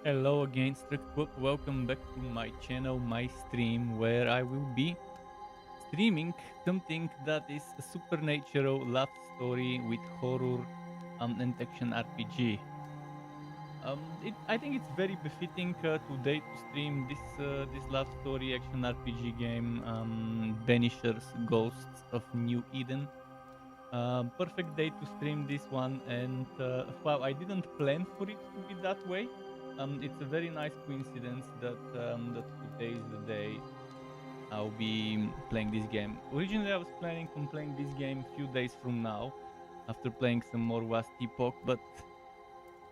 Hello again, STRUCKTLF. Welcome back to my channel, my stream, where I will be streaming something that is a supernatural love story with horror and action RPG. I think it's very befitting today to stream this love story action RPG game, Banishers: Ghosts of New Eden. Perfect day to stream this one, and wow, I didn't plan for it to be that way. It's a very nice coincidence that today is the day I'll be playing this game. Originally, I was planning on playing this game a few days from now, after playing some more Wast Epoch, but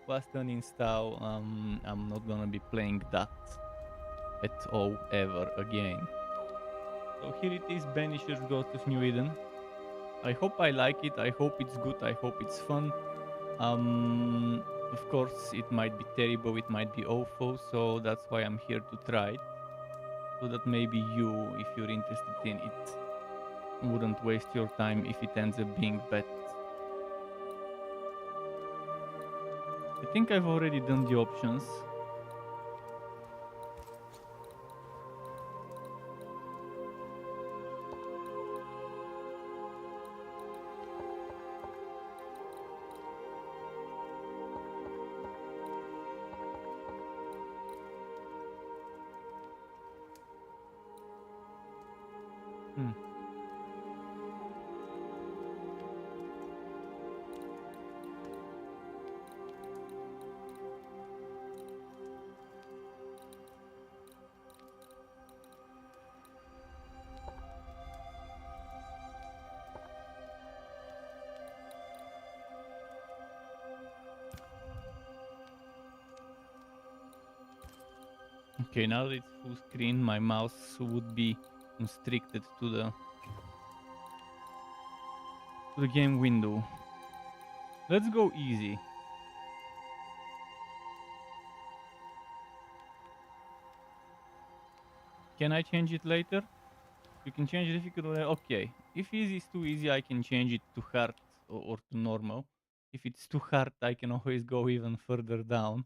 Wast uninstall. I'm not gonna be playing that at all ever again. So here it is, Banishers: Ghost of New Eden. I hope I like it. I hope it's good. I hope it's fun. Of course, it might be terrible. It might be awful. So that's why I'm here to try it. So that maybe you, if you're interested in it, wouldn't waste your time if it ends up being bad. I think I've already done the options. Hmm. Okay, now that it's full screen, my mouse would be constricted to the game window. Let's go easy. Can I change it later? You can change difficulty. Okay. If easy is too easy, I can change it to hard or to normal. If it's too hard, I can always go even further down.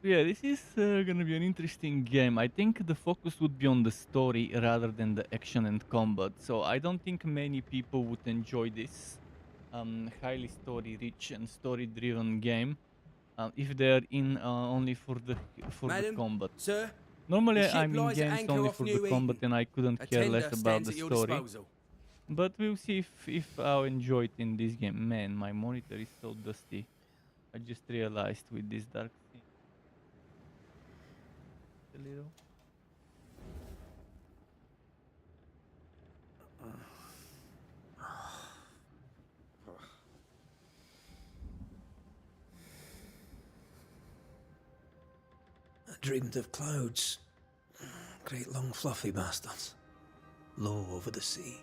Yeah, this is gonna be an interesting game. I think the focus would be on the story rather than the action and combat. So I don't think many people would enjoy this highly story-rich and story-driven game if they're in only for the Madam, combat. sir, the Normally, ship I'm in lies at games anchor only off for the New combat, Eden. and I couldn't A care tender less about stands the at your story. disposal. But we'll see if I'll enjoy it in this game. Man, my monitor is so dusty. I just realized with this dark scene a little. I dreamed of clouds. Great long fluffy bastards. Low over the sea.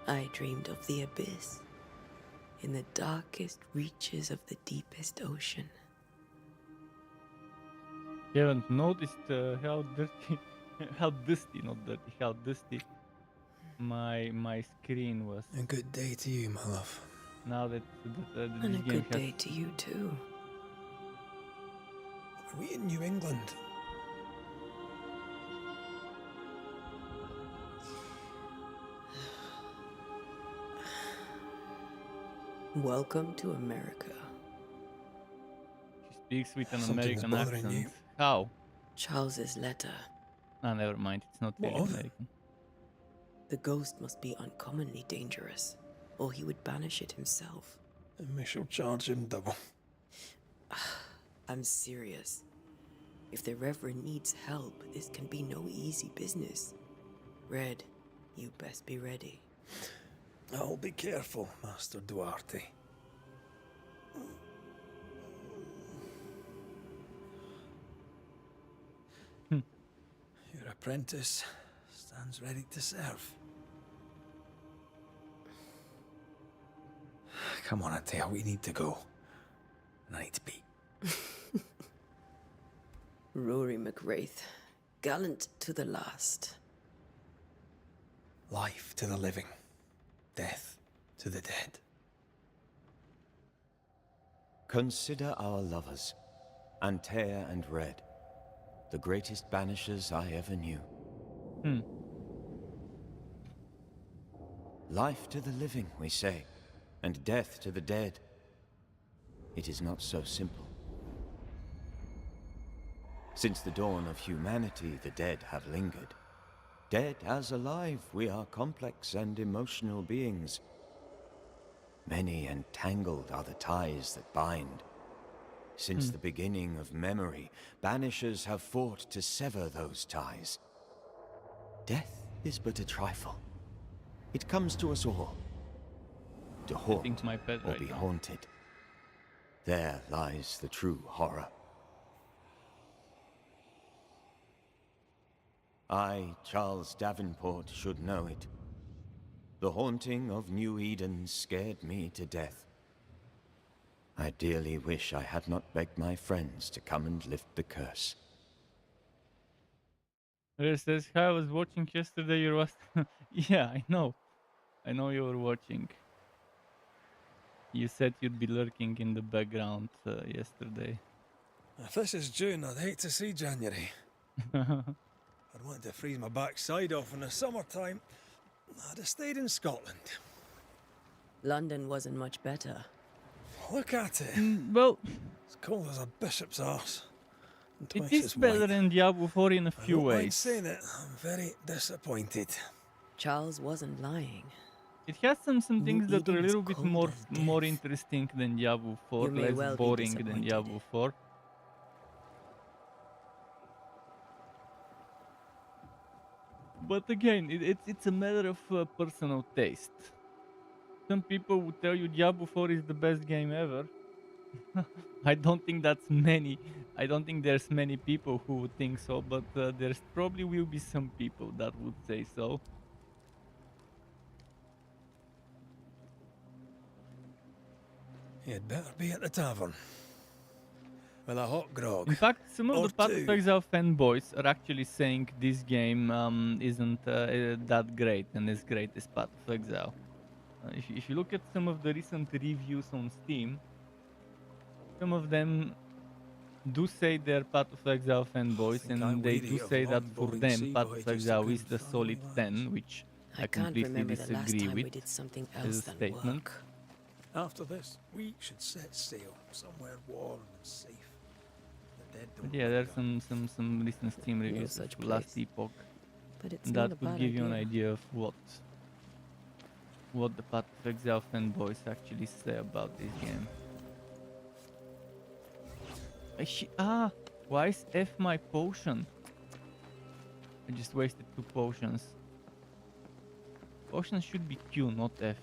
I dreamed of the abyss, in the darkest reaches of the deepest ocean. You haven't noticed how dirty, how dusty, not dirty, how dusty my screen was. A good day to you, my love. Now that And this a game good has. day to you too. Are we in New England? Welcome to America. She speaks with an Something's American bothering accent. you. How? Charles's letter. Ah, never mind. It's not What really of it? American. The ghost must be uncommonly dangerous, or he would banish it himself. And we shall charge him double. I'm serious. If the Reverend needs help, this can be no easy business. Red, you best be ready. I'll be careful, Master Duarte. Your apprentice stands ready to serve. Come on, Atea, we need to go. And I need to pee. Rory McWraith, gallant to the last. Life to the living, death to the dead. Consider our lovers, Antea and Red, the greatest banishers I ever knew. Life to the living, we say, and death to the dead. It is not so simple. Since the dawn of humanity, the dead have lingered. Dead as alive, we are complex and emotional beings. Many and tangled are the ties that bind. Since the beginning of memory, banishers have fought to sever those ties. Death is but a trifle. It comes to us all. To haunt my pet or right be now. haunted. There lies the true horror. I, Charles Davenport, should know it. The haunting of New Eden scared me to death. I dearly wish I had not begged my friends to come and lift the curse. There says, "Hi, I was watching yesterday. You was." Yeah, I know. I know you were watching. You said you'd be lurking in the background yesterday. If this is June, I'd hate to see January. I'd want to freeze my backside off in the summertime. I'd have stayed in Scotland. London wasn't much better. Look at it. Well, It's cold as a bishop's arse. And it twice is as better white. than Diablo 4 in a I few don't mind ways. saying it, I'm very disappointed. Charles wasn't lying. It has some New things that are a Eden is little bit cold more as more death. interesting than Diablo 4, You may less well be boring than disappointed. Diablo 4. But again, it's a matter of personal taste. Some people would tell you Diablo 4 is the best game ever. I don't think that's many. I don't think there's many people who would think so, but there's probably will be some people that would say so. You'd better be at the tavern. With a hot grog. In fact, some of Or the Path of two. Exile fanboys are actually saying this game isn't that great and as great as Path of Exile. If you look at some of the recent reviews on Steam, some of them do say they're Path of Exile fanboys, think I'm and they weary do of say long, that for boring them sea Path of voyages to Exile is good the solid family 10, lands. which I I can't completely remember the last disagree time we with did something as else a than statement. work. After this, we should set sail somewhere warm and safe. The dead don't But yeah, there's linger. some recent Steam reviews such of Last place. Epoch But it's that not a would bad give you an idea. idea of what the Path of Exile fanboys actually say about this game. Why is F my potion? I just wasted 2 potions. Potions should be Q, not F.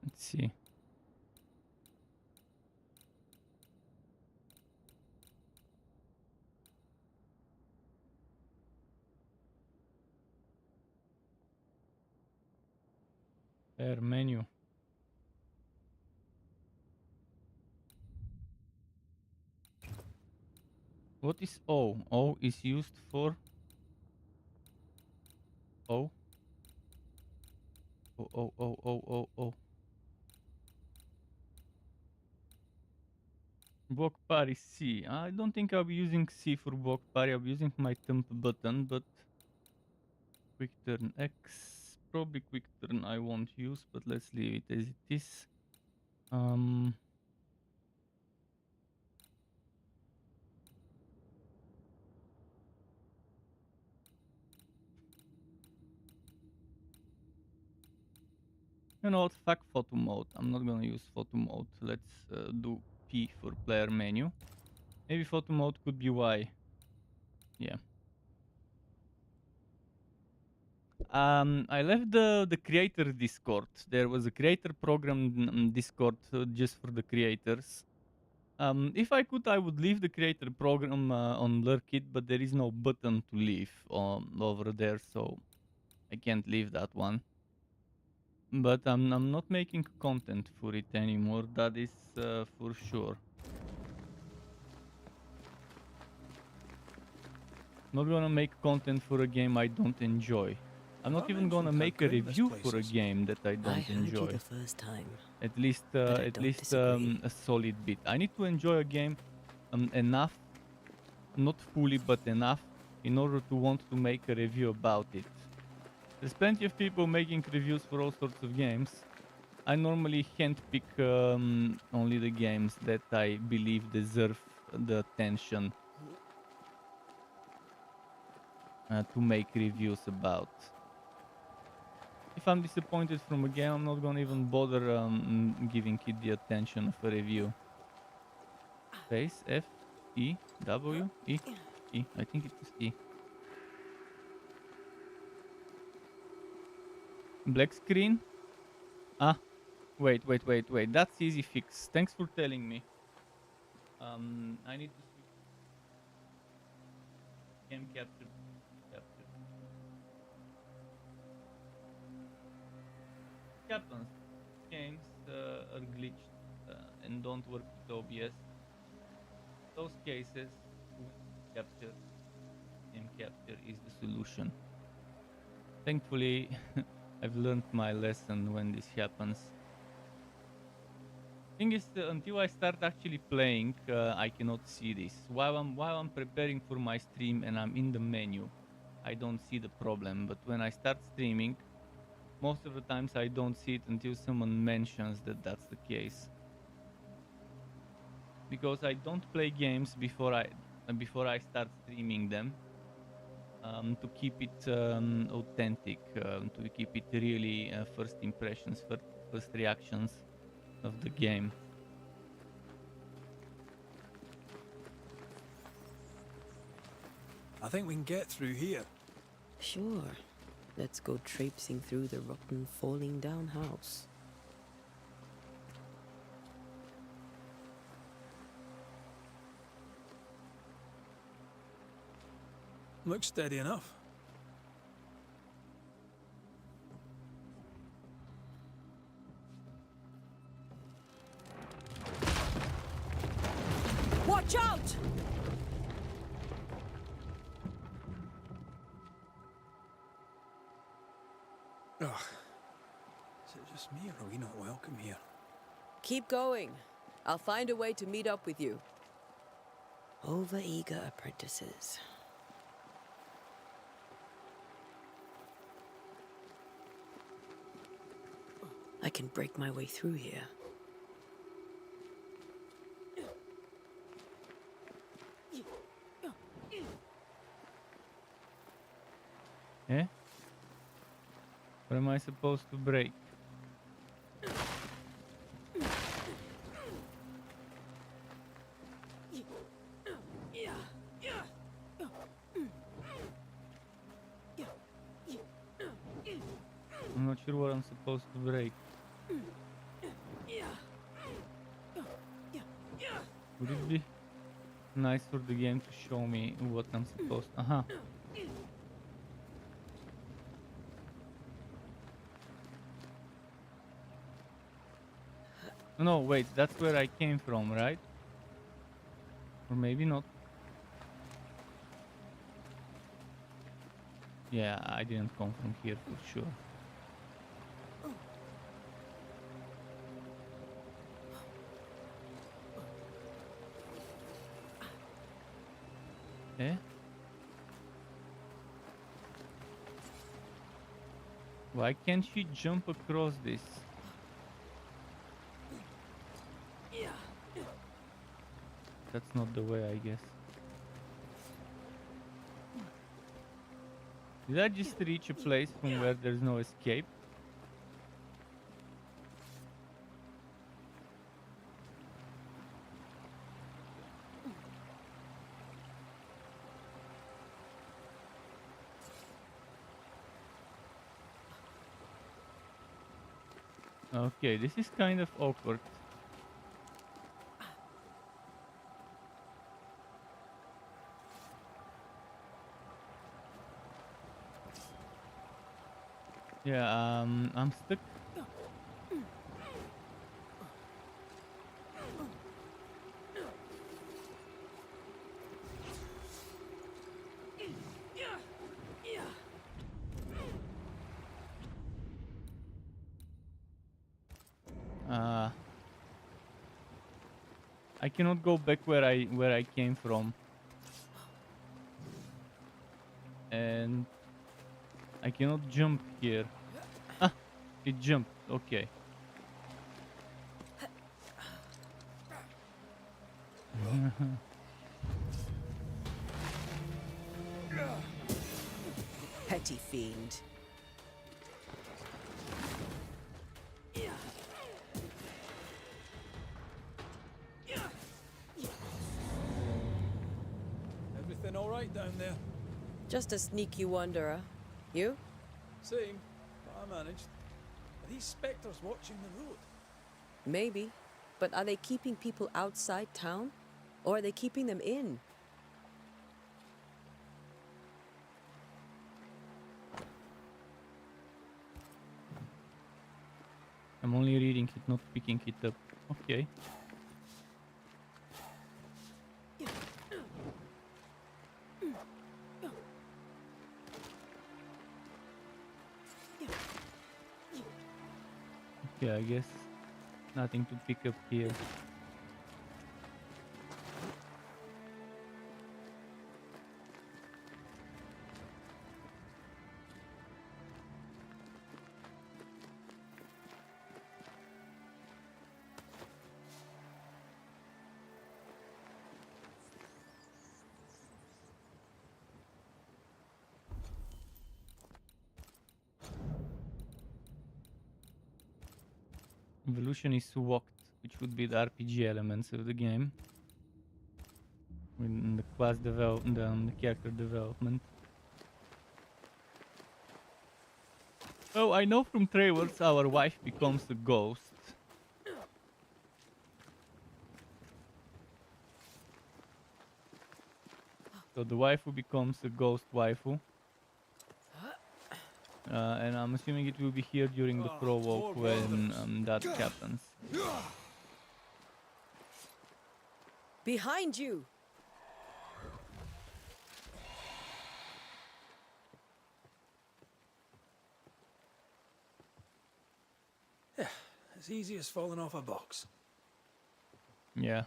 Let's see. Air menu. What is O? O is used for O. O. Walk party C. I don't think I'll be using C for walk party. I'll be using my thumb button, but quick turn X. Probably quick turn I won't use, but let's leave it as it is. You know what? Fuck photo mode. I'm not gonna use photo mode. Let's do P for player menu. Maybe photo mode could be Y. Yeah. I left the creator Discord. There was a creator program Discord just for the creators. If I could, I would leave the creator program on Lurkit, but there is no button to leave over there, so I can't leave that one. But I'm not making content for it anymore. That is for sure. Not gonna make content for a game I don't enjoy. I'm not even gonna make a review for a game that I I don't heard you enjoy. the first time. At least, I don't disagree. a solid bit. I need to enjoy a game enough, not fully, but enough, in order to want to make a review about it. There's plenty of people making reviews for all sorts of games. I normally handpick only the games that I believe deserve the attention to make reviews about. If I'm disappointed from a game, I'm not gonna even bother giving it the attention of a review. Space F E W E E. I think it was E. Black screen. Ah, wait. That's easy fix. Thanks for telling me. I need to switch game capture. Happens. Games are glitched and don't work with OBS. Those cases, capture, game capture is the solution. Thankfully, I've learned my lesson when this happens. Thing is, until I start actually playing, I cannot see this. While I'm preparing for my stream and I'm in the menu, I don't see the problem. But when I start streaming, most of the times I don't see it until someone mentions that that's the case. Because I don't play games before I start streaming them. To keep it authentic, to keep it really first impressions, first reactions of the game. I think we can get through here. Sure. Let's go traipsing through the rotten, falling down house. Looks steady enough. Watch out! Ugh. Is it just me, or are we not welcome here? Keep going. I'll find a way to meet up with you. Overeager apprentices. I can break my way through here. Eh? What am I supposed to break? I'm not sure what I'm supposed to break. Would it be nice for the game to show me what I'm supposed to... Uh-huh. No, wait, that's where I came from, right? Or maybe not. Yeah, I didn't come from here for sure. Eh? Why can't she jump across this? That's not the way, I guess. Did I just reach a place from where there's no escape? Okay, this is kind of awkward. Yeah, I'm stuck. I cannot go back where I came from. And I cannot jump here. Ah, it jumped. Okay. Petty fiend. Everything all right down there? Just a sneaky wanderer. You? Same, but I managed. Are these spectres watching the road? Maybe. But are they keeping people outside town? Or are they keeping them in? I'm only reading it, not picking it up. Okay. Okay, I guess nothing to pick up here. Evolution is walked, which would be the RPG elements of the game. In the class development, the character development. Oh, I know from trailers our wife becomes a ghost. So the waifu becomes a ghost waifu. And I'm assuming it will be here during the prologue when that happens. Behind you! Yeah, as easy as falling off a box. Yeah.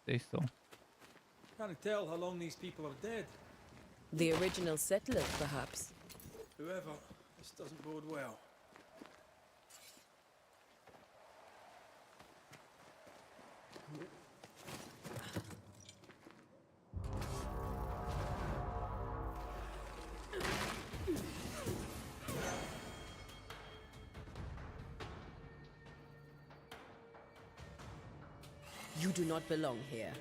Say so. Can't tell how long these people are dead. The original settlers, perhaps. Whoever, this doesn't bode well. You do not belong here.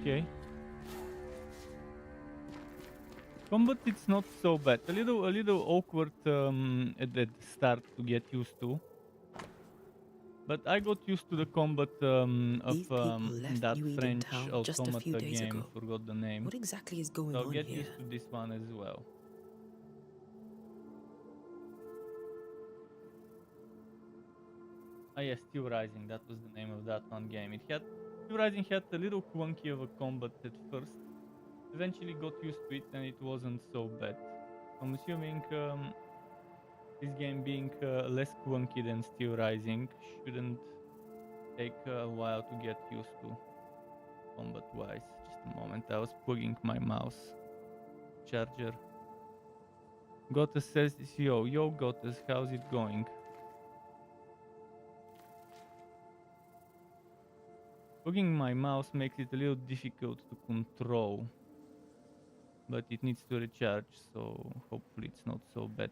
Okay. Combat it's not so bad. A little awkward at the start to get used to. But I got used to the combat of These people left that New Eden French town just a few automata days game. ago. Forgot the name. What exactly is going So I'll on get here? used to this one as well. Ah, yes, Steel Rising. That was the name of that one game. Steel Rising had a little clunky of a combat at first. Eventually got used to it, and it wasn't so bad. I'm assuming this game being less clunky than Steel Rising shouldn't take a while to get used to combat-wise. Just a moment, I was plugging my mouse charger. Gotus says, yo, Gotus, how's it going? Plugging my mouse makes it a little difficult to control, but it needs to recharge, so hopefully it's not so bad.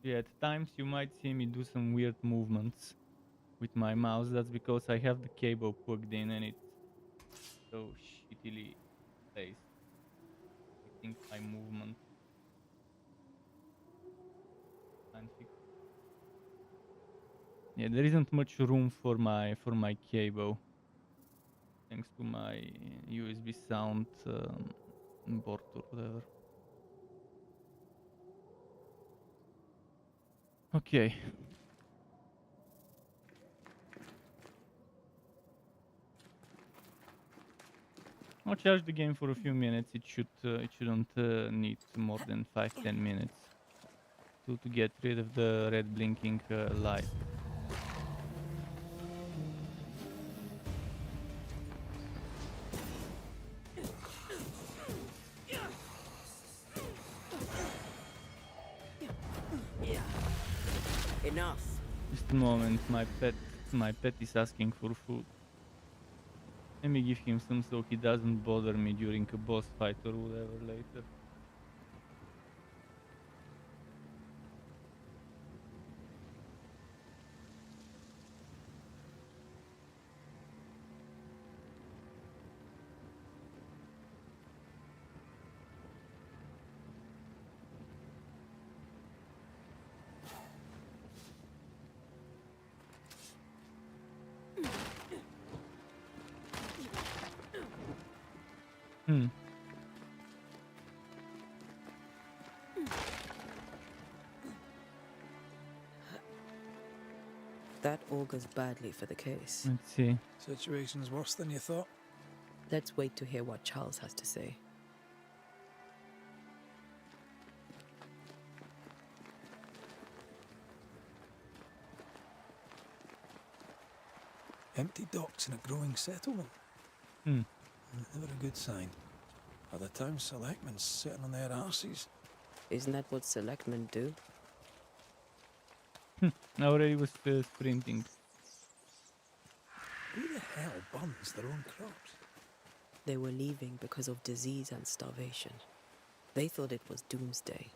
Yeah, at times you might see me do some weird movements with my mouse. That's because I have the cable plugged in and it's so shittily placed. I think my movement and yeah, there isn't much room for my cable, thanks to my USB sound board or whatever. Okay. I'll charge the game for a few minutes. It shouldn't need more than 5-10 minutes to get rid of the red blinking light. Enough. Just a moment, my pet is asking for food. Let me give him some so he doesn't bother me during a boss fight or whatever later. Hmm. That augurs badly for the case. Let's see. Situation's worse than you thought. Let's wait to hear what Charles has to say. Empty docks in a growing settlement. Hmm. Never a good sign. Are the town selectmen sitting on their arses? Isn't that what selectmen do? I already was sprinting. Who the hell burns their own crops? They were leaving because of disease and starvation. They thought it was doomsday.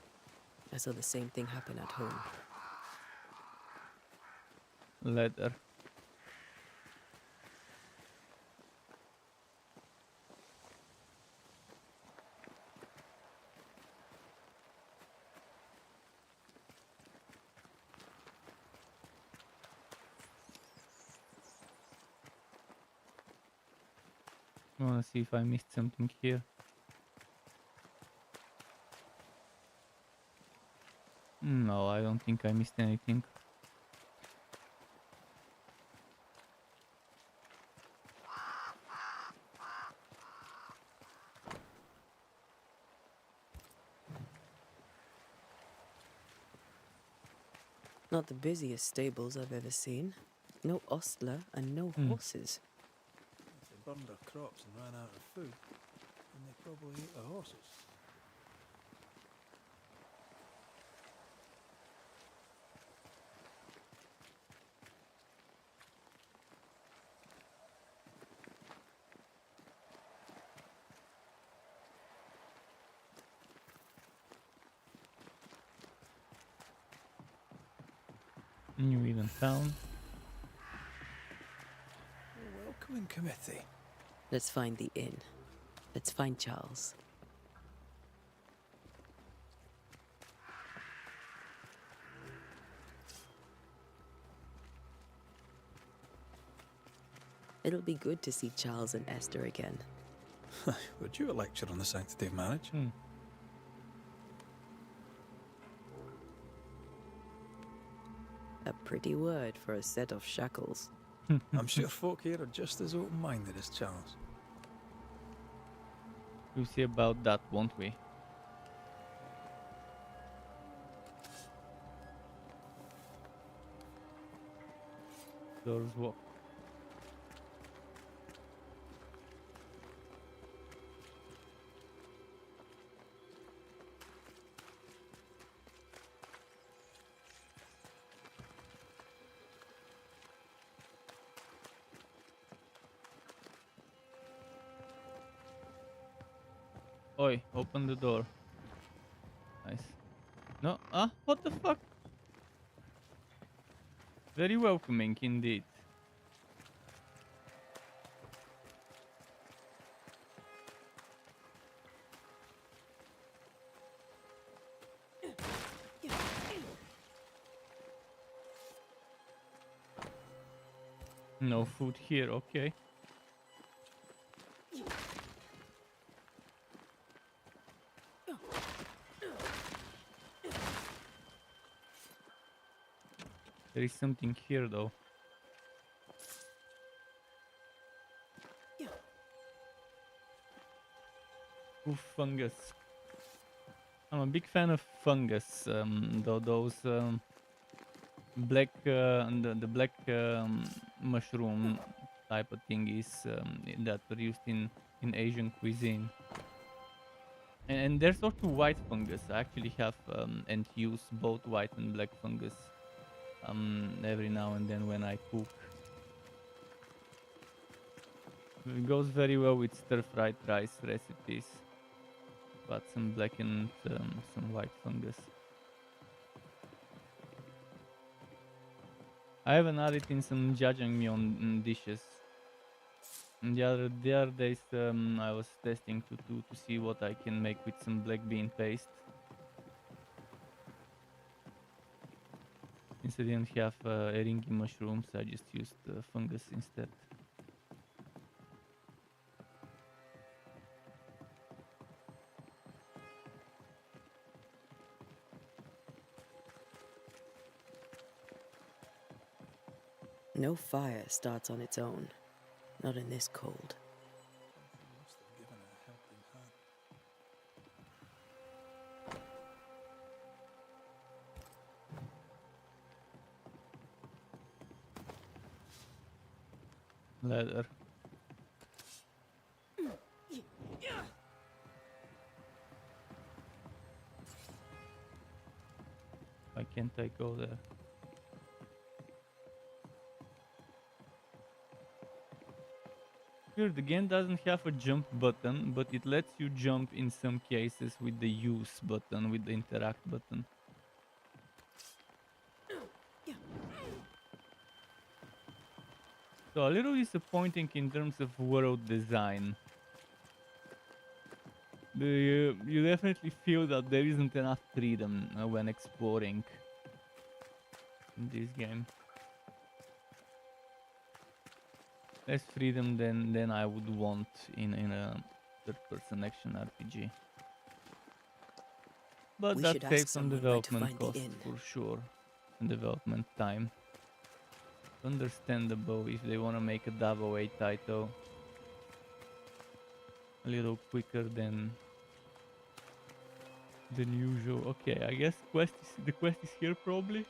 I saw the same thing happen at home. Leather. I wanna see if I missed something here. No, I don't think I missed anything. Not the busiest stables I've ever seen. No ostler and no horses. If they burned their crops and ran out of food, then they probably ate the horses. New Eden Town. A welcoming committee. Let's find the inn. Let's find Charles. It'll be good to see Charles and Esther again. Would you a lecture on the sanctity of marriage? A pretty word for a set of shackles. I'm sure folk here are just as open-minded as Charles. We'll see about that, won't we? Doors walk. Oi, open the door. Nice. No, what the fuck? Very welcoming indeed. No food here, okay. There is something here though. Ooh, fungus. I'm a big fan of fungus. Though those black, the black mushroom type of thing is that were used in Asian cuisine. And there's also white fungus. I actually have and use both white and black fungus every now and then when I cook. It goes very well with stir-fried rice recipes. But some black and some white fungus. I haven't added in some jajangmyeon dishes. And the other days I was testing to see what I can make with some black bean paste. Since I didn't have eringi mushrooms, I just used fungus instead. No fire starts on its own. Not in this cold. Must have given a helping hand. Leather. Why can't I go there? Here, the game doesn't have a jump button, but it lets you jump in some cases with the use button, with the interact button. So a little disappointing in terms of world design. You definitely feel that there isn't enough freedom when exploring in this game. Less freedom than I would want in a third-person action RPG. But We that should ask saves some someone where to development find the costs inn. for sure. And development time. Understandable if they want to make a double A title a little quicker than usual. Okay, I guess the quest is here probably.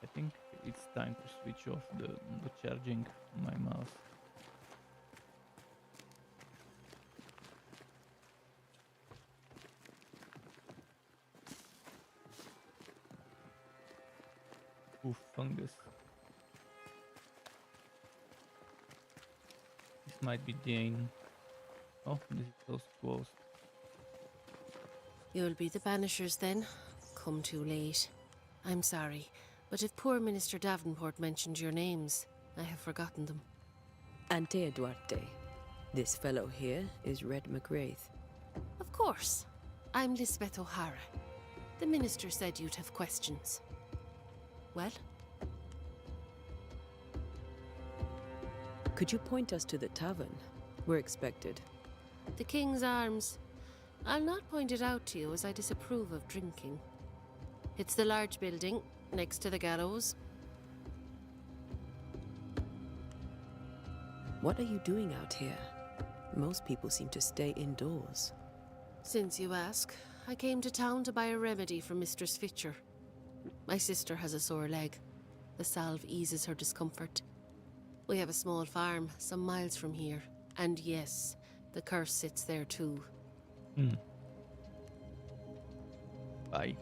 I think it's time to switch off the charging on my mouse. Oof, fungus. This might be the inn. Oh, this is also closed. You'll be the Banishers then? Come too late. I'm sorry, but if poor Minister Davenport mentioned your names, I have forgotten them. Antea Duarte. This fellow here is Red McGrath. Of course. I'm Lisbeth O'Hara. The Minister said you'd have questions. Well? Could you point us to the tavern? We're expected. The King's Arms. I'll not point it out to you as I disapprove of drinking. It's the large building next to the gallows. What are you doing out here? Most people seem to stay indoors. Since you ask, I came to town to buy a remedy from Mistress Fitcher. My sister has a sore leg. The salve eases her discomfort. We have a small farm some miles from here. And yes, the curse sits there too. Bye.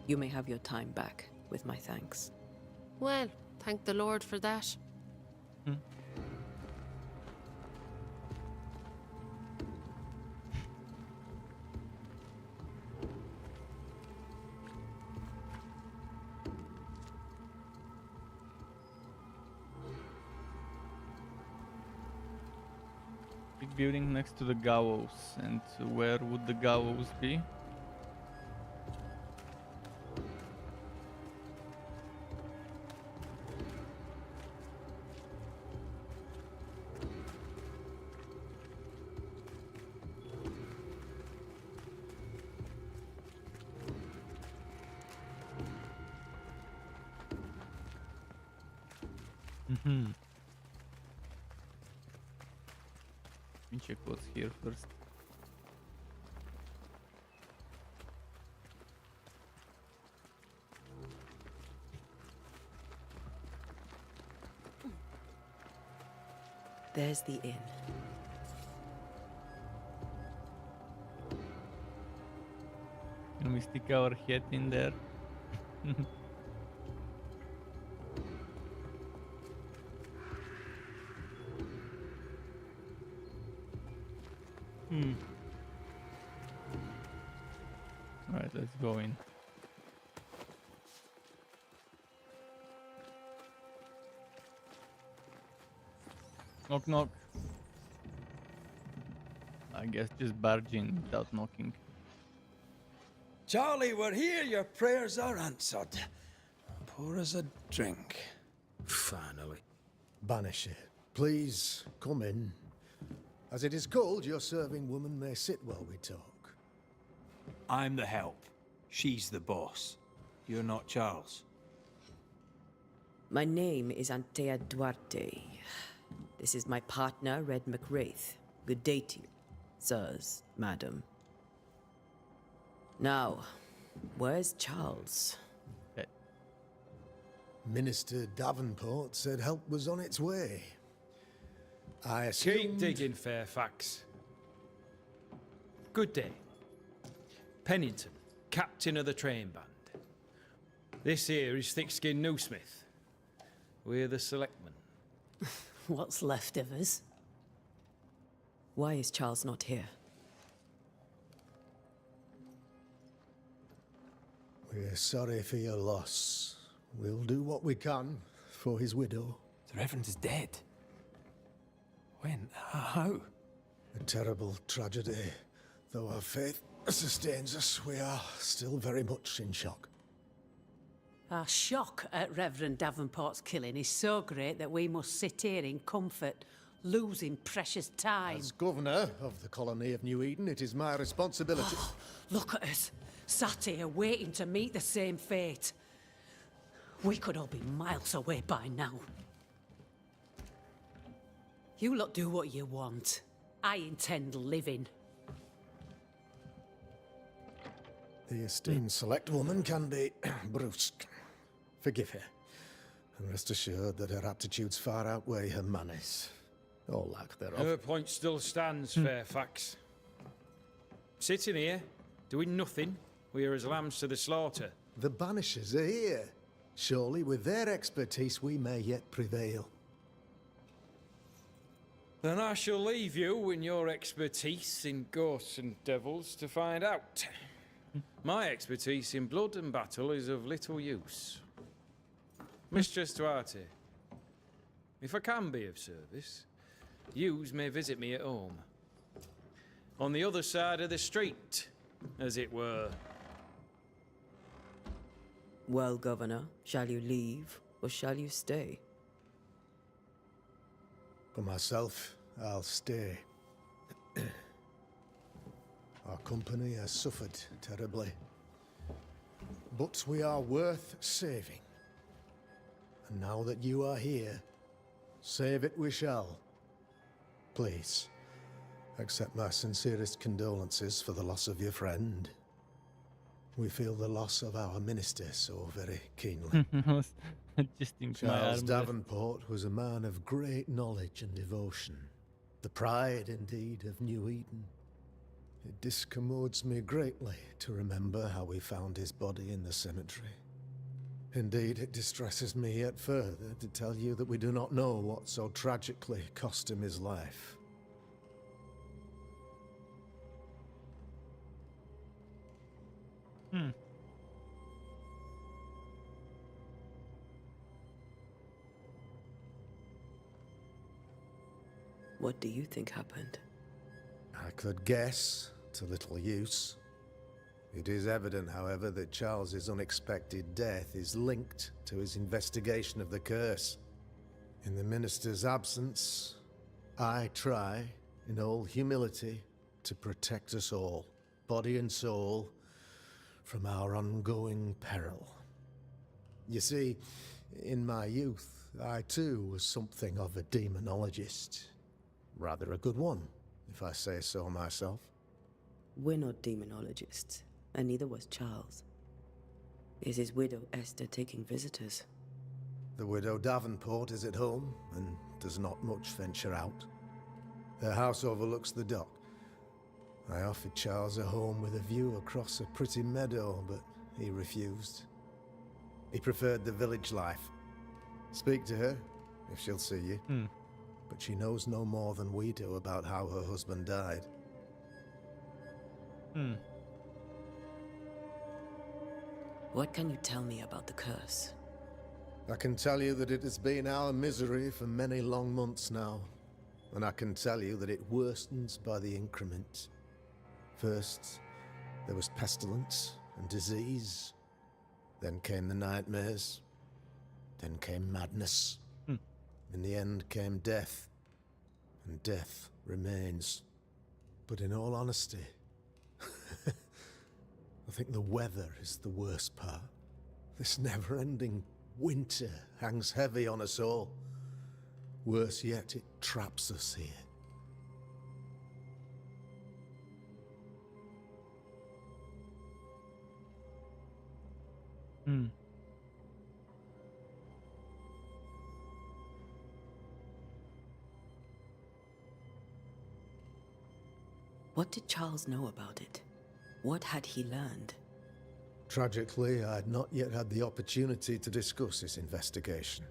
You may have your time back, with my thanks. Well, thank the Lord for that. Big building next to the gallows. And where would the gallows be? Let me check what's here first. There's the inn. Can we stick our head in there? Alright, let's go in. Knock knock. I guess just barge in without knocking. Charlie, we're here. Your prayers are answered. Pour us a drink. Finally. Banisher, please come in. As it is called, your serving woman may sit while we talk. I'm the help. She's the boss. You're not Charles. My name is Antea Duarte. This is my partner, Red McWraith. Good day to you, sirs, madam. Now, where's Charles? Minister Davenport said help was on its way. I assumed... Keep digging, Fairfax. Good day. Pennington, captain of the train band. This here is Thickskin Newsmith. We're the selectmen. What's left of us? Why is Charles not here? We're sorry for your loss. We'll do what we can for his widow. The Reverend is dead. When? How? A terrible tragedy. Though our faith sustains us, we are still very much in shock. Our shock at Reverend Davenport's killing is so great that we must sit here in comfort, losing precious time. As governor of the colony of New Eden, it is my responsibility... Look at us, sat here waiting to meet the same fate. We could all be miles away by now. You lot do what you want. I intend living. The esteemed select woman can be brusque. Forgive her. And rest assured that her aptitudes far outweigh her manners. Or lack thereof. Her point still stands, Fairfax. Sitting here, doing nothing, we are as lambs to the slaughter. The Banishers are here. Surely with their expertise we may yet prevail. Then I shall leave you and your expertise in ghosts and devils to find out. My expertise in blood and battle is of little use. Mistress Duarte, if I can be of service, yous may visit me at home. On the other side of the street, as it were. Well, Governor, shall you leave or shall you stay? For myself, I'll stay. Our company has suffered terribly. But we are worth saving. And now that you are here, save it we shall. Please, accept my sincerest condolences for the loss of your friend. We feel the loss of our minister so very keenly. I was adjusting to my Charles arm there. Davenport was a man of great knowledge and devotion. The pride, indeed, of New Eden. It discommodes me greatly to remember how we found his body in the cemetery. Indeed, it distresses me yet further to tell you that we do not know what so tragically cost him his life. What do you think happened? I could guess, to little use. It is evident, however, that Charles's unexpected death is linked to his investigation of the curse. In the minister's absence, I try, in all humility, to protect us all, body and soul, from our ongoing peril. You see, in my youth, I too was something of a demonologist. Rather a good one, if I say so myself. We're not demonologists, and neither was Charles. Is his widow Esther taking visitors? The widow Davenport is at home, and does not much venture out. Her house overlooks the dock. I offered Charles a home with a view across a pretty meadow, but he refused. He preferred the village life. Speak to her, if she'll see you. But she knows no more than we do about how her husband died. What can you tell me about the curse? I can tell you that it has been our misery for many long months now. And I can tell you that it worstens by the increment. First, there was pestilence and disease. Then came the nightmares. Then came madness. In the end came death. And death remains. But in all honesty, I think the weather is the worst part. This never-ending winter hangs heavy on us all. Worse yet, it traps us here. What did Charles know about it? What had he learned? Tragically, I had not yet had the opportunity to discuss his investigation,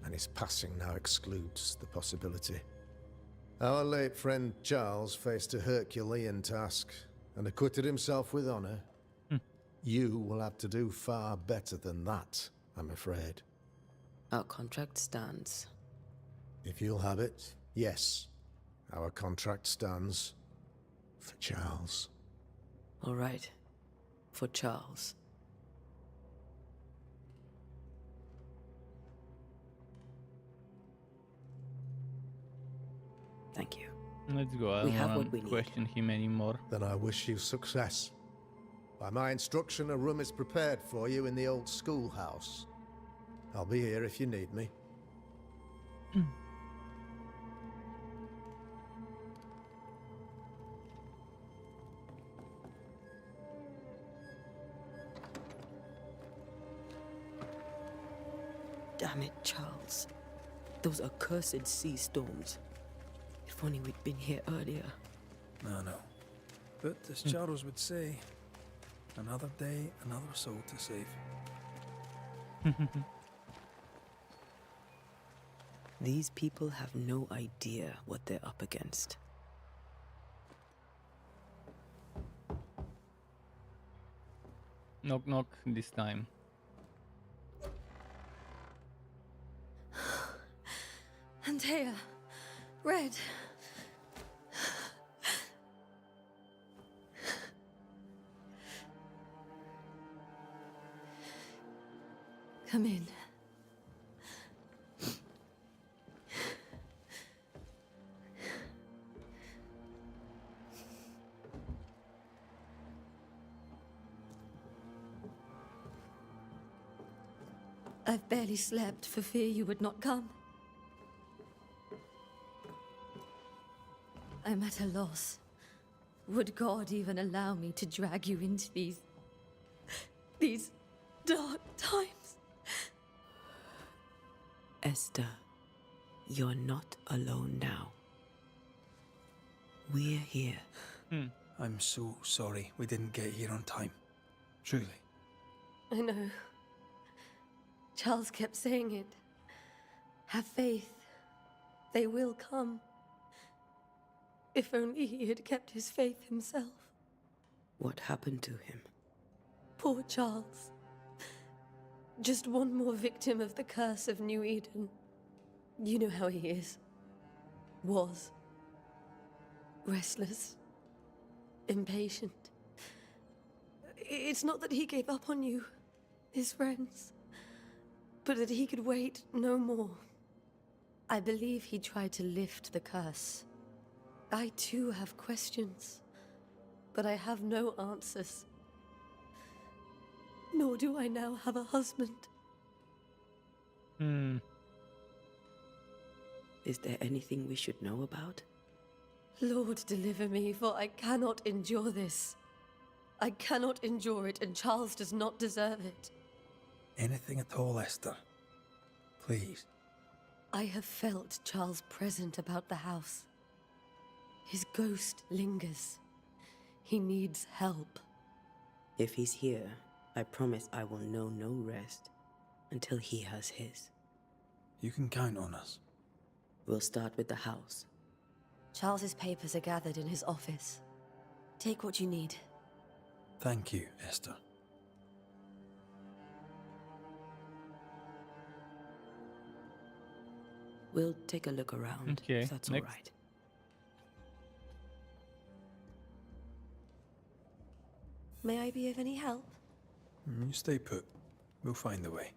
and his passing now excludes the possibility. Our late friend Charles faced a Herculean task, and acquitted himself with honor. You will have to do far better than that, I'm afraid. Our contract stands. If you'll have it, yes. Our contract stands for Charles. All right. For Charles. Thank you. Let's go. I We don't have want what we to need. question him anymore. Then I wish you success. By my instruction, a room is prepared for you in the old schoolhouse. I'll be here if you need me. Damn it, Charles. Those accursed sea storms. If only we'd been here earlier. No. But as Charles would say, another day, another soul to save. These people have no idea what they're up against. Knock knock this time. Antea, Red. Come in. only slept for fear you would not come. I'm at a loss. Would God even allow me to drag you into these dark times? Esther, you're not alone now. We're here. I'm so sorry we didn't get here on time. Truly. I know. Charles kept saying it. Have faith. They will come. If only he had kept his faith himself. What happened to him? Poor Charles. Just one more victim of the curse of New Eden. You know how he is. Was. Restless. Impatient. It's not that he gave up on you, his friends, but that he could wait no more. I believe he tried to lift the curse. I too have questions, but I have no answers. Nor do I now have a husband. Is there anything we should know about? Lord, deliver me, for I cannot endure this. I cannot endure it, and Charles does not deserve it. Anything at all, Esther. Please. I have felt Charles present about the house. His ghost lingers. He needs help. If he's here, I promise I will know no rest until he has his. You can count on us. We'll start with the house. Charles's papers are gathered in his office. Take what you need. Thank you, Esther. We'll take a look around, Okay, if that's next. all right. May I be of any help? You stay put. We'll find a way.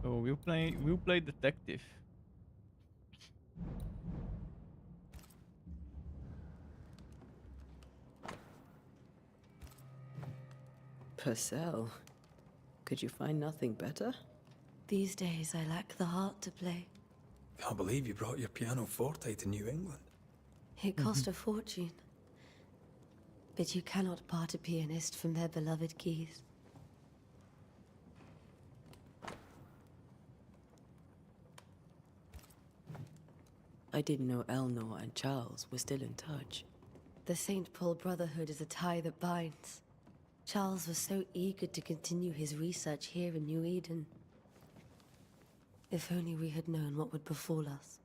So we'll play detective. Purcell, could you find nothing better? These days I lack the heart to play. Can't believe you brought your pianoforte to New England. It cost a fortune. But you cannot part a pianist from their beloved keys. I didn't know Eleanor and Charles were still in touch. The St. Paul Brotherhood is a tie that binds. Charles was so eager to continue his research here in New Eden. If only we had known what would befall us.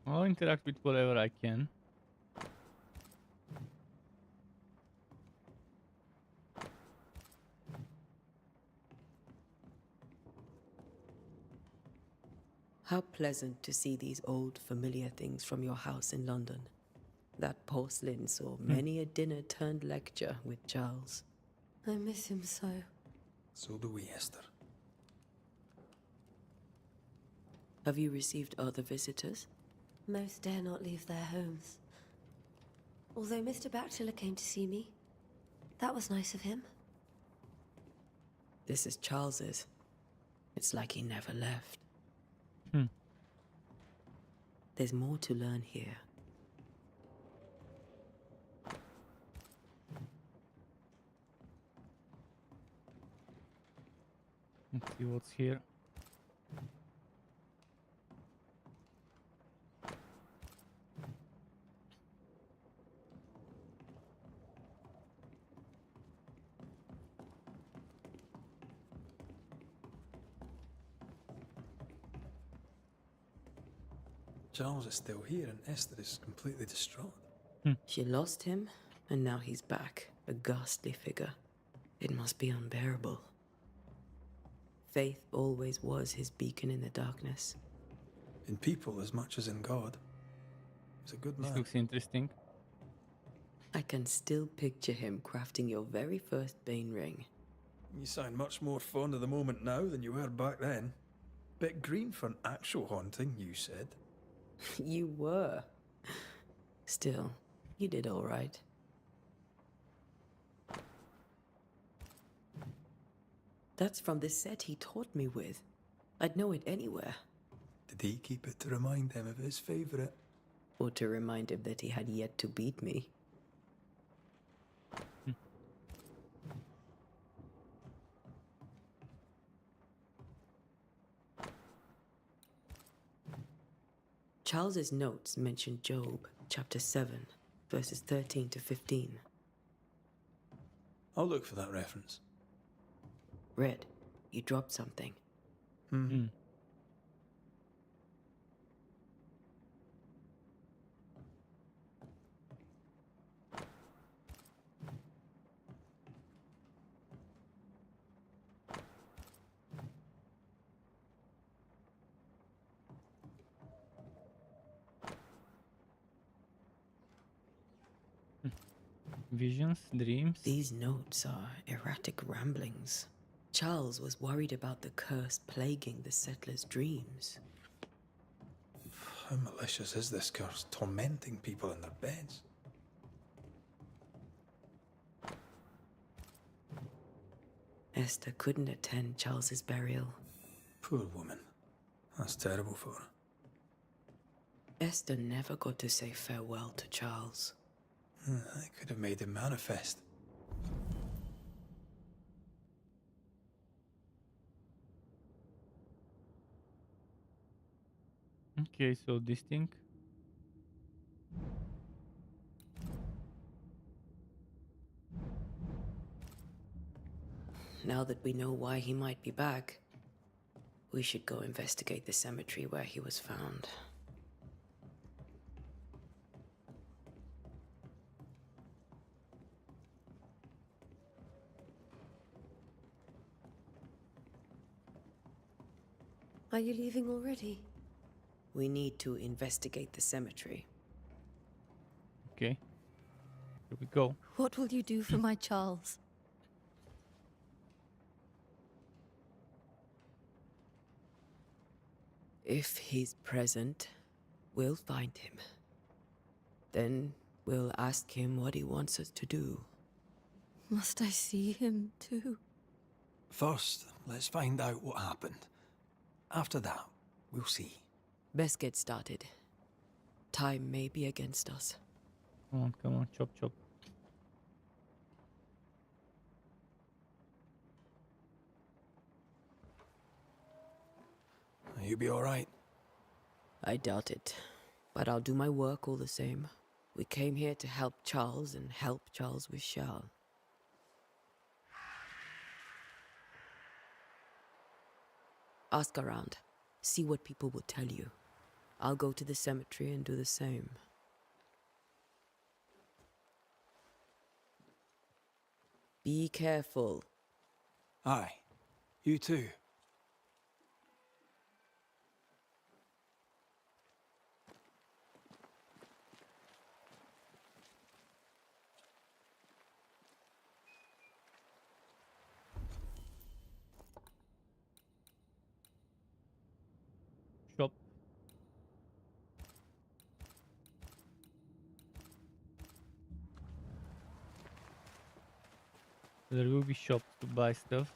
I'll interact with whatever I can. How pleasant to see these old, familiar things from your house in London. That porcelain saw many a dinner-turned lecture with Charles. I miss him so. So do we, Esther. Have you received other visitors? Most dare not leave their homes. Although Mr. Bachelor came to see me. That was nice of him. This is Charles's. It's like he never left. There's more to learn here. Let's see what's here. Charles is still here and Esther is completely distraught. She lost him, and now he's back, a ghastly figure. It must be unbearable. Faith always was his beacon in the darkness. In people as much as in God. He's a good This man. looks interesting. I can still picture him crafting your very first Bane ring. You sound much more fond of the moment now than you were back then. Bit green for an actual haunting, you said. You were. Still, you did all right. That's from the set he taught me with. I'd know it anywhere. Did he keep it to remind him of his favourite? Or to remind him that he had yet to beat me. Charles's notes mention Job, chapter 7, verses 13 to 15. I'll look for that reference. Red, you dropped something. Visions, dreams. These notes are erratic ramblings. Charles was worried about the curse plaguing the settlers' dreams. How malicious is this curse, tormenting people in their beds? Esther couldn't attend Charles's burial. Poor woman. That's terrible for her. Esther never got to say farewell to Charles. I could have made him manifest. Okay, so this thing. Now that we know why he might be back, we should go investigate the cemetery where he was found. Are you leaving already? We need to investigate the cemetery. Okay. Here we go. What will you do for my Charles? If he's present, we'll find him. Then we'll ask him what he wants us to do. Must I see him too? First, let's find out what happened. After that, we'll see. Best get started. Time may be against us. Come on, chop, chop. You be alright? I doubt it, but I'll do my work all the same. We came here to help Charles and help Charles with Charles. Ask around. See what people will tell you. I'll go to the cemetery and do the same. Be careful. Aye. You too. Shop. There will be shops to buy stuff.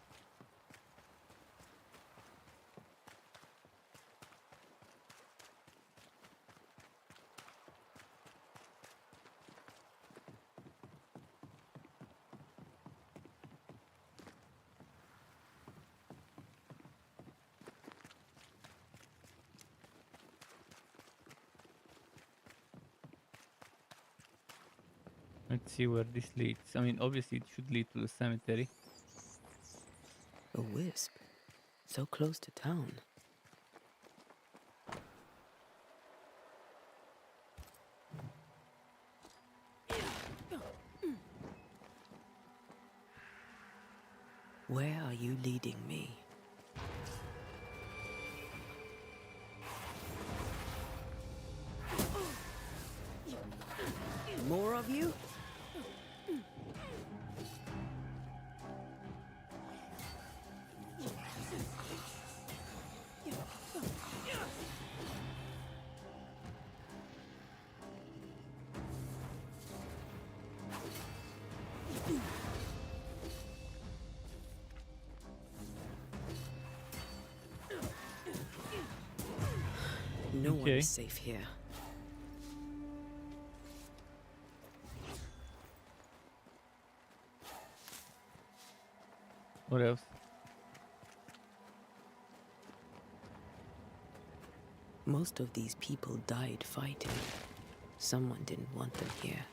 Let's see where this leads. I mean, obviously it should lead to the cemetery. A wisp. So close to town. Where are you leading me? More of you? No one Okay. is safe here. What else? Most of these people died fighting. Someone didn't want them here.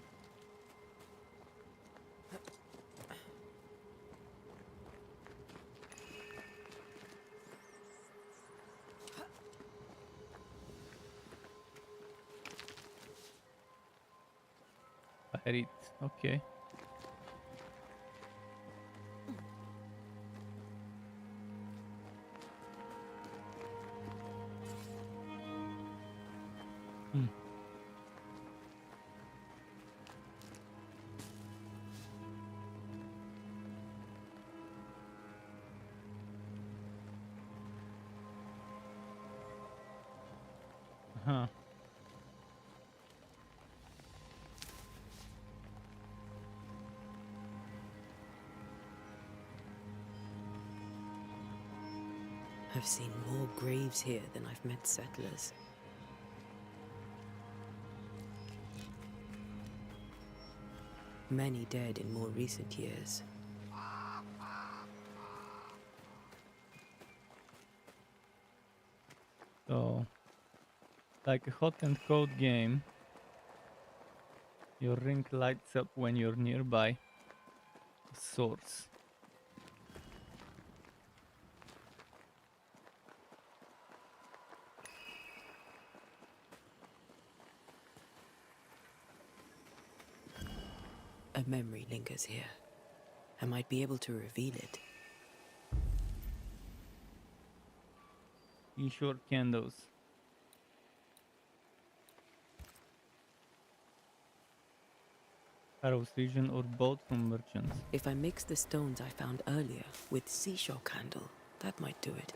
I had it. Okay. Hmm. Huh. I've seen more graves here than I've met settlers. Many dead in more recent years. So, like a hot and cold game, your ring lights up when you're nearby a source. A memory lingers here. I might be able to reveal it. Short candles. Arrows region or both from merchants. If I mix the stones I found earlier with seashore candle, that might do it.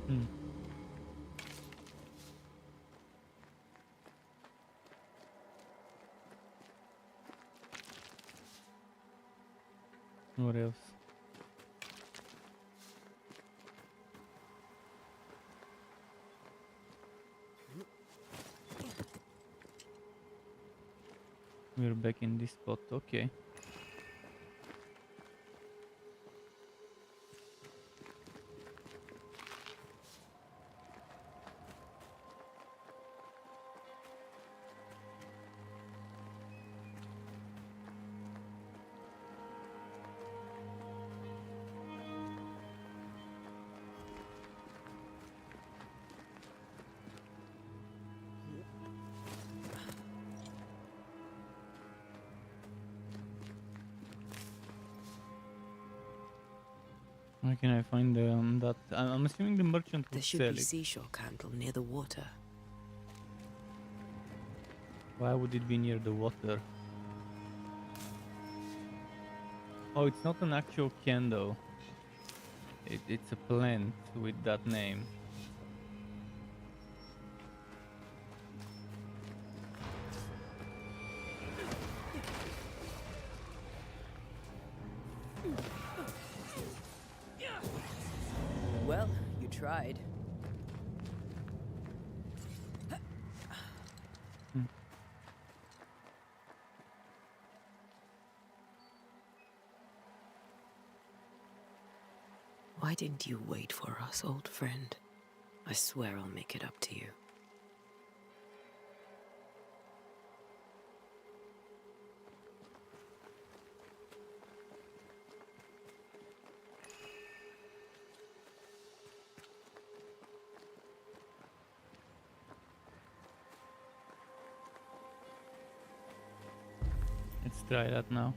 Hmm. What else? We're back in this spot, okay. Where can I find that? I'm assuming the merchant There would should sell be it. seashore candle near the water. Why would it be near the water? Oh, it's not an actual candle. It's a plant with that name. Well, you tried. Why didn't you wait for us, old friend? I swear I'll make it up to you. Let's try that now.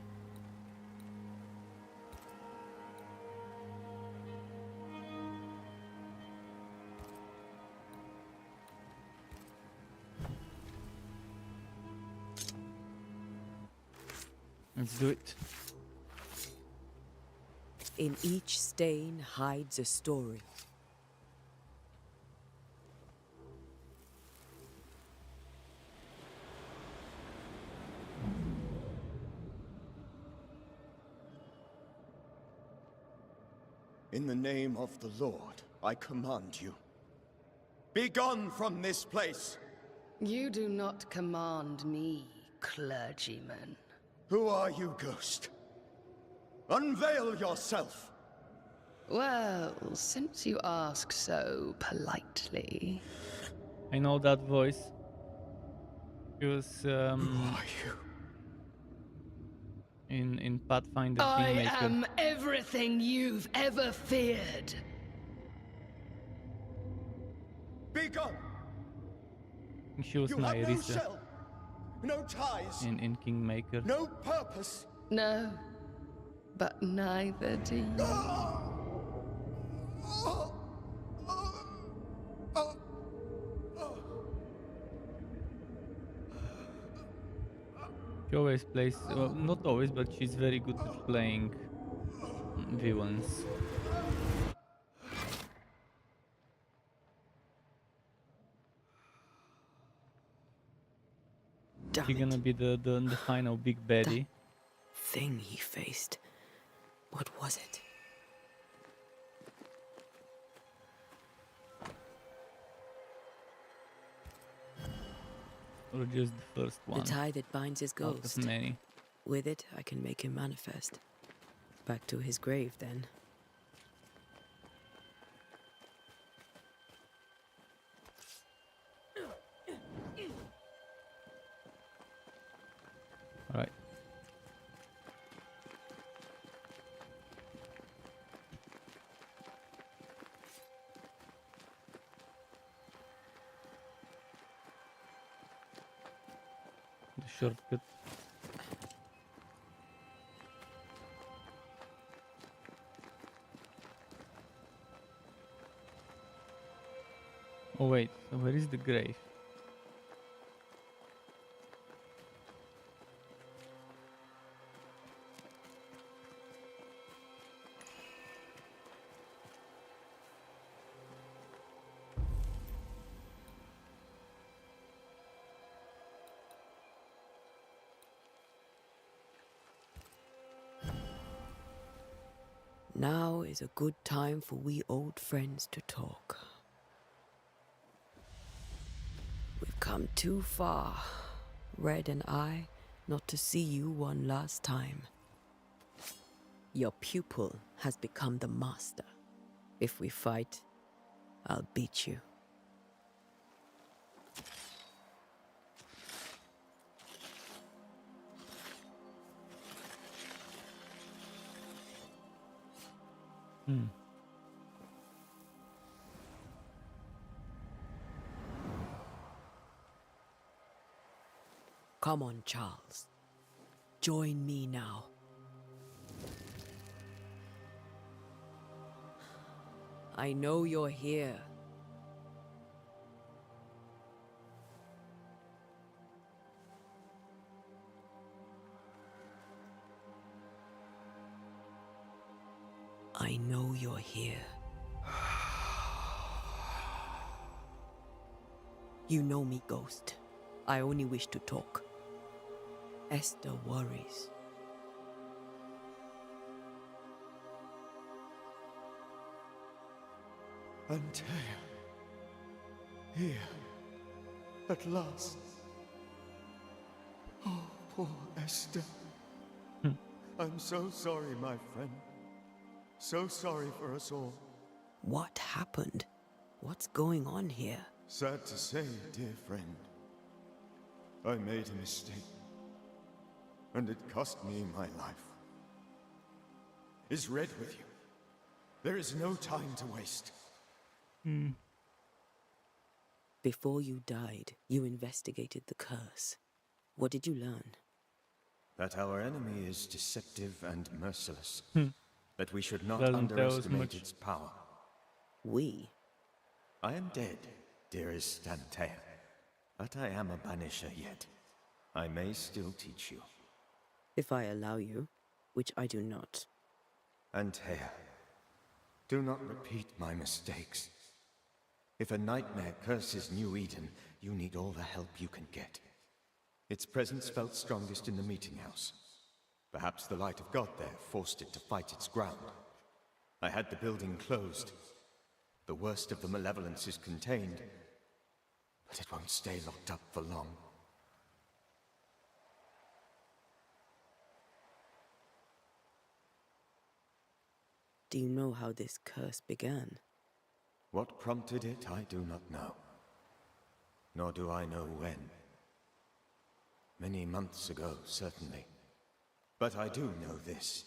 Let's do it. In each stain hides a story. In the name of the Lord, I command you. Be gone from this place! You do not command me, clergyman. Who are you, ghost? Unveil yourself! Well, since you ask so politely... I know that voice. It was Who are you? in Pathfinder I Kingmaker. am everything you've ever feared. Be gone! I think she was You have no Nyrissa shell, no ties, in Kingmaker. no purpose. No, but neither do you. She always plays, well, not always, but she's very good at playing villains. Damn She's gonna it. be the final big baddie. Thing he faced. What was it? Or just the first one. The tie that binds his Out ghost. of many. With it, I can make him manifest. Back to his grave, then. Alright. The shortcut. Oh wait, so where is the grave? Now is a good time for we old friends to talk. We've come too far, Red and I, not to see you one last time. Your pupil has become the master. If we fight, I'll beat you. Come on, Charles. Join me now. I know you're here. I know you're here. You know me, Ghost. I only wish to talk. Esther worries. Antea. Here. At last. Oh, poor Esther. I'm so sorry, my friend. So sorry for us all. What happened? What's going on here? Sad to say, dear friend, I made a mistake, and it cost me my life. Is Red with you? There is no time to waste. Before you died, you investigated the curse. What did you learn? That our enemy is deceptive and merciless. That we should not Doesn't tell us underestimate much. its power. We? I am dead, dearest Antea. But I am a Banisher yet. I may still teach you. If I allow you, which I do not. Antea, do not repeat my mistakes. If a nightmare curses New Eden, you need all the help you can get. Its presence felt strongest in the meeting house. Perhaps the light of God there forced it to fight its ground. I had the building closed. The worst of the malevolence is contained, but it won't stay locked up for long. Do you know how this curse began? What prompted it, I do not know. Nor do I know when. Many months ago, certainly. But I do know this.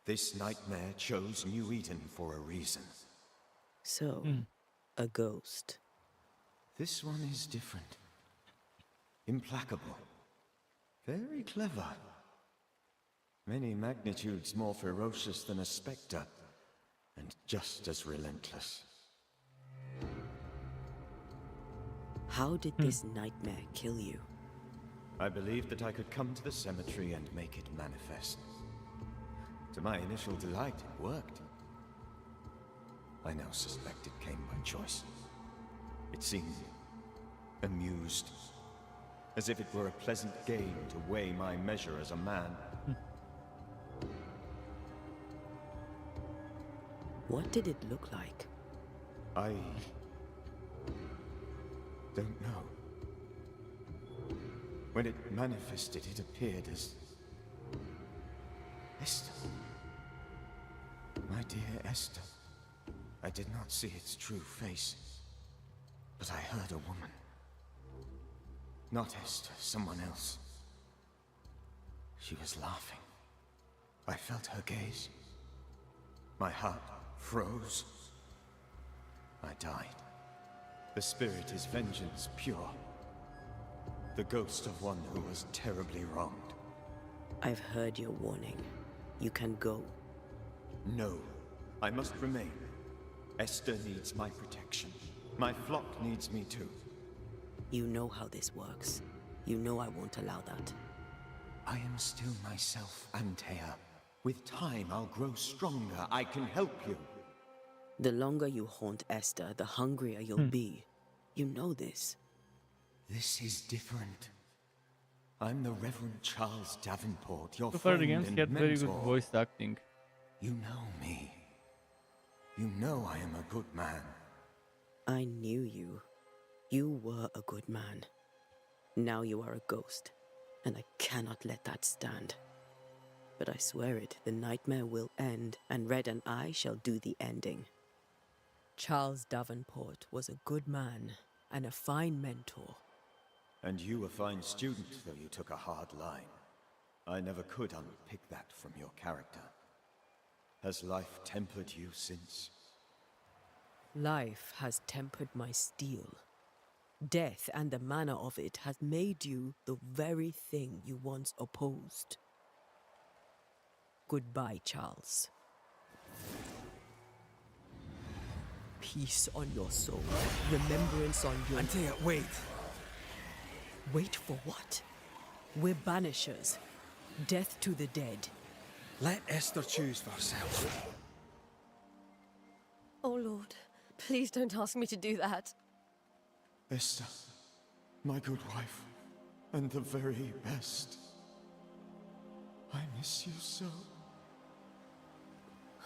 This nightmare chose New Eden for a reason. So, a ghost. This one is different. Implacable. Very clever. Many magnitudes more ferocious than a spectre, and just as relentless. How did this nightmare kill you? I believed that I could come to the cemetery and make it manifest. To my initial delight, it worked. I now suspect it came by choice. It seemed amused, as if it were a pleasant game to weigh my measure as a man. What did it look like? I don't know. When it manifested, it appeared as Esther. My dear Esther. I did not see its true face, but I heard a woman. Not Esther, someone else. She was laughing. I felt her gaze. My heart froze. I died. The spirit is vengeance pure. The ghost of one who was terribly wronged. I've heard your warning. You can go. No, I must remain. Esther needs my protection. My flock needs me too. You know how this works. You know I won't allow that. I am still myself, Antea. With time, I'll grow stronger. I can help you. The longer you haunt Esther, the hungrier you'll be. You know this. This is different. I'm the Reverend Charles Davenport, your So far friend the games and get very good mentor. voice acting. You know me. You know I am a good man. I knew you. You were a good man. Now you are a ghost, and I cannot let that stand. But I swear it, the nightmare will end, and Red and I shall do the ending. Charles Davenport was a good man and a fine mentor. And you a fine student, though you took a hard line. I never could unpick that from your character. Has life tempered you since? Life has tempered my steel. Death and the manner of it has made you the very thing you once opposed. Goodbye, Charles. Peace on your soul. Remembrance on your... Antea, wait. Wait for what? We're banishers. Death to the dead. Let Esther choose for herself. Oh, Lord, please don't ask me to do that. Esther, my good wife, and the very best. I miss you so.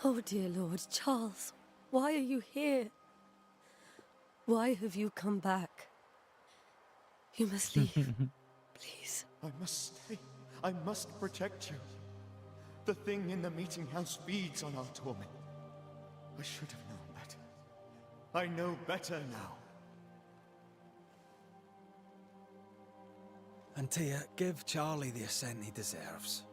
Oh, dear Lord, Charles, why are you here? Why have you come back? You must leave, please. I must stay. I must protect you. The thing in the meeting house feeds on our torment. I should have known I know better now. Antea, give Charlie the ascent he deserves.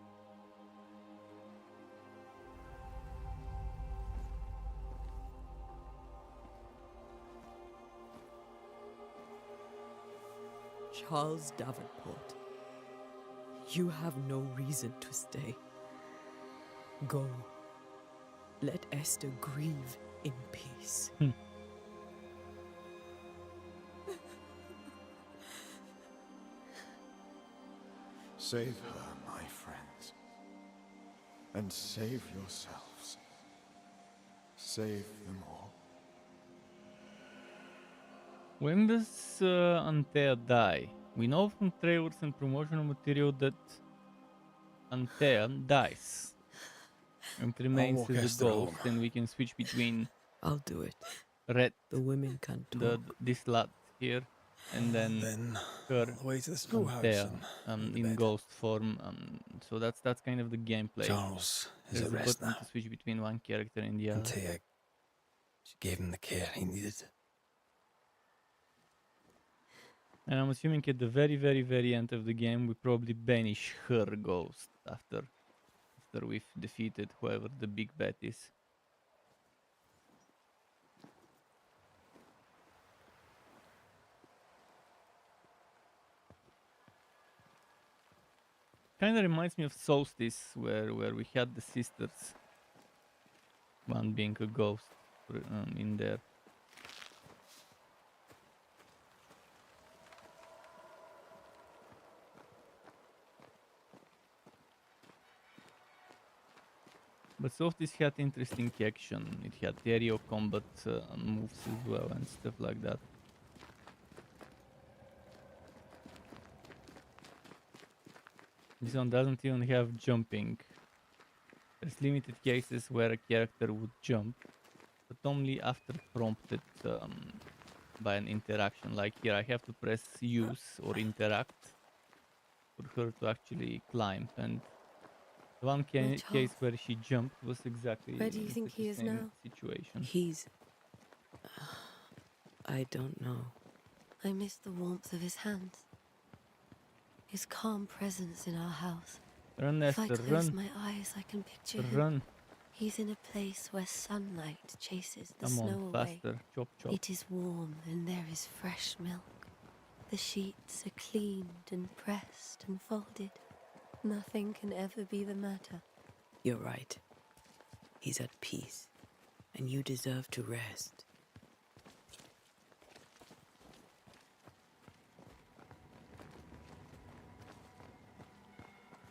Charles Davenport, you have no reason to stay. Go. Let Esther grieve in peace. Save her, my friends. And save yourselves. Save them all. When does Antea die? We know from trailers and promotional material that Antea dies and remains walk as a Esther ghost, home. and we can switch between I'll do it. Red, The women can talk. this lad here, and then Then her, all the way to the schoolhouse Antea, and in bed. ghost form. So that's kind of the gameplay. Charles is There's at a rest button now. to switch between one character and the other. Antea, she gave him the care he needed. And I'm assuming at the very, very, very end of the game, we probably banish her ghost after we've defeated whoever the big bad is. Kind of reminds me of Solstice, where we had the sisters, one being a ghost in there. But Solstice had interesting action. It had aerial combat moves as well and stuff like that. This one doesn't even have jumping. There's limited cases where a character would jump, but only after prompted by an interaction. Like here, I have to press use or interact for her to actually climb. And the one case where she jumped was exactly Where do you think the he is same now? situation. He's... I don't know. I miss the warmth of his hands. His calm presence in our house. Run, If I Esther, close run, my eyes, I can picture him. run. He's in a place where sunlight chases the Come snow on, away. faster. Chop, chop. It is warm and there is fresh milk. The sheets are cleaned and pressed and folded. Nothing can ever be the matter. You're right. He's at peace, and you deserve to rest.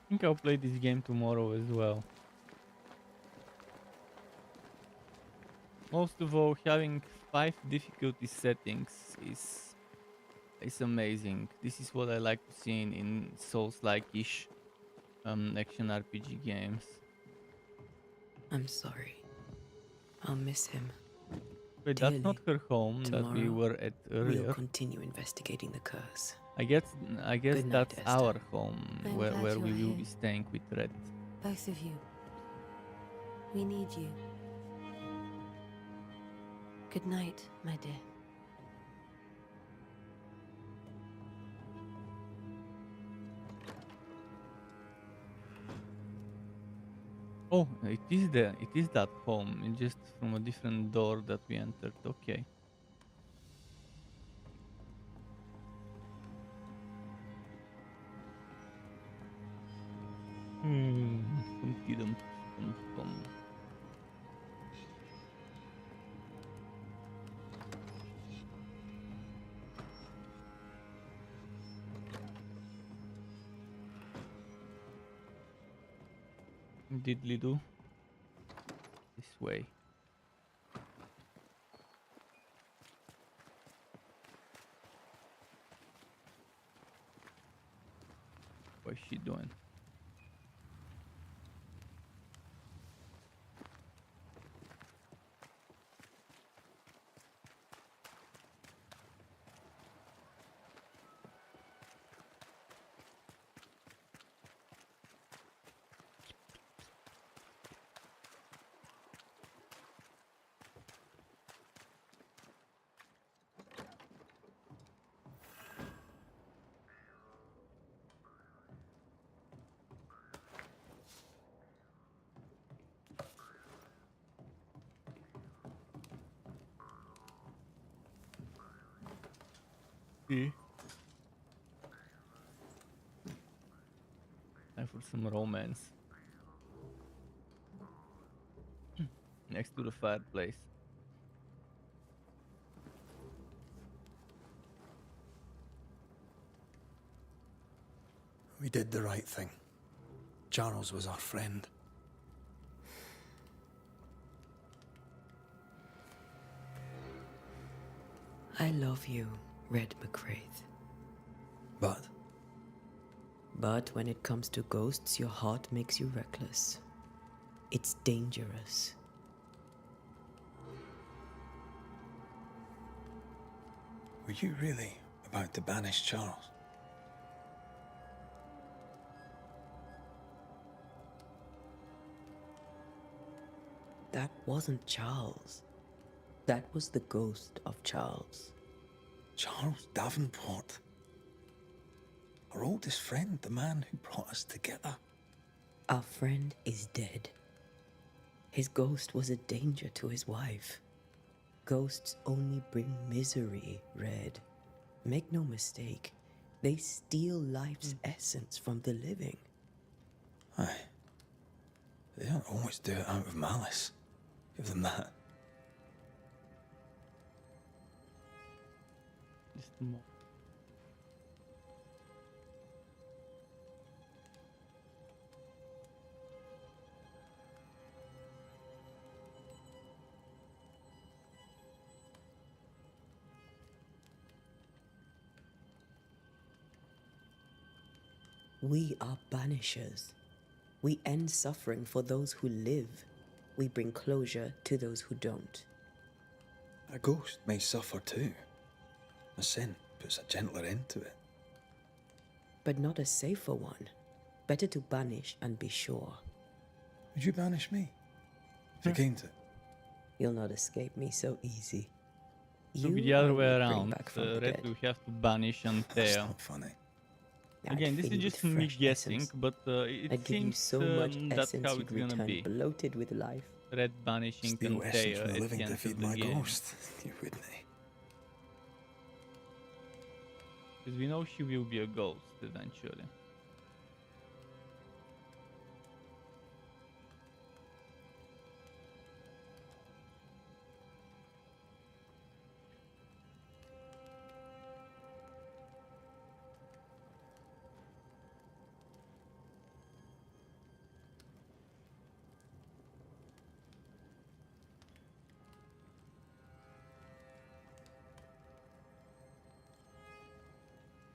I think I'll play this game tomorrow as well. Most of all, having 5 difficulty settings is amazing. This is what I like to see in Souls-like-ish action RPG games. I'm sorry. I'll miss him. Wait, that's not her home that we Tomorrow, were at We'll earlier. continue investigating the curse. I guess Good night, that's Esther. our home, I'm where glad we you're will here. be staying with Red. Both of you. We need you. Good night, my dear. Oh, it is that home. It's just from a different door that we entered. Okay. Dum-dum-dum-dum. Diddly do. This way. What's she doing? see. Time for some romance. Next to the fireplace. We did the right thing. Charles was our friend. I love you, Red McWraith. But But when it comes to ghosts, your heart makes you reckless. It's dangerous. were you really about to banish Charles? That wasn't Charles. That was the ghost of Charles. Charles Davenport. Our oldest friend, the man who brought us together. Our friend is dead. His ghost was a danger to his wife. Ghosts only bring misery, Red. Make no mistake, they steal life's essence from the living. Aye. They don't always do it out of malice. Give them that. Just more. We are banishers. We end suffering for those who live. We bring closure to those who don't. A ghost may suffer too. A sin puts a gentler end to it. But not a safer one. Better to banish and be sure. Would you banish me? If it came to it? You'll not escape me so easy. It'll be the other I way will bring around. back from the Red dead. will have to banish That's Antea. not funny. Again, this is I'd just fill you me with fresh guessing, essence. but it I'd give you seems so much that's essence how you'd it's gonna return be. bloated with life. Red banishing Steal essence Antea from the at living the to end feed of the my game. ghost. You wouldn't, eh? Because we know she will be a ghost eventually.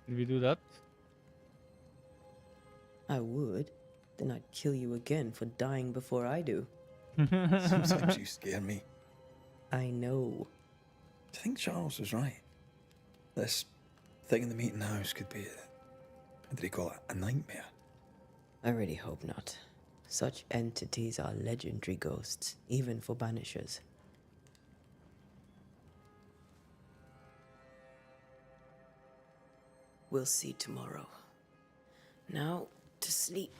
Did we do that? I would. Then I'd kill you again for dying before I do. Sometimes you scare me. I know. Do you think Charles was right? This thing in the meeting house could be what did he call it? A nightmare? I really hope not. Such entities are legendary ghosts, even for banishers. We'll see tomorrow. Now, to sleep.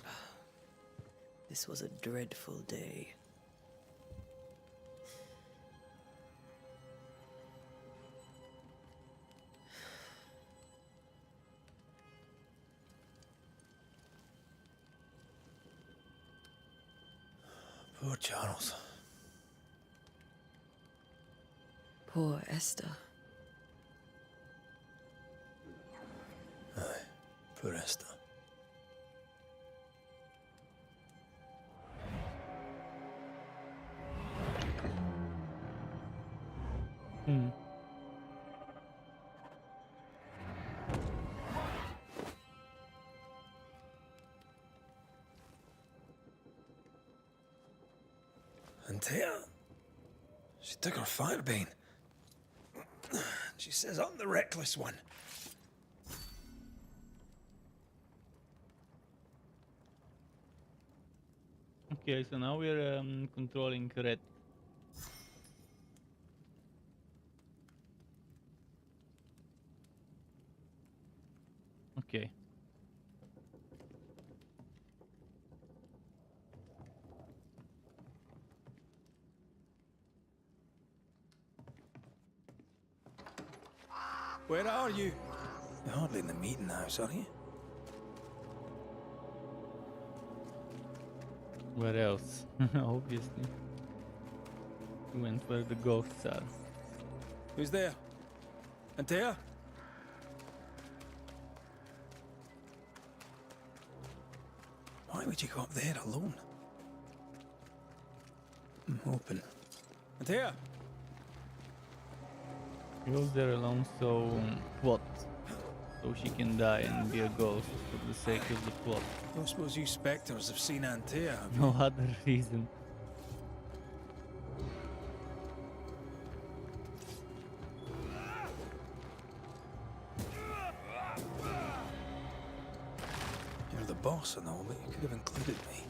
This was a dreadful day. Poor Charles. Poor Esther. Aye, poor Esther. Hmm. Antea, she took her firebane. She says I'm the reckless one. Okay, so now we're controlling Red. Okay. Where are you? You're hardly in the meeting house, are you? Where else? Obviously. We went where the ghosts are. Who's there? Antea? Why would you go up there alone? I'm hoping. Antea? He goes there alone, so what? So she can die and be a ghost for the sake of the plot. Don't suppose you spectres have seen Antea, have you? No other reason. You're the boss and all, but you could have included me.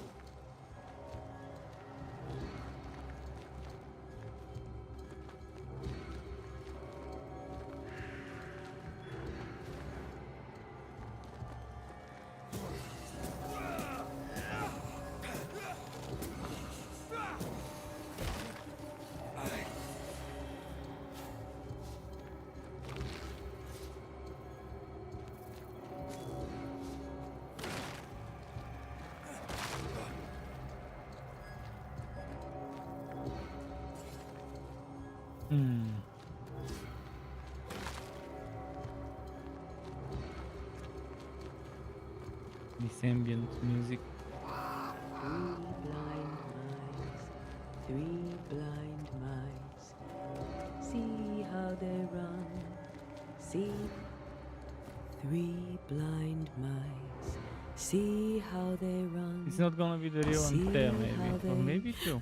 This ambient music. Three blind mice. See how they run. See. Three blind mice. See how they run. It's not gonna be the real Antea, maybe. Or maybe two.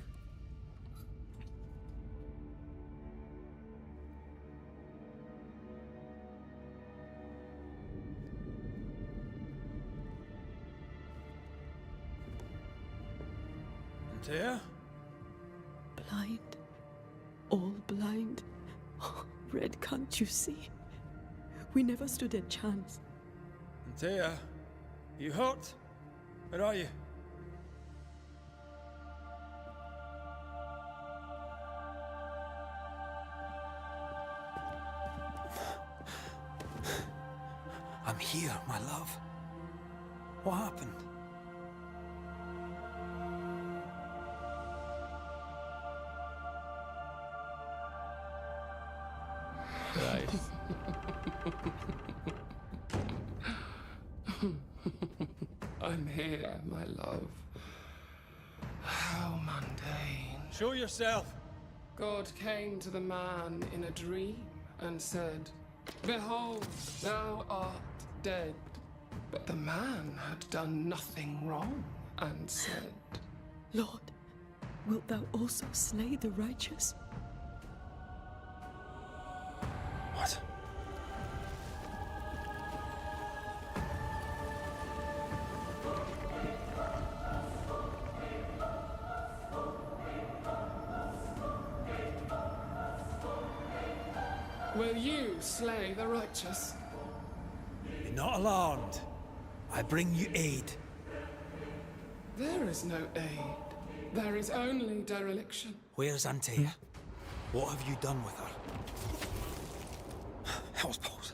Antea? Blind. All blind. Oh, Red, can't you see? We never stood a chance. Antea? You hurt? Where are you? I'm here, my love. What happened? Christ. I'm here, my love. How mundane. Show yourself! God came to the man in a dream and said, "Behold, thou art dead." But the man had done nothing wrong and said, Lord, wilt thou also slay the righteous? What? "Will you slay the righteous?" Be not alarmed. I bring you aid. There is no aid. There is only dereliction. Where's Antea? What have you done with her? Hell's balls.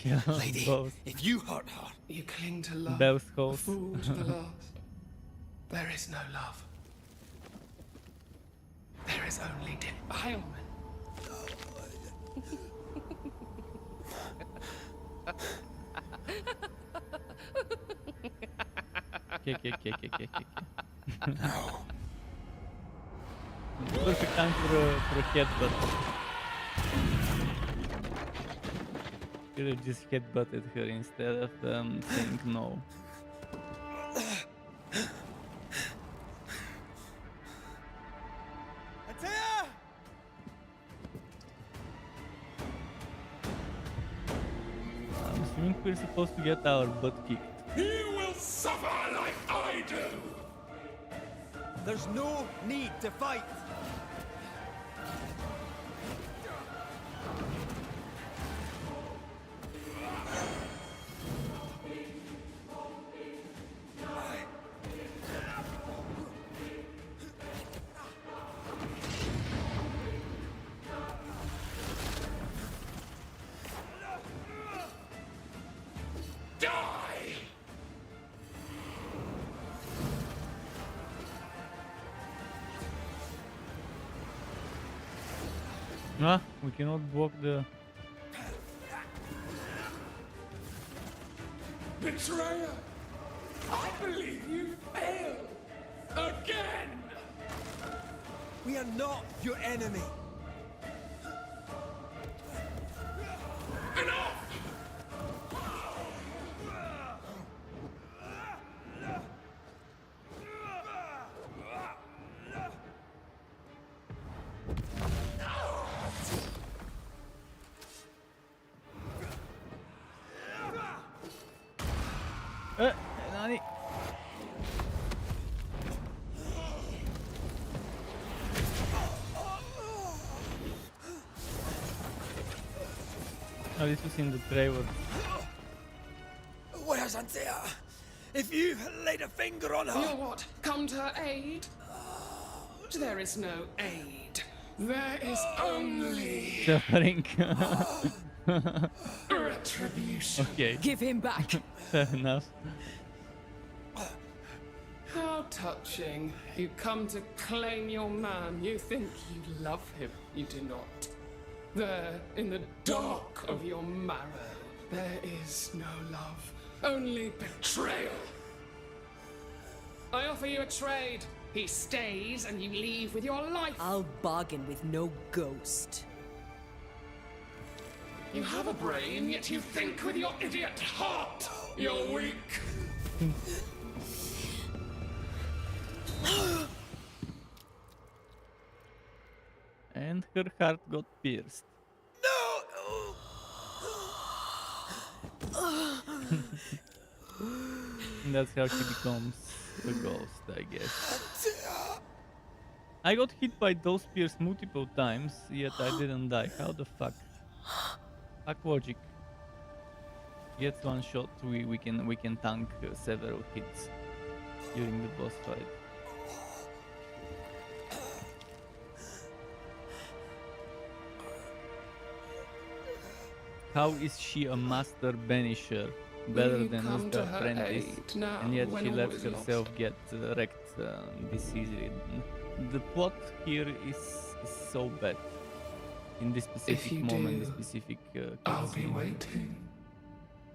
Yeah, Lady, both. if you hurt her... You cling to love. Both A hosts. fool to the last. There is no love. There is only defilement. No. Perfect time for a headbutt. Could have just headbutted her instead of saying no. Antea! I'm assuming we're supposed to get our butt kicked. He will suffer like I do. There's no need to fight. Ah, we cannot block the... Betrayer! I believe you failed! Again! We are not your enemy. Enough! Nani? Oh, this was in the trailer. Where's Antea? If you laid a finger on her... You what? Come to her aid? There is no aid. There is only Suffering. retribution. Okay, Give him back. fair enough. How touching. You come to claim your man. You think you love him. You do not. There, in the dark of your marrow, there is no love. Only betrayal. I offer you a trade. He stays and you leave with your life. I'll bargain with no ghost. You have a brain, yet you think with your idiot heart. You're weak. And her heart got pierced. And that's how she becomes a ghost, I guess. I got hit by those spears multiple times, yet I didn't die. How the fuck? Fuck logic. Gets one shot, we can tank several hits during the boss fight. How is she a master banisher? Better Will you than come to Mr. her Apprentice, aid now, and yet when she all lets is lost? herself get wrecked this easily. The plot here is so bad. In this specific you moment, do, this specific I'll be cutscene. waiting.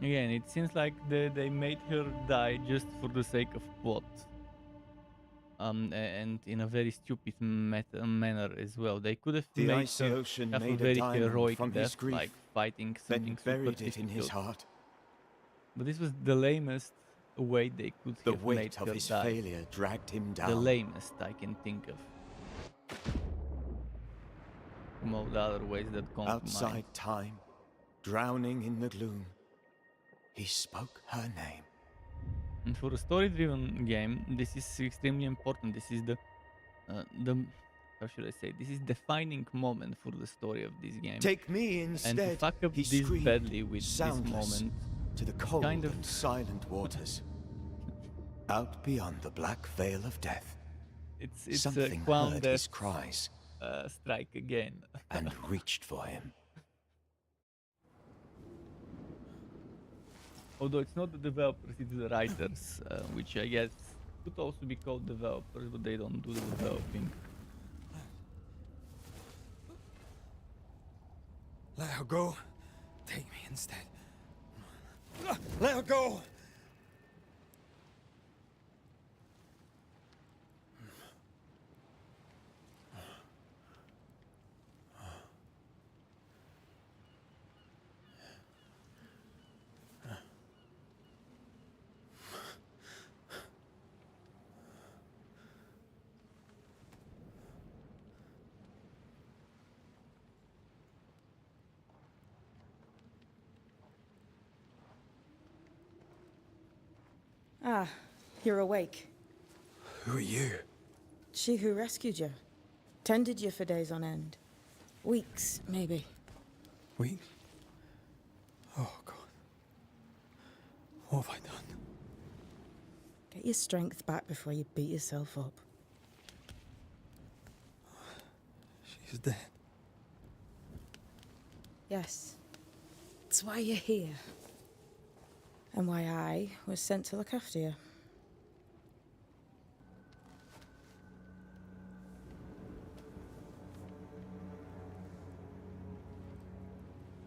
Again, it seems like they made her die just for the sake of plot. And in a very stupid manner as well. They could have The made icy her ocean have a made a very diamond heroic from his death, grief, like fighting something then super buried it in his difficult. heart. But this was the lamest way they could The have made weight of her his die. failure dragged him The down. lamest I can think of. From all the other ways that come to mind. Outside time, drowning in the gloom, he spoke her name. And for a story-driven game, this is extremely important. This is the how should I say? This is defining moment for the story of this game. Take me instead, And to fuck up he this screamed, badly with this soundless, moment, to the cold kind of and silent waters, out beyond the black veil of death. it's a Something clown heard death his cries strike again. and reached for him. Although it's not the developers, it's the writers, which I guess could also be called developers, but they don't do the developing. Let her go. Take me instead. Let her go! Ah, you're awake. Who are you? She who rescued you. Tended you for days on end. Weeks, maybe. Weeks? Oh, God. What have I done? Get your strength back before you beat yourself up. She's dead. Yes. That's why you're here. And why I was sent to look after you.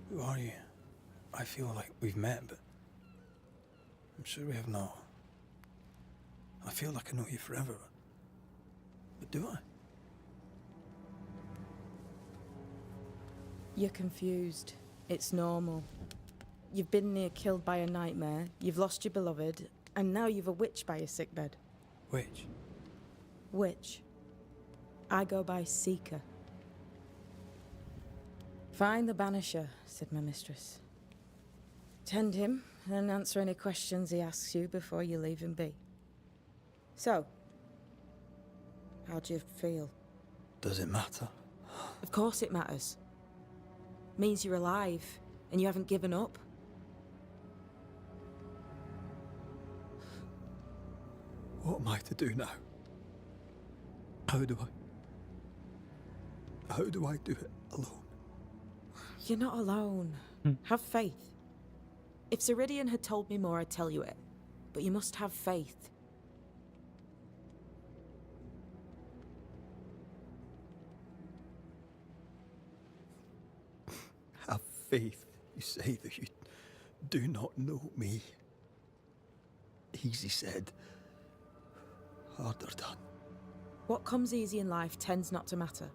Who are you? I feel like we've met, but I'm sure we have not. I feel like I know you forever, but do I? You're confused. It's normal. You've been near killed by a nightmare, you've lost your beloved, and now you've a witch by your sickbed. Which? Witch. I go by Seeker. Find the Banisher, said my mistress. Tend him, and answer any questions he asks you before you leave him be. So, how do you feel? Does it matter? Of course it matters. Means you're alive, and you haven't given up. What am I to do now? How do I do it alone? You're not alone. Have faith. If Ceridian had told me more, I'd tell you it. But you must have faith. Have faith. You say that you do not know me. Easy said. Harder done. What comes easy in life tends not to matter.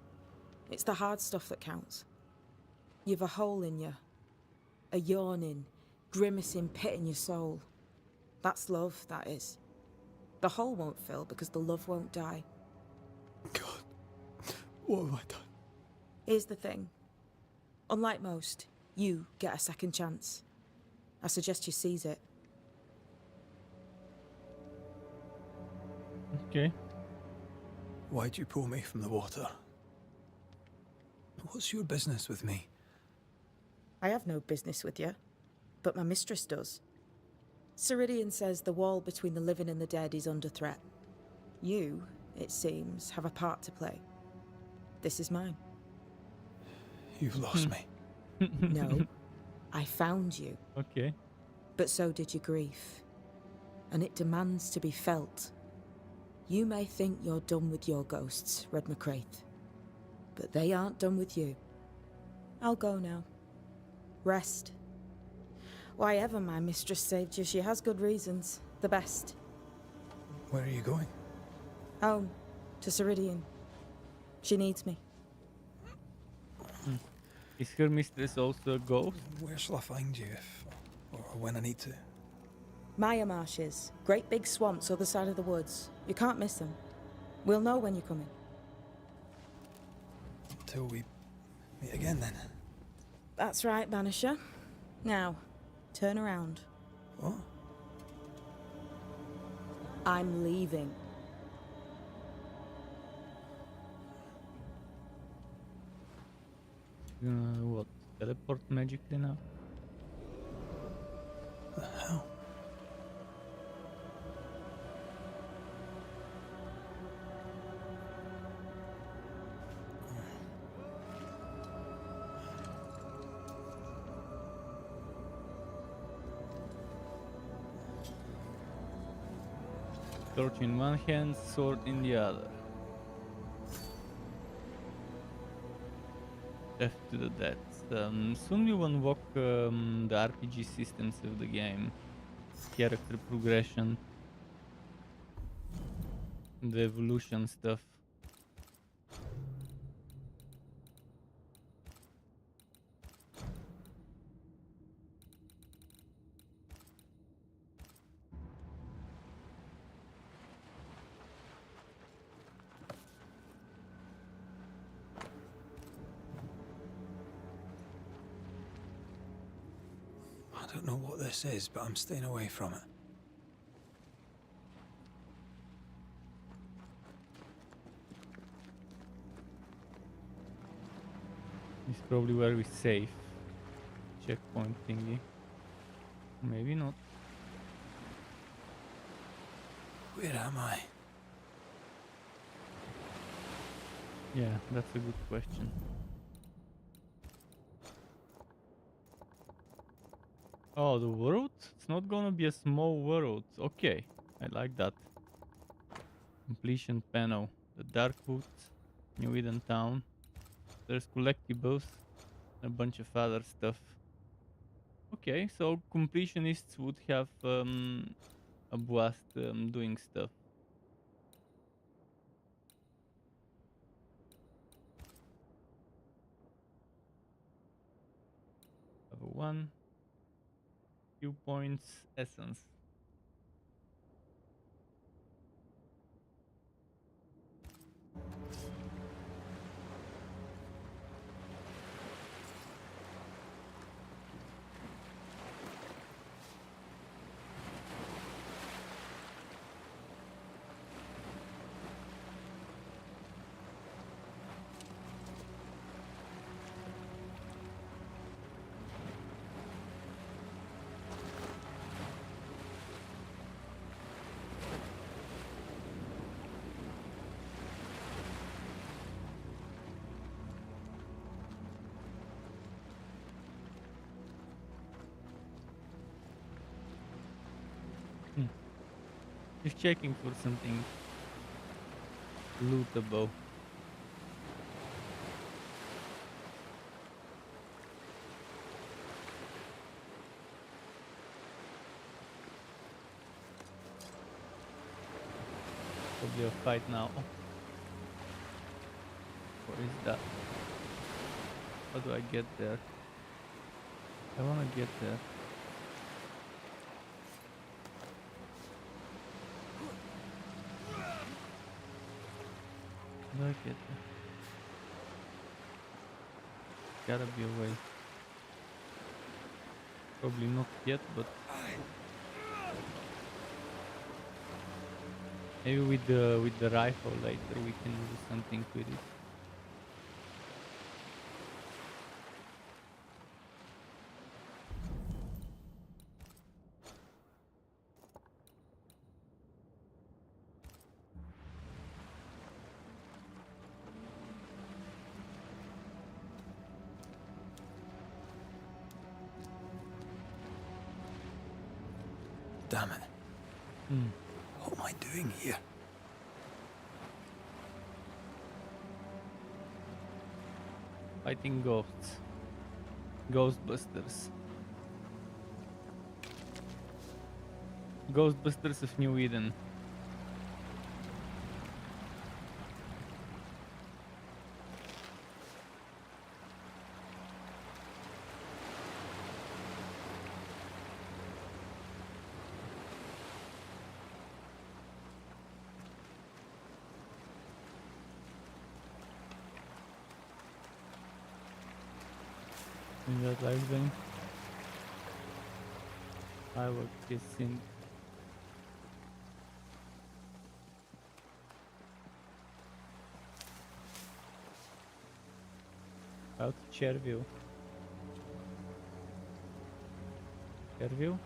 It's the hard stuff that counts. You've a hole in you. A yawning, grimacing pit in your soul. That's love, that is. The hole won't fill because the love won't die. God, what have I done? Here's the thing. Unlike most, you get a second chance. I suggest you seize it. Okay. Why'd you pull me from the water? What's your business with me? I have no business with you, but my mistress does. Ceridian says the wall between the living and the dead is under threat. You, it seems, have a part to play. This is mine. You've lost me. No, I found you. Okay. But so did your grief. And it demands to be felt. You may think you're done with your ghosts, Red McCraith. But they aren't done with you. I'll go now. Rest. Why ever my mistress saved you, she has good reasons. The best. Where are you going? Home. To Ceridian. She needs me. Is her mistress also a ghost? Where shall I find you if or when I need to? Maya marshes. Great big swamps other side of the woods. You can't miss them. We'll know when you're coming. Till we meet again then. That's right, Banisher. Now, turn around. What? I'm leaving. What? Teleport magically now? The hell? Torch in one hand, sword in the other. Death to the dead. Soon we will unlock the RPG systems of the game. Character progression. The evolution stuff. I don't know what this is, but I'm staying away from it. It's probably where we save. Checkpoint thingy. Maybe not. Where am I? Yeah, that's a good question. Oh, the world? It's not gonna be a small world. Okay, I like that. Completion panel. The Darkwood, New Eden Town. There's collectibles, a bunch of other stuff. Okay, so completionists would have a blast doing stuff. Level 1. Few points, essence. Just checking for something lootable. Probably a fight now. What is that? How do I get there? I wanna get there. How do I get there? Gotta be a way. Probably not yet, but maybe with the rifle later we can do something with it. Damn it. Hmm. What am I doing here? Fighting ghosts. Ghostbusters. Ghostbusters of New Eden. In that live vein. Firework is in. Out Cherville. Cherville?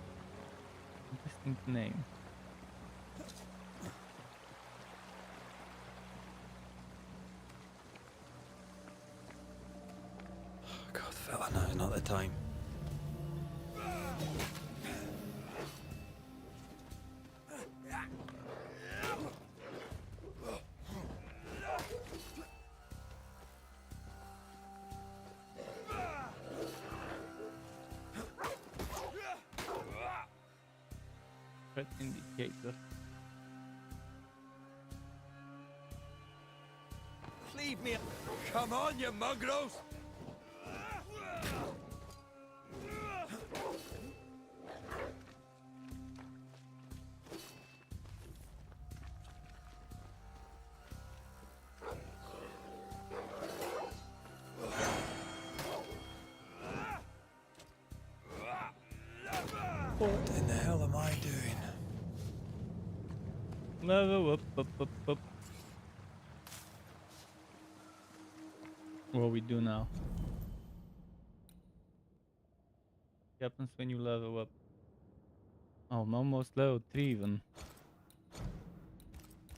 Interesting name. God, fella, now is not the time. Threat indicator. Leave me. Come on, you mugros! What in the hell am I doing? Level up. What we do now? What happens when you level up? Oh, I'm almost level 3 even.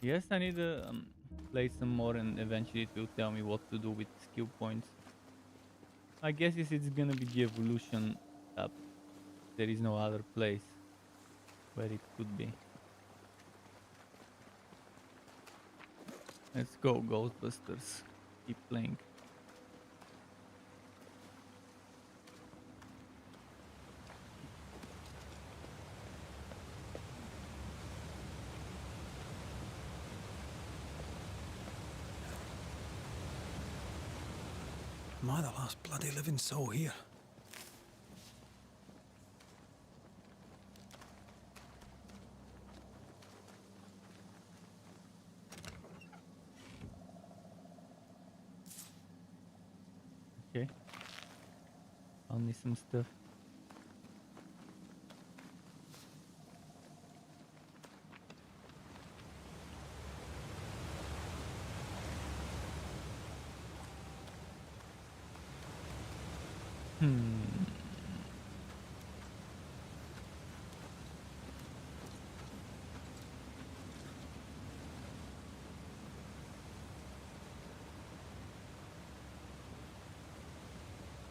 Yes, I need to play some more and eventually it will tell me what to do with skill points. I guess it's gonna be the evolution tab. There is no other place where it could be. Let's go, Ghostbusters. Keep playing. Am I the last bloody living soul here? Okay. Found me some stuff.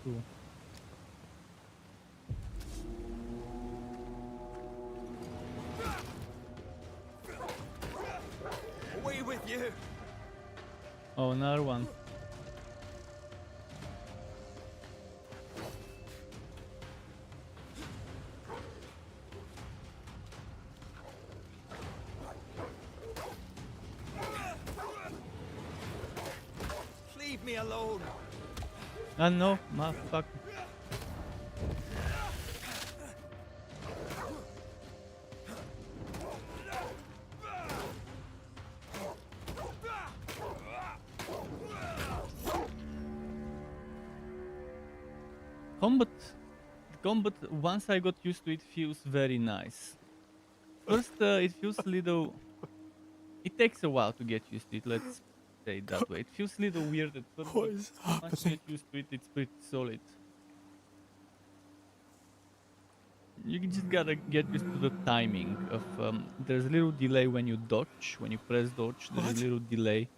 Cool. Away with you! Oh, another one. Leave me alone! Ah no, motherfucker. Combat, once I got used to it, feels very nice. First, it feels a little... It takes a while to get used to it, let's say it that way. It feels a little weird at first, What but is once you get used to it, it's pretty solid. You just gotta get used to the timing of... there's a little delay when you dodge, when you press dodge, there's a little delay.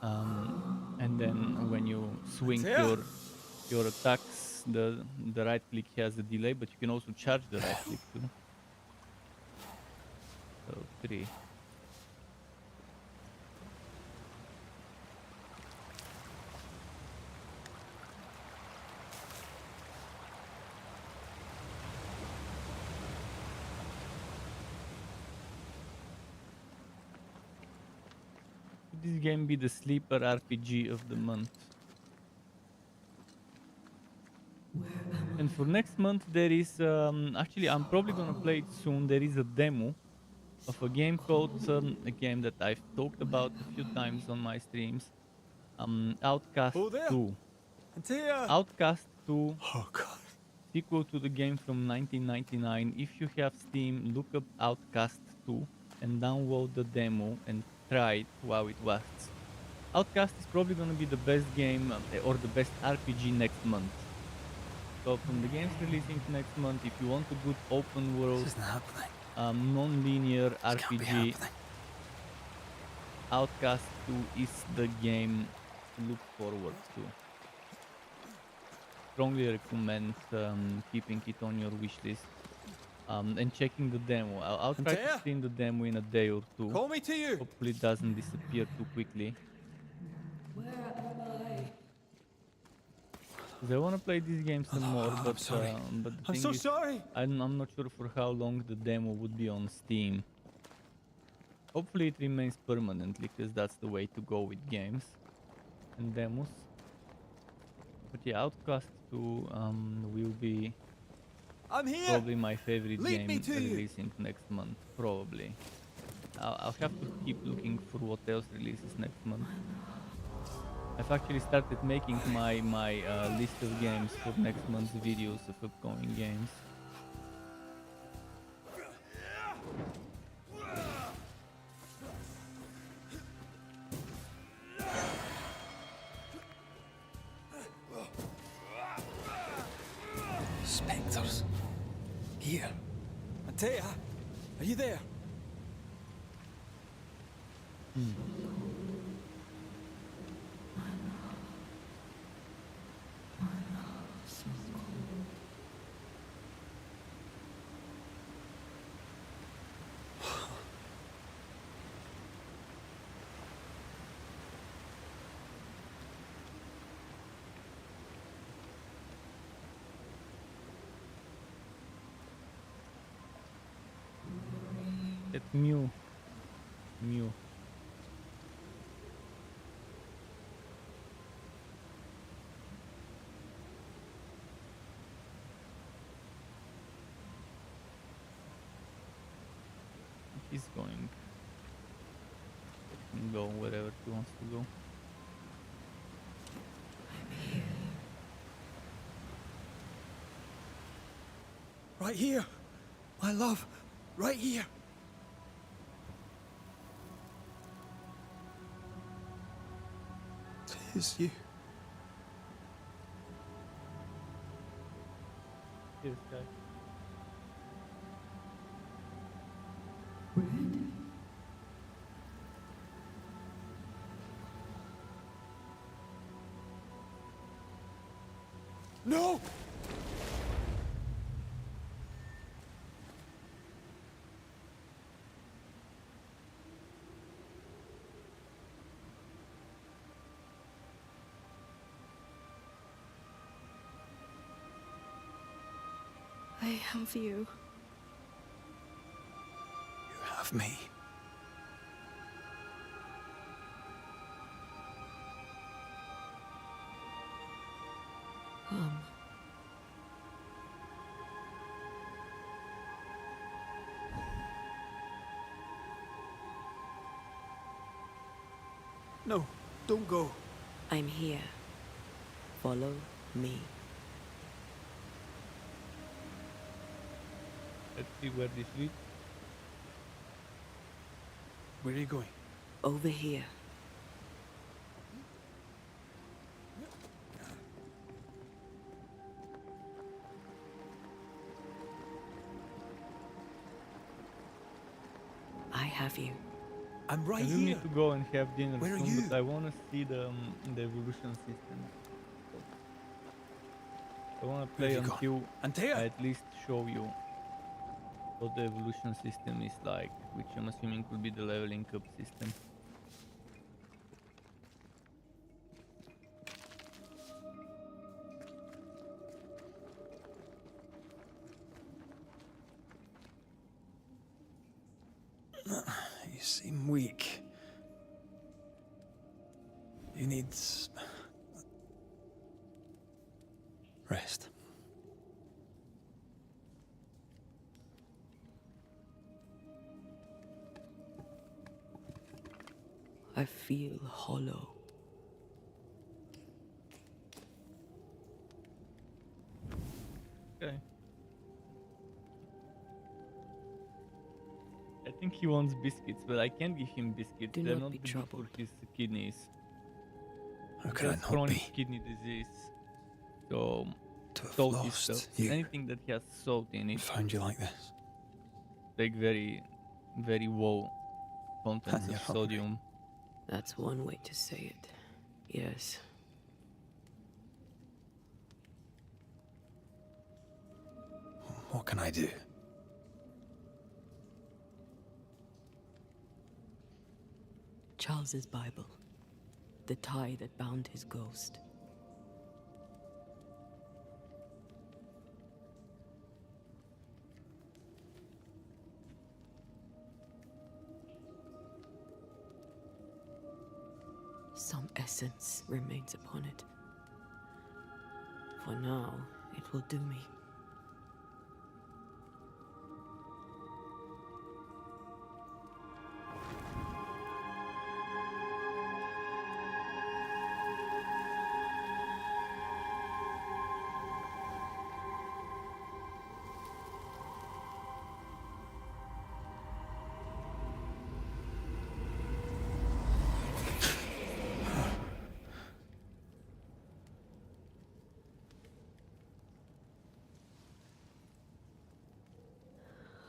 And then when you swing your attacks, the right click has a delay, but you can also charge the right click too. So 3. This game be the sleeper RPG of the month. And for next month there is actually I'm probably gonna play it soon. There is a demo of a game called a game that I've talked about a few times on my streams. Outcast 2. Outcast 2. Oh god. Sequel to the game from 1999. If you have Steam, look up Outcast 2 and download the demo and try it while it lasts. Outcast is probably gonna be the best game or the best RPG next month. So from the games releasing next month, if you want a good open world, non-linear RPG, Outcast 2 is the game to look forward to. Strongly recommend keeping it on your wishlist and checking the demo. I'll try to stream the demo in a day or two. Call me to you! Hopefully it doesn't disappear too quickly. Because I want to play this game some more, but the thing is, sorry! I'm not sure for how long the demo would be on Steam. Hopefully it remains permanently, because that's the way to go with games and demos. But yeah, Outcast 2 will be probably my favorite game releasing next month, probably. I'll have to keep looking for what else releases next month. I've actually started making my list of games for next month's videos of upcoming games. Spectres. Here. Antea, are you there? Get Mew. He's going. Let him go wherever he wants to go. Right here. My love. Right here. Tis you. Here's guy. No! I have you. You have me. No, don't go. I'm here. Follow me. Let's see where this leads. Where are you going? Over here. I have you. I'm right I will here. need to go and have dinner Where are soon, you? but I want to see the evolution system. I want to Where play have you until gone? Antea! I at least show you what the evolution system is like, which I'm assuming will be the leveling up system. You seem weak. You need rest. I feel hollow. Okay. I think he wants biscuits, but I can't give him biscuits. Do They're not not be good troubled. for his kidneys. How He could I has not chronic be? kidney disease. So To have salty lost stuff, you anything that has salt in and it, found you like this. like very low contents And of you're hungry. sodium. That's one way to say it. Yes. What can I do? Charles's Bible. The tie that bound his ghost. Some essence remains upon it. For now, it will do me.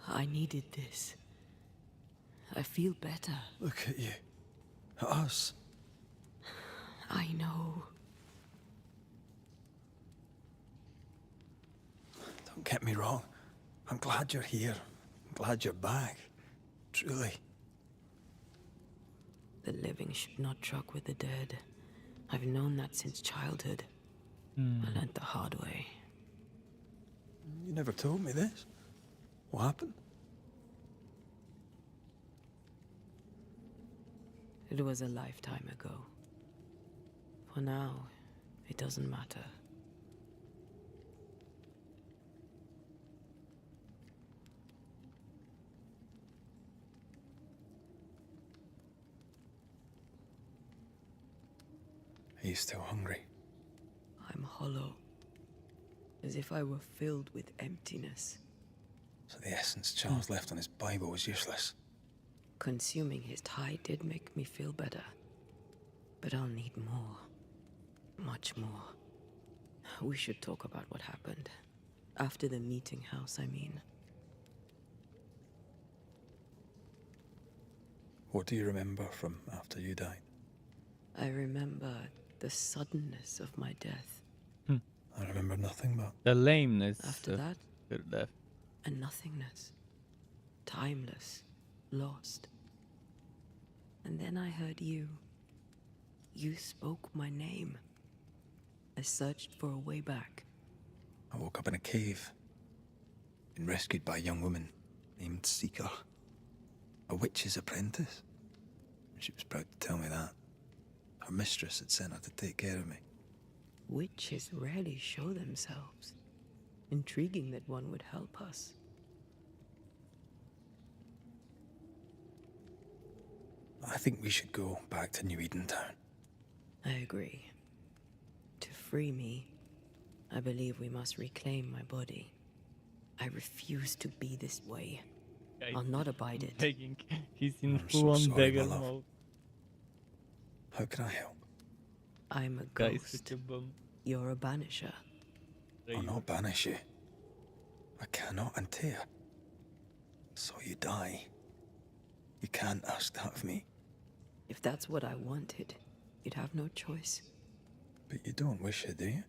I needed this. I feel better. Look at you. At us. I know. Don't get me wrong. I'm glad you're here. I'm glad you're back. Truly. The living should not truck with the dead. I've known that since childhood. I learned the hard way. You never told me this. What happened? It was a lifetime ago. For now, it doesn't matter. you still hungry? I'm hollow, as if I were filled with emptiness. So the essence Charles left on his Bible was useless. Consuming his tie did make me feel better. But I'll need more. Much more. We should talk about what happened. After the meeting house, I mean. What do you remember from after you died? I remember the suddenness of my death. I remember nothing but The lameness After of that, her death. a nothingness. Timeless. Lost. And then I heard you. You spoke my name. I searched for a way back. I woke up in a cave. Been rescued by a young woman named Seeker. A witch's apprentice. She was proud to tell me that. Her mistress had sent her to take care of me. Witches rarely show themselves. Intriguing that one would help us. I think we should go back to New Eden Town. I agree. To free me, I believe we must reclaim my body. I refuse to be this way. Guys, I'll not abide it. begging. He's in I'm so full-on sorry, beggar my love. mode. How can I help? I'm a Guys, ghost. such a bum. You're a banisher. I'll not banish you. I cannot untear. So you die. You can't ask that of me. If that's what I wanted, you'd have no choice. But you don't wish it, do you?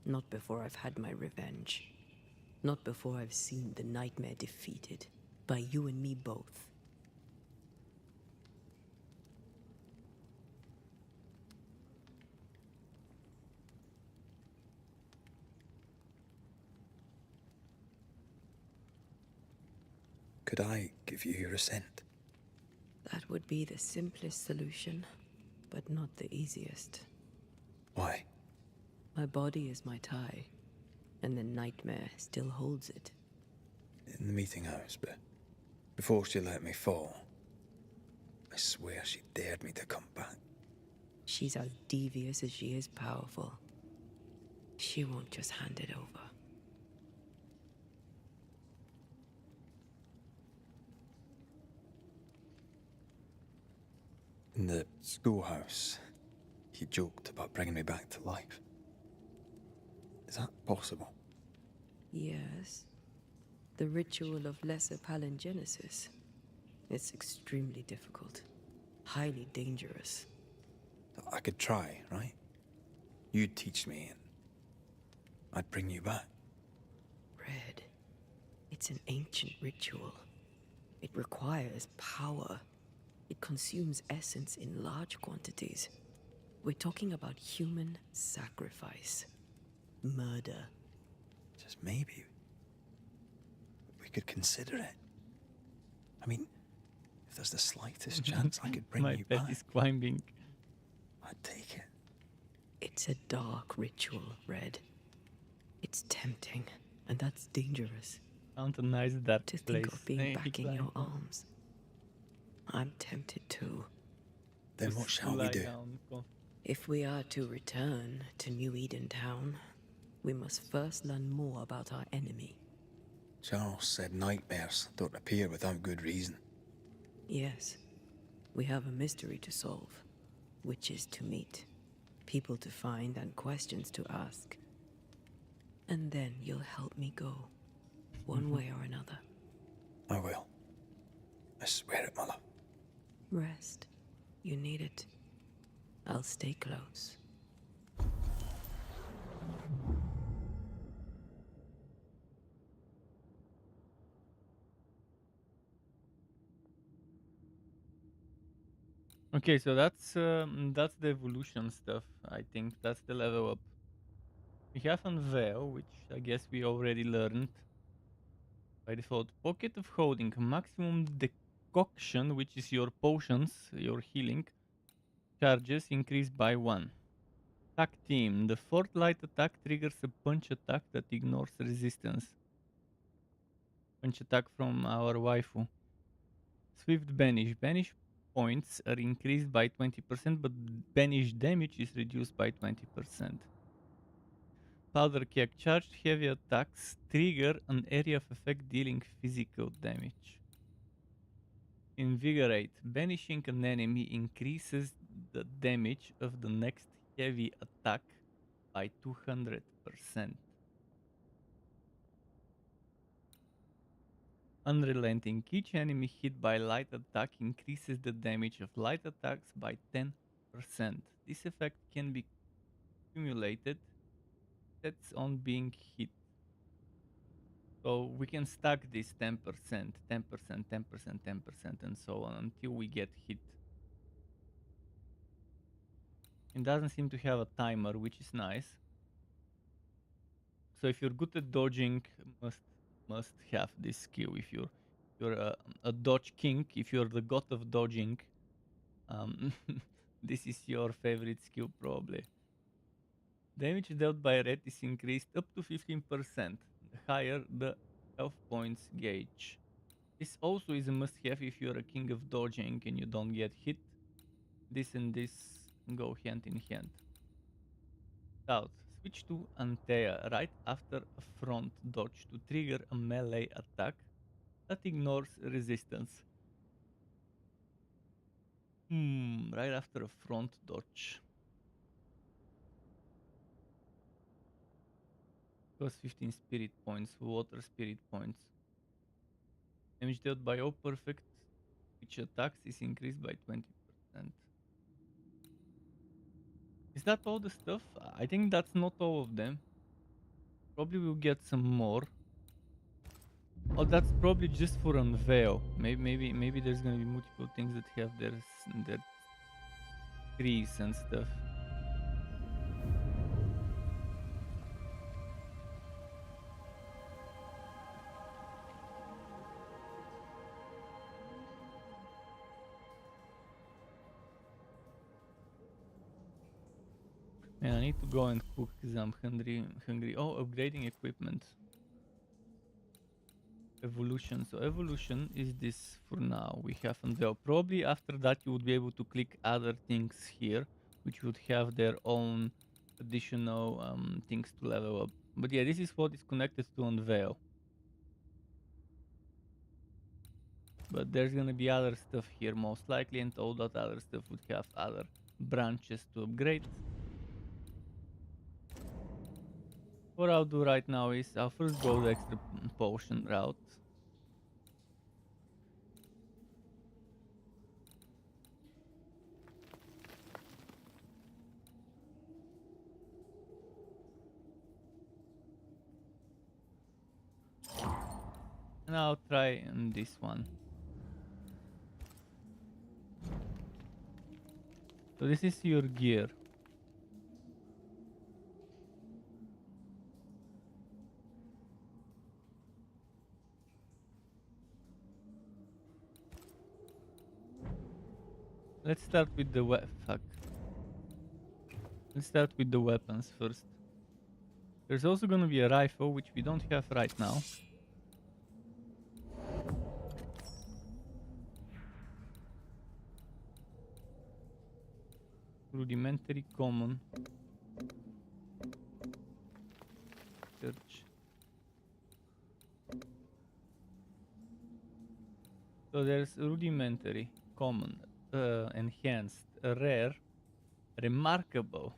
Not before I've had my revenge. Not before I've seen the nightmare defeated. By you and me both. Could I give you your assent? That would be the simplest solution, but not the easiest. Why? My body is my tie, and the nightmare still holds it. In the meeting house, but before she let me fall, I swear she dared me to come back. She's as devious as she is powerful. She won't just hand it over. In the schoolhouse, he joked about bringing me back to life. Is that possible? Yes. The ritual of lesser palingenesis. It's extremely difficult. Highly dangerous. I could try, right? You'd teach me and I'd bring you back. Red. It's an ancient ritual. It requires power. It consumes essence in large quantities. We're talking about human sacrifice. Murder. Just maybe we could consider it. I mean, if there's the slightest chance I could bring My you pet back, is climbing. I'd take it. It's a dark ritual, Red. It's tempting, and that's dangerous. Found a nice dark To place. think of being Hey, back in your climb. arms. I'm tempted too. Then Just what shall we lie do? down, go. If we are to return to New Eden Town, we must first learn more about our enemy. Charles said nightmares don't appear without good reason. Yes, we have a mystery to solve, witches to meet, people to find, and questions to ask. And then you'll help me go, one way or another. I will. I swear it, my love. Rest. You need it. I'll stay close. Okay, so that's the evolution stuff. I think that's the level up. We have Unveil, which I guess we already learned. By default, Pocket of Holding, maximum decoction, which is your potions, your healing charges increase by 1. Attack team, the fourth light attack triggers a punch attack that ignores resistance. Punch attack from our waifu. Swift banish. Banish points are increased by 20%, but banish damage is reduced by 20%. Powder keg. Charged heavy attacks trigger an area of effect dealing physical damage. Invigorate. Banishing an enemy increases the damage of the next heavy attack by 200%. Unrelenting. Each enemy hit by light attack increases the damage of light attacks by 10%. This effect can be accumulated sets on being hit. So we can stack this 10%, 10%, 10%, 10%, and so on until we get hit. It doesn't seem to have a timer, which is nice. So if you're good at dodging, must have this skill. If you're a dodge king, if you're the god of dodging, this is your favorite skill probably. Damage dealt by red is increased up to 15%, the higher the health points gauge. This also is a must-have if you're a king of dodging and you don't get hit. This and this go hand in hand. South. Switch to Antea right after a front dodge to trigger a melee attack that ignores resistance. Right after a front dodge. Cost 15 spirit points, water spirit points. Damage dealt by all perfect which attacks is increased by 20%. Is that all the stuff? I think that's not all of them. Probably we'll get some more. Oh, that's probably just for unveil. Maybe there's gonna be multiple things that have their trees and stuff. Man, I need to go and cook because I'm hungry. Oh, upgrading equipment. Evolution. So evolution is this for now. We have unveil. Probably after that you would be able to click other things here, which would have their own additional things to level up. But yeah, this is what is connected to unveil. But there's gonna be other stuff here most likely, and all that other stuff would have other branches to upgrade. What I'll do right now is I'll first go the extra potion route. And I'll try this one. So this is your gear. Let's start with the Let's start with the weapons first. There's also gonna be a rifle, which we don't have right now. Rudimentary common. Search. So there's rudimentary, common, enhanced, rare, remarkable,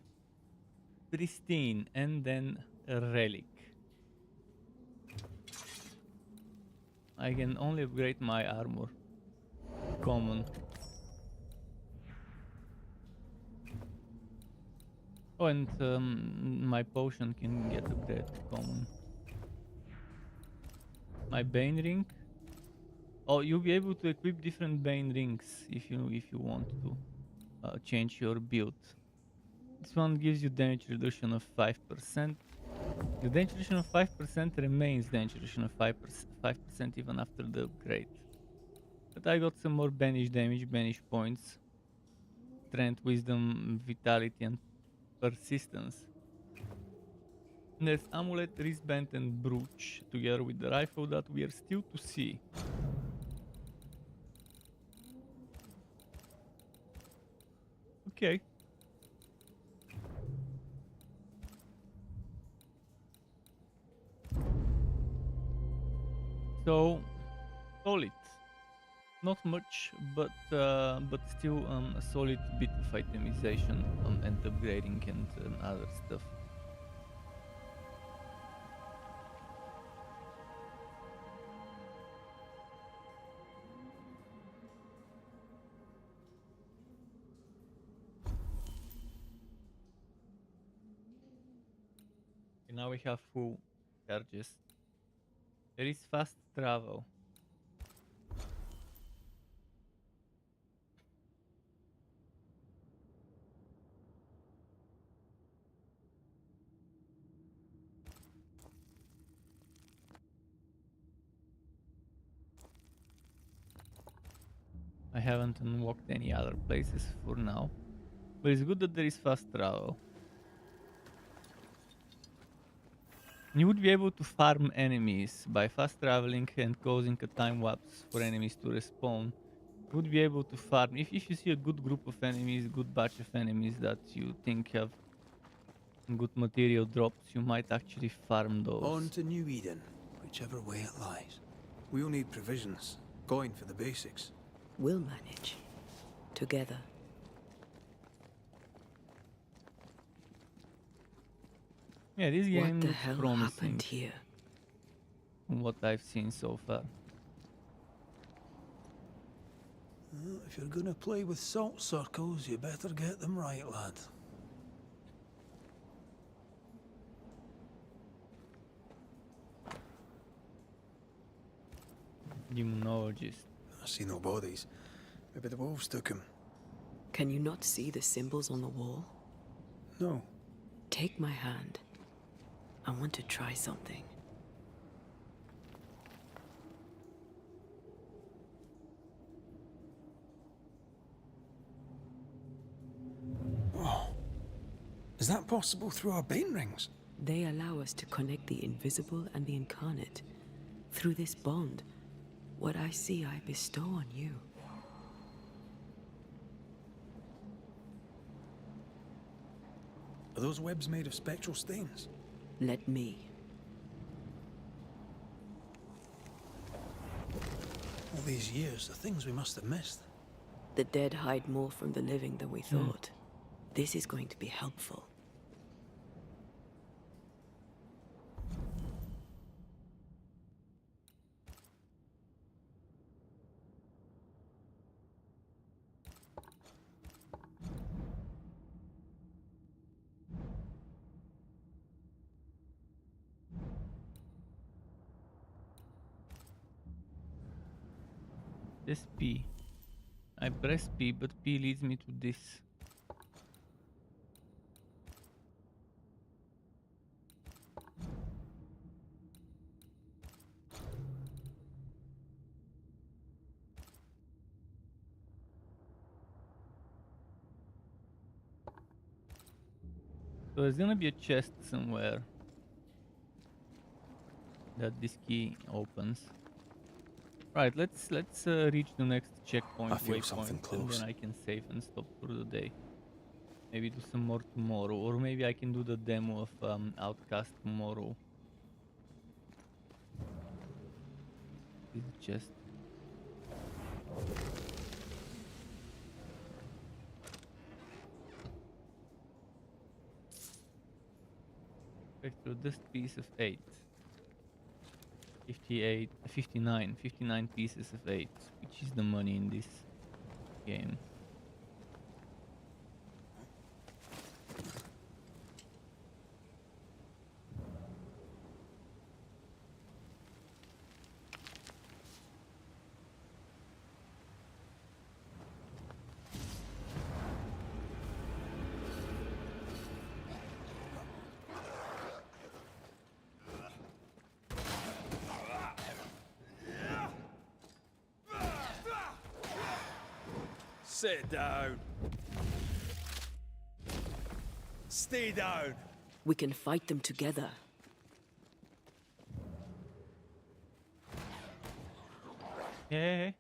pristine, and then a relic. I can only upgrade my armor. Common. Oh, and my potion can get upgraded to common. My Bane ring. Oh, you'll be able to equip different Bane rings if you want to change your build. This one gives you damage reduction of 5%. The damage reduction of 5% remains damage reduction of 5% even after the upgrade. But I got some more banish damage, banish points, strength, wisdom, vitality, and persistence. And there's amulet, wristband, and brooch together with the rifle that we are still to see. Okay. So, solid. Not much, but still a solid bit of itemization and upgrading and other stuff. Okay, now we have full charges. There is fast travel. I haven't unlocked any other places for now, but it's good that there is fast travel. You would be able to farm enemies by fast traveling and causing a time lapse for enemies to respawn. You would be able to farm if you see a good group of enemies, good batch of enemies that you think have good material drops, you might actually farm those. On to New Eden, whichever way it lies. We'll need provisions, coin for the basics. We'll manage. Together. Yeah, this game What the looks hell promising happened here? from what I've seen so far. If you're gonna play with salt circles, you better get them right, lad. Demonologist. I see no bodies. Maybe the wolves took him. Can you not see the symbols on the wall? No. Take my hand. I want to try something. Oh. Is that possible through our bane rings? They allow us to connect the invisible and the incarnate. Through this bond, what I see I bestow on you. Are those webs made of spectral stains? Let me. All these years, the things we must have missed. The dead hide more from the living than we thought. This is going to be helpful. This P. I press P, but P leads me to this. So there's gonna be a chest somewhere that this key opens. Right, let's reach the next checkpoint, I feel something waypoint, and close. then I can save and stop for the day. Maybe do some more tomorrow, or maybe I can do the demo of Outcast tomorrow. This is the chest. Spectral dust piece of 8. 58, 59 pieces of 8, which is the money in this game. Sit down. Stay down. We can fight them together. Yeah.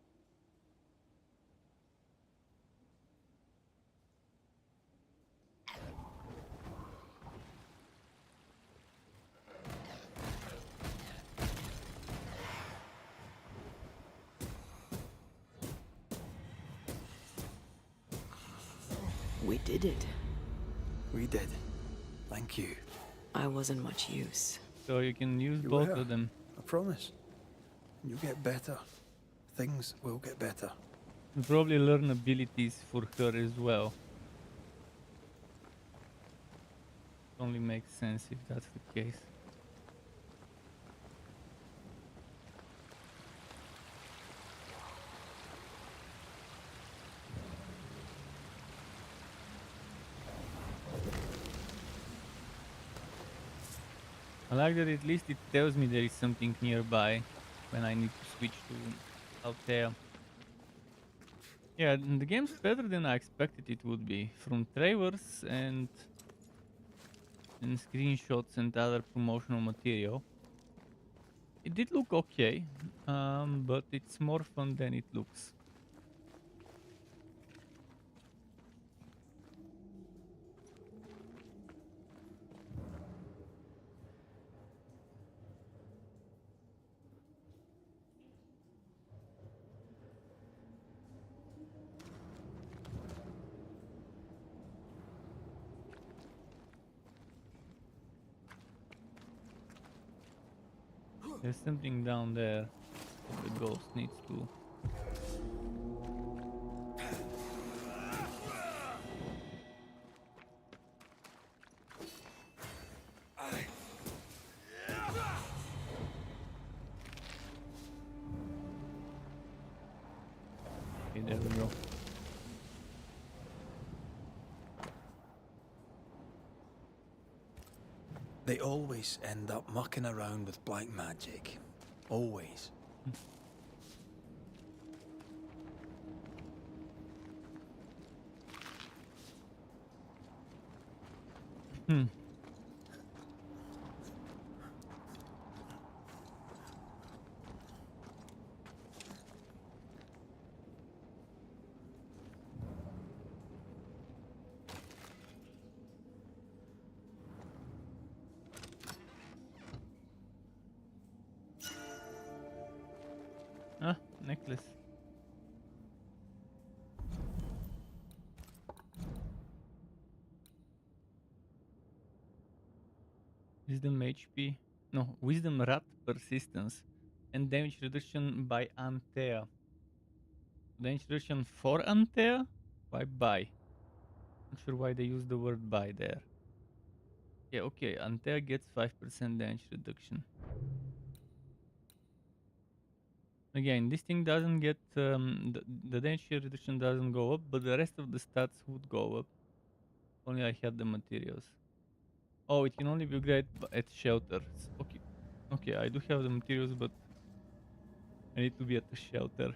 We did it. We did. Thank you. I wasn't much use. So you can use You both were. of them. I promise. You'll get better. Things will get better. You'll probably learn abilities for her as well. Only makes sense if that's the case. I like that at least it tells me there is something nearby when I need to switch to Altea. Yeah, the game's better than I expected it would be. From trailers and screenshots and other promotional material. It did look okay, but it's more fun than it looks. There's something down there that the ghost needs to... Okay, there we go. They always end up mucking around with black magic. Always. Hmm. Ah, necklace. Wisdom HP. No, Wisdom Rat Persistence. And damage reduction by Antea. Damage reduction for Antea? Why by? Not sure why they use the word by there. Yeah, okay, Antea gets 5% damage reduction. Again, this thing doesn't get... the damage reduction doesn't go up, but the rest of the stats would go up. Only I had the materials. Oh, it can only be upgraded at shelters. Okay. Okay, I do have the materials, but I need to be at the shelter.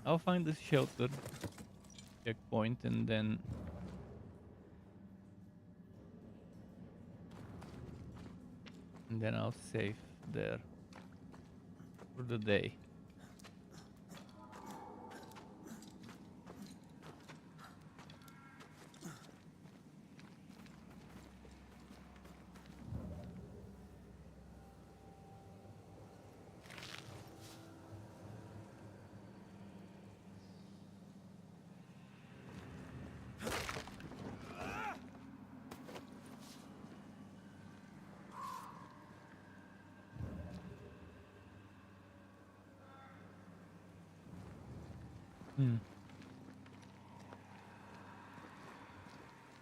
I'll find the shelter checkpoint and then... I'll save there for the day.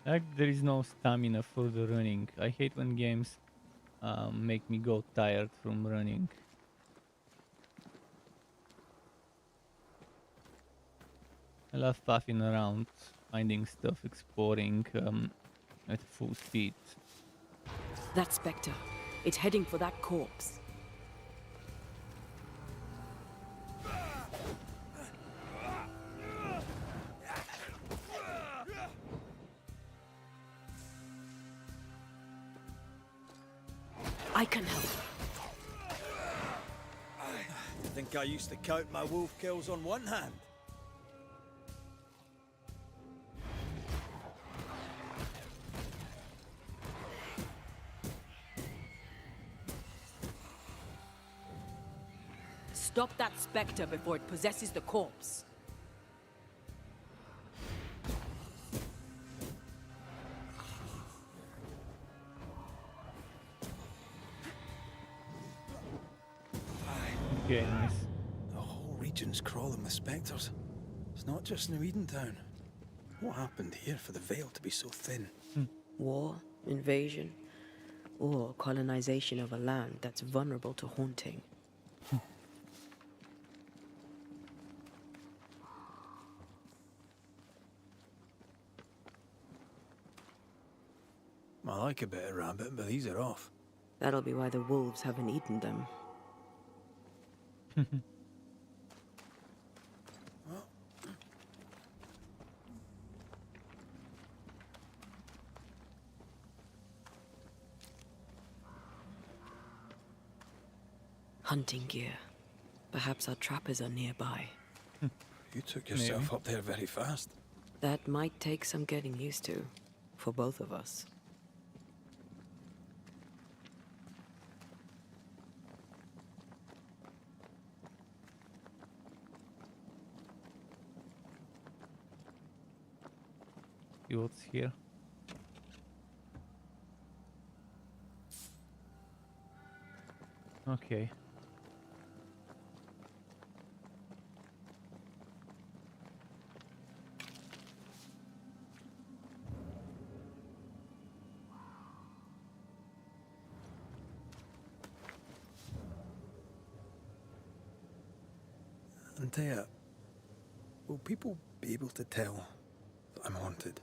Like there is no stamina for the running. I hate when games make me go tired from running. I love puffing around, finding stuff, exploring at full speed. That spectre. It's heading for that corpse. I can help. I think I used to count my wolf kills on one hand. Stop that spectre before it possesses the corpse. Okay, nice. The whole region's crawling with spectres. It's not just New Edentown. What happened here for the veil to be so thin? War, invasion, or colonization of a land that's vulnerable to haunting. I like a bit of rabbit, but these are off. That'll be why the wolves haven't eaten them. Hunting gear. Perhaps our trappers are nearby. You took yourself up there very fast. That might take some getting used to, for both of us. See what's here. Okay. Antea, will people be able to tell that I'm haunted?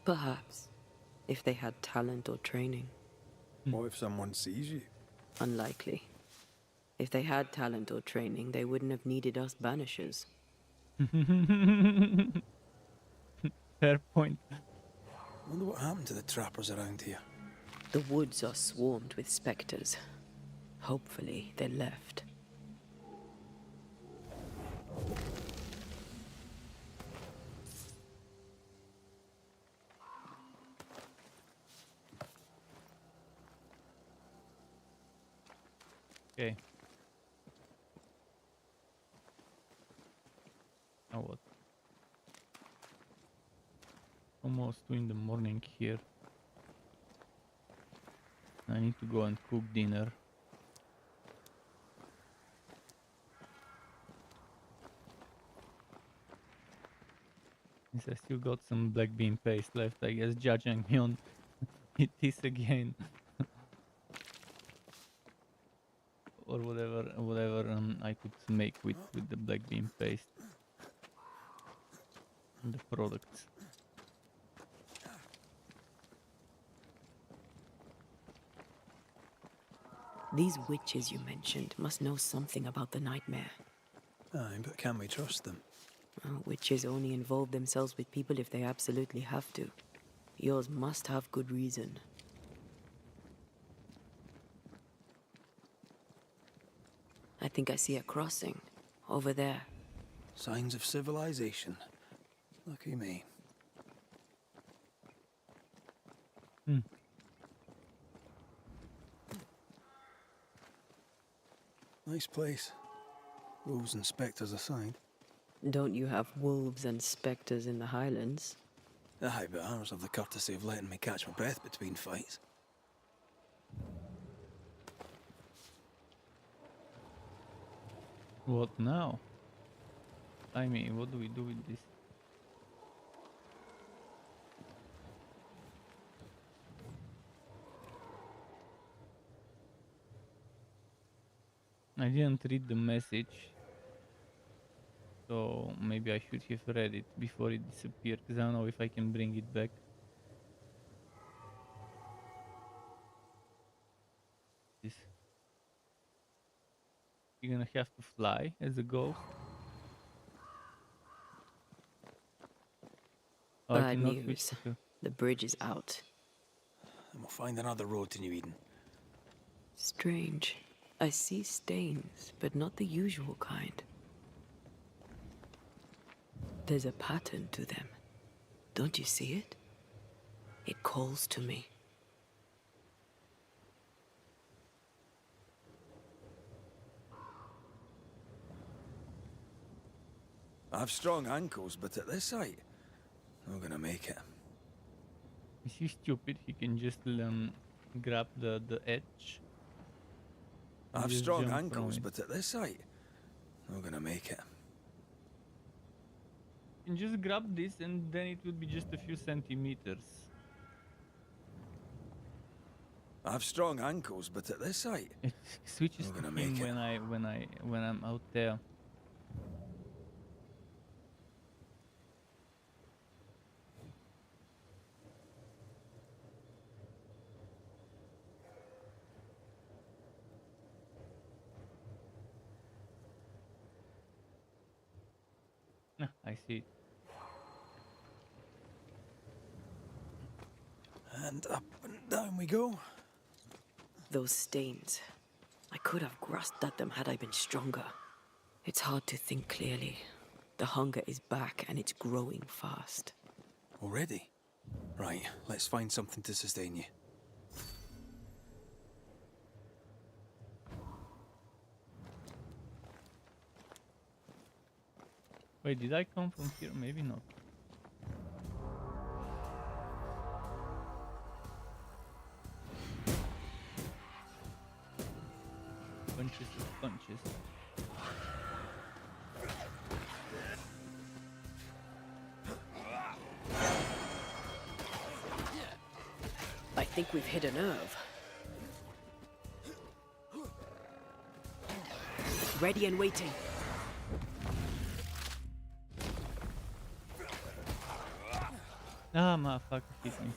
Perhaps, if they had talent or training. What if someone sees you? Unlikely. If they had talent or training, they wouldn't have needed us Banishers. Fair point. Wonder what happened to the trappers around here. The woods are swarmed with spectres. Hopefully, they left. Okay. Now what? Almost 2 in the morning here. I need to go and cook dinner. Since I still got some black bean paste left, I guess judging me on this again. Or whatever I could make with the black bean paste and the products. These witches you mentioned must know something about the nightmare. Aye, but can we trust them? Well, witches only involve themselves with people if they absolutely have to. Yours must have good reason. I think I see a crossing. Over there. Signs of civilization. Lucky me. Nice place. Wolves and spectres aside. Don't you have wolves and spectres in the Highlands? Aye, but ours have the courtesy of letting me catch my breath between fights. What now? I mean, what do we do with this? I didn't read the message, so maybe I should have read it before it disappeared, because I don't know if I can bring it back. This. You're gonna have to fly as a ghost. Oh, I Bad cannot switch news. to- The bridge is out. And we'll find another road to New Eden. Strange. I see stains, but not the usual kind. There's a pattern to them. Don't you see it? It calls to me. I've strong ankles, but at this height, I'm gonna make it. Is he stupid? He can just grab the edge. and I've just strong jump from ankles, it. but at this height, Not gonna make it. You can just grab this and then it would be just a few centimeters. I have strong ankles, but at this height, It switches Not to gonna him make it. when I'm out there. Ah, I see. and up and down we go. Those stains. I could have grasped at them had I been stronger. It's hard to think clearly. The hunger is back and it's growing fast. Already? Right, let's find something to sustain you. Wait, did I come from here? Maybe not. Bunches of punches. I think we've hit a nerve. Ready and waiting. Ah, motherfucker hit me.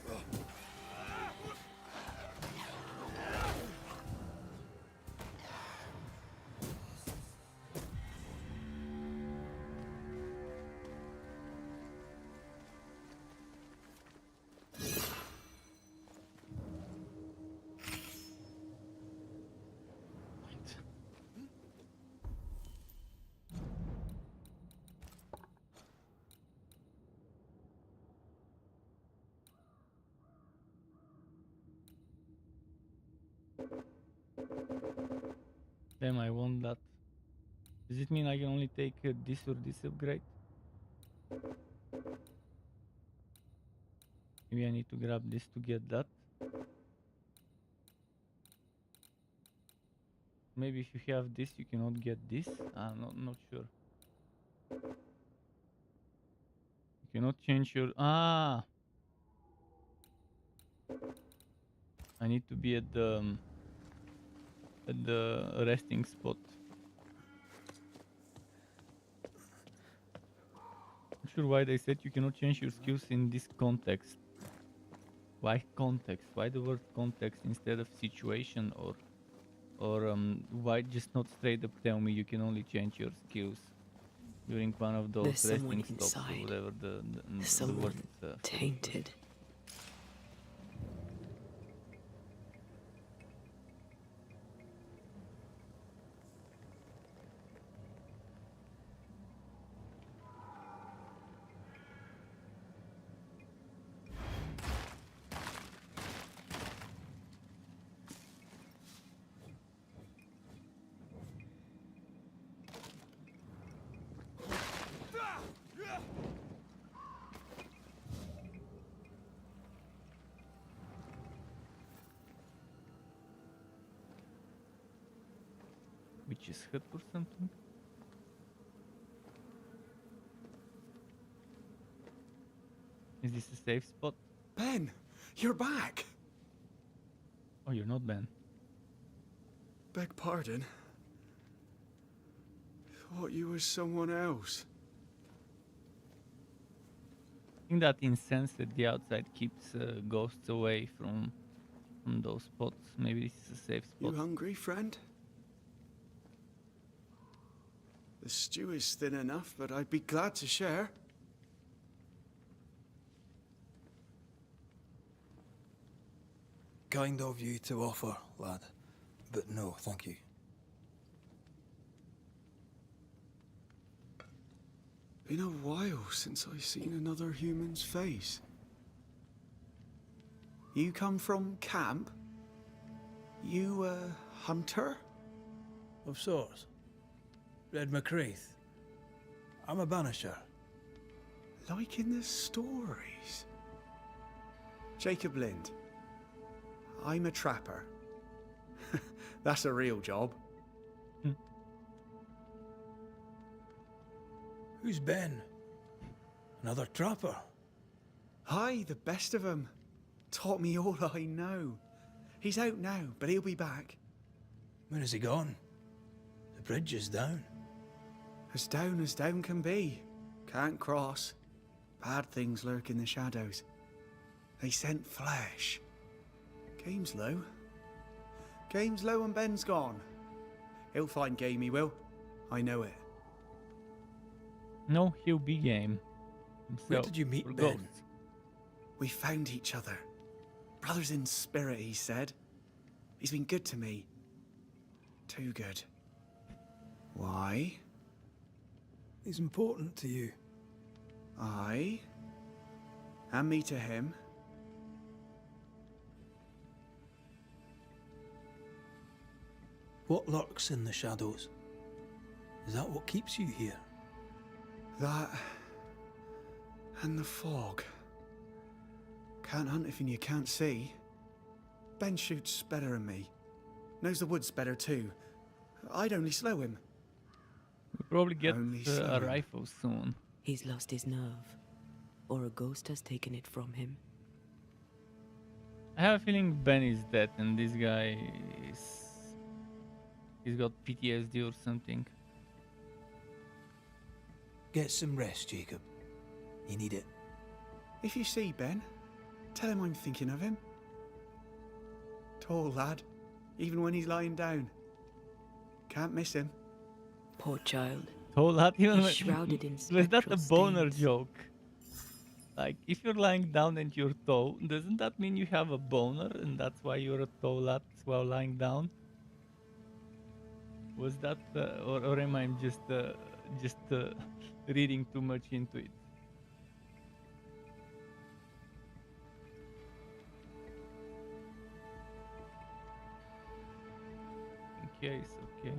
Damn, I want that. Does it mean I can only take this or this upgrade? Maybe I need to grab this to get that. Maybe if you have this, you cannot get this. I'm not sure. You cannot change your... Ah! I need to be at the resting spot. Not sure why they said you cannot change your skills in this context. Why context? Why the word context instead of situation, or why just not straight up tell me you can only change your skills during one of those There's someone resting stops or inside. whatever the word Someone for it was. tainted. Witch's hut or something? Is this a safe spot? Ben, you're back. Oh, you're not Ben. Beg pardon. Thought you was someone else. I think that incense at the outside keeps ghosts away from those spots. Maybe this is a safe spot. You hungry, friend? The stew is thin enough, but I'd be glad to share. Kind of you to offer, lad. But no, thank you. Been a while since I seen another human's face. You come from camp? You a hunter? Of sorts. Red McCreath. I'm a banisher. Like in the stories. Jacob Lind. I'm a trapper. That's a real job. Who's Ben? Another trapper? Aye, the best of 'em. Taught me all I know. He's out now, but he'll be back. Where has he gone? The bridge is down. As down can be. Can't cross. Bad things lurk in the shadows. They scent flesh. Game's low. Game's low and Ben's gone. He'll find game, he will. I know it. No, he'll be game. Where did you meet for Ben? ghosts. We found each other. Brothers in spirit, he said. He's been good to me. Too good. Why? He's important to you. I. And me to him. What lurks in the shadows? Is that what keeps you here? That. And the fog. Can't hunt if you can't see. Ben shoots better than me. Knows the woods better too. I'd only slow him. We'll probably get Only a slow. rifle soon. He's lost his nerve, or a ghost has taken it from him. I have a feeling Ben is dead and this guy is... He's got PTSD or something. Get some rest, Jacob. You need it. If you see Ben, tell him I'm thinking of him. Tall lad, even when he's lying down. Can't miss him. Poor child. Told that even He's when- shrouded in Was that a spectral boner stains. joke? Like, if you're lying down and you're tall, doesn't that mean you have a boner and that's why you're a tall lad while lying down? Was that, or am I just reading too much into it? Okay, it's okay.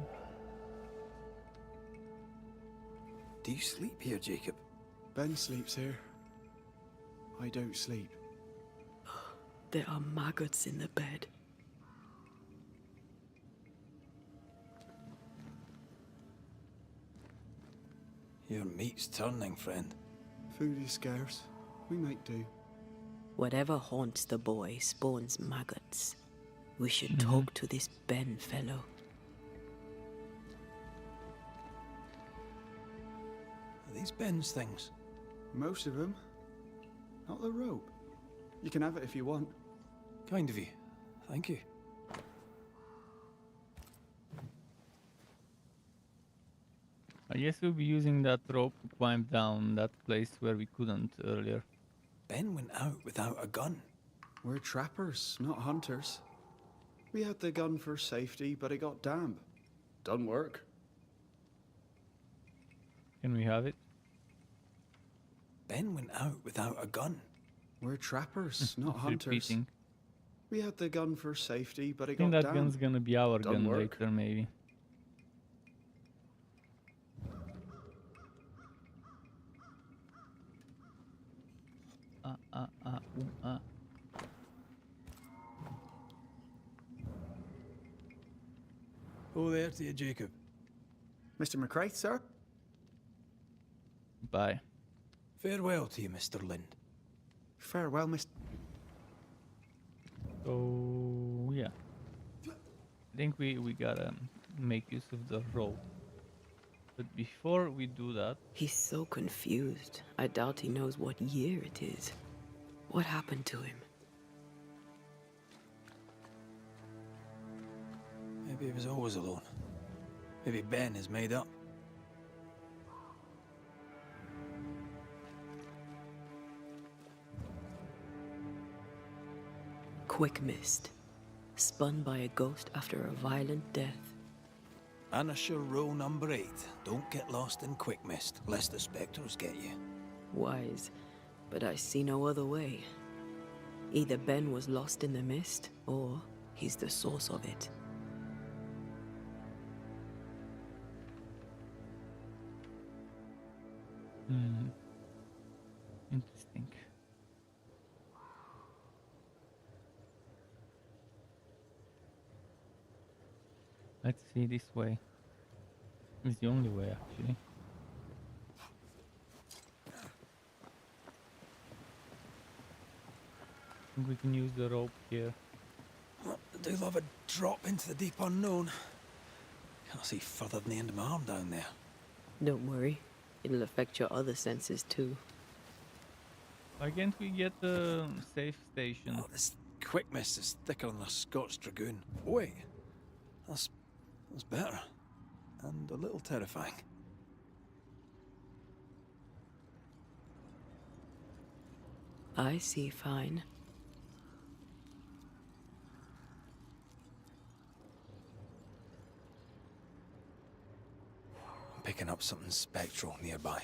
Do you sleep here, Jacob? Ben sleeps here. I don't sleep. There are maggots in the bed. Your meat's turning, friend. Food is scarce. We make do. Whatever haunts the boy spawns maggots. We should talk to this Ben fellow. Are these Ben's things? Most of them. Not the rope. You can have it if you want. Kind of you. Thank you. I guess we'll be using that rope to climb down that place where we couldn't earlier. Ben went out without a gun. We're trappers, not hunters. We had the gun for safety, but it got damp. Done work. Can we have it? Ben went out without a gun. We're trappers, not It's hunters. repeating. We had the gun for safety, but I it think got that damp. gun's gonna be our Done gun work. later, maybe. Ah. Oh, there to you, Jacob. Mr. McCraith, sir? Bye. Farewell to you, Mr. Lind. Farewell, Mr. So yeah, I think we gotta make use of the rope. But before we do that, He's so confused. I doubt he knows what year it is. What happened to him? Maybe he was always alone. Maybe Ben is made up. Quick mist. Spun by a ghost after a violent death. Banisher rule number 8. Don't get lost in quick mist, lest the spectres get you. Wise, but I see no other way. Either Ben was lost in the mist, or he's the source of it. interesting. Let's see this way. It's the only way, actually. think we can use the rope here. I do love a drop into the deep unknown. Can't see further than the end of my arm down there. Don't worry, it'll affect your other senses too. Why can't we get a safe station? Oh, this quick mist is thicker than a Scots dragoon. Oh, wait, that's better. And a little terrifying. I see fine. I'm picking up something spectral nearby.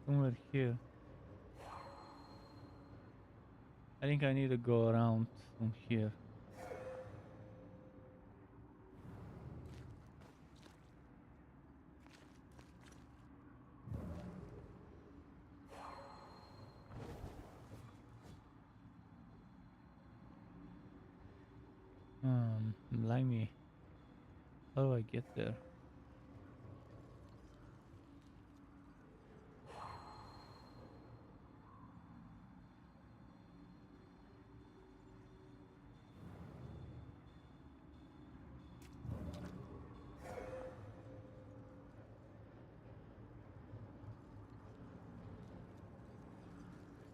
Somewhere here. I think I need to go around from here. Blimey. How do I get there?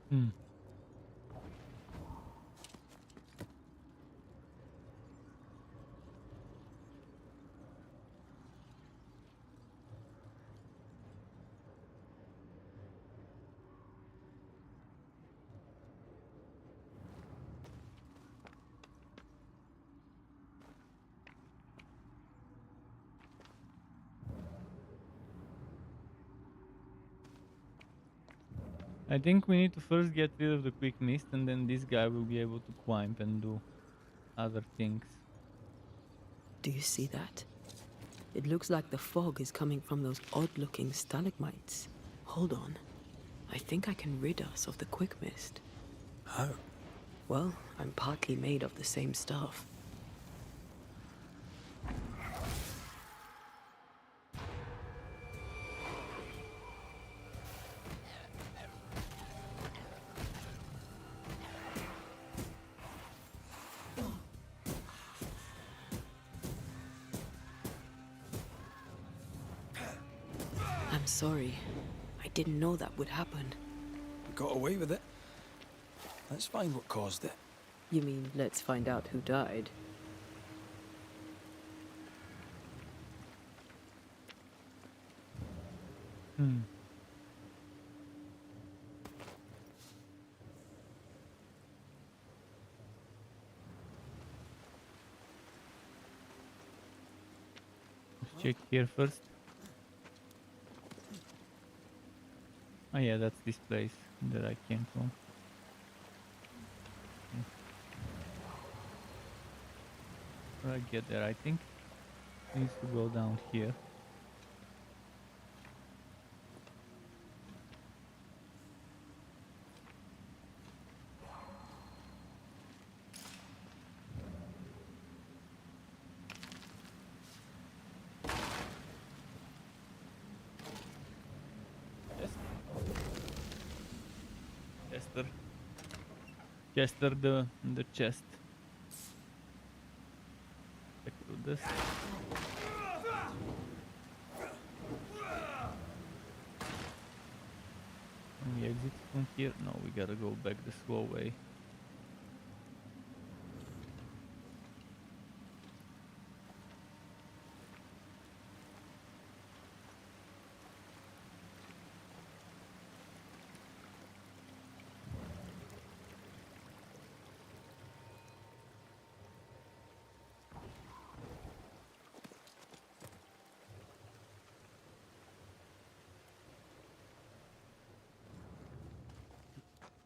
Hmm. I think we need to first get rid of the quick mist, and then this guy will be able to climb and do other things. Do you see that? It looks like the fog is coming from those odd-looking stalagmites. Hold on. I think I can rid us of the quick mist. How? Well, I'm partly made of the same stuff. I'm sorry. I didn't know that would happen. Got away with it. Let's find what caused it. You mean, let's find out who died? Hmm. Let's check here first. Oh yeah, that's this place that I came from. How do I get there? I think it needs to go down here. Chester the chest. Check through this. Can we exit from here? No, we gotta go back the slow way.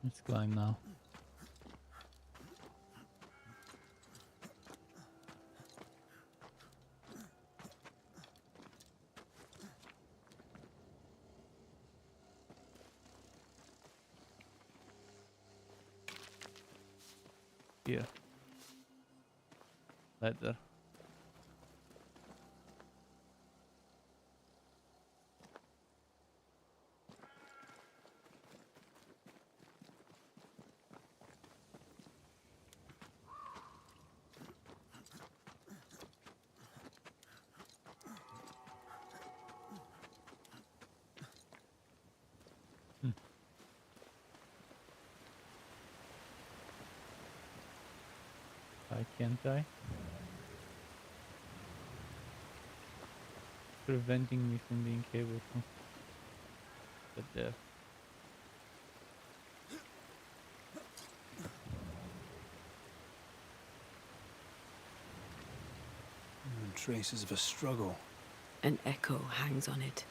Let's climb now. Here. leather. Why can't I? Preventing me from being able to. But there. Traces of a struggle. An echo hangs on it.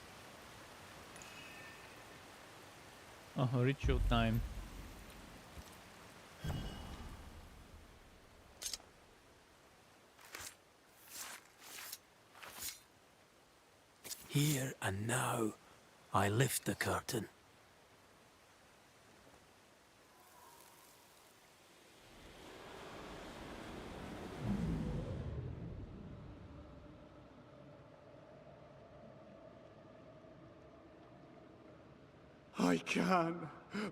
Oh, ritual time. Here and now, I lift the curtain.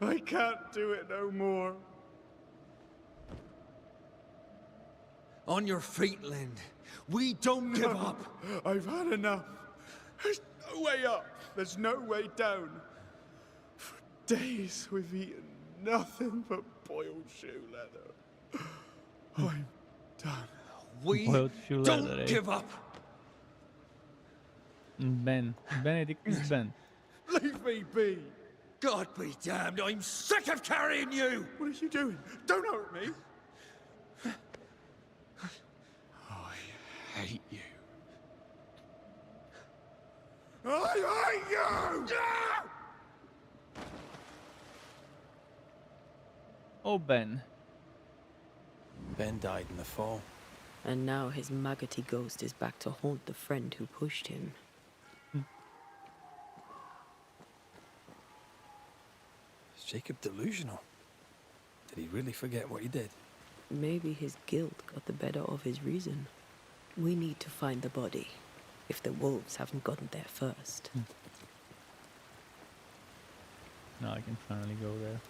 I can't do it no more. On your feet, Lind. We don't give up. I've had enough. There's no way up. There's no way down. For days we've eaten nothing but boiled shoe leather. I'm done. We Boiled shoe leather, don't eh? give up. Ben. Benedictus Ben. Leave me be. God be damned, I'm sick of carrying you! What are you doing? Don't hurt me. I hate you. I hate you! Oh, Ben. Ben died in the fall. And now his maggoty ghost is back to haunt the friend who pushed him. Is Jacob delusional? Did he really forget what he did? Maybe his guilt got the better of his reason. We need to find the body, if the wolves haven't gotten there first. Now I can finally go there.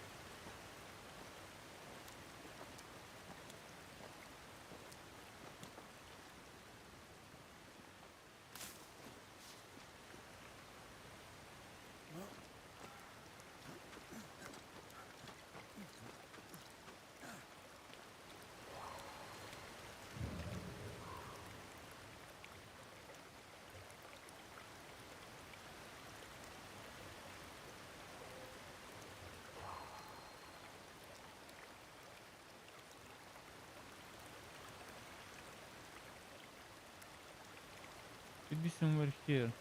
Should be somewhere here.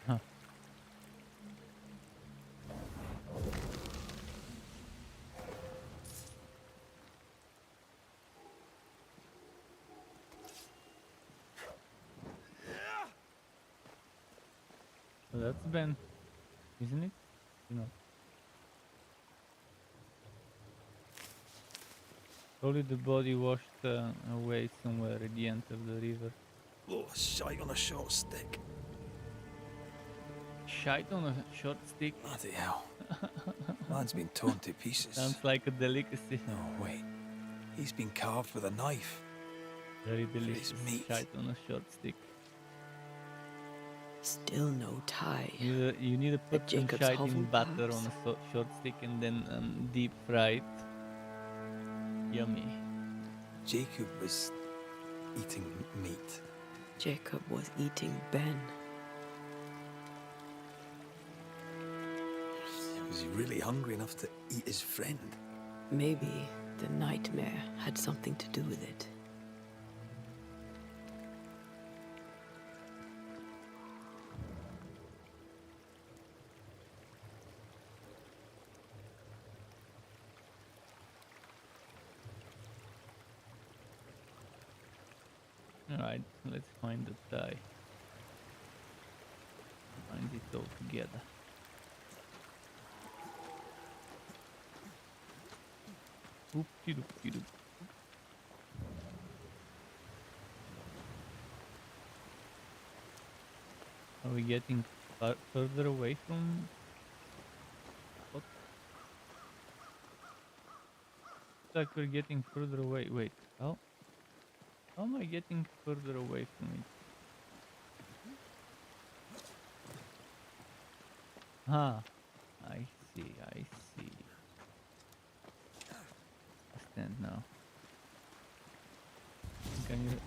Huh. So that's Ben, isn't it? No. Probably the body washed away somewhere at the end of the river. Oh, shite on a short stick. Shite on a short stick. Bloody hell. Man's been torn to pieces. Sounds like a delicacy. No, wait. He's been carved with a knife. Very delicious. meat. Shite on a short stick. Still no tie. You need to put some Jacob's shite in hovel, butter perhaps? on a short stick and then deep fry it. Yummy. Jacob was eating meat. Jacob was eating Ben. Was he really hungry enough to eat his friend? Maybe the nightmare had something to do with it. Alright, let's find the tie. Find it all together. Oopty doopty doop. Are we getting further away from what? Like we're getting further away. Wait, how am I getting further away from it? Ah, I see, I see. Understand now. Can you...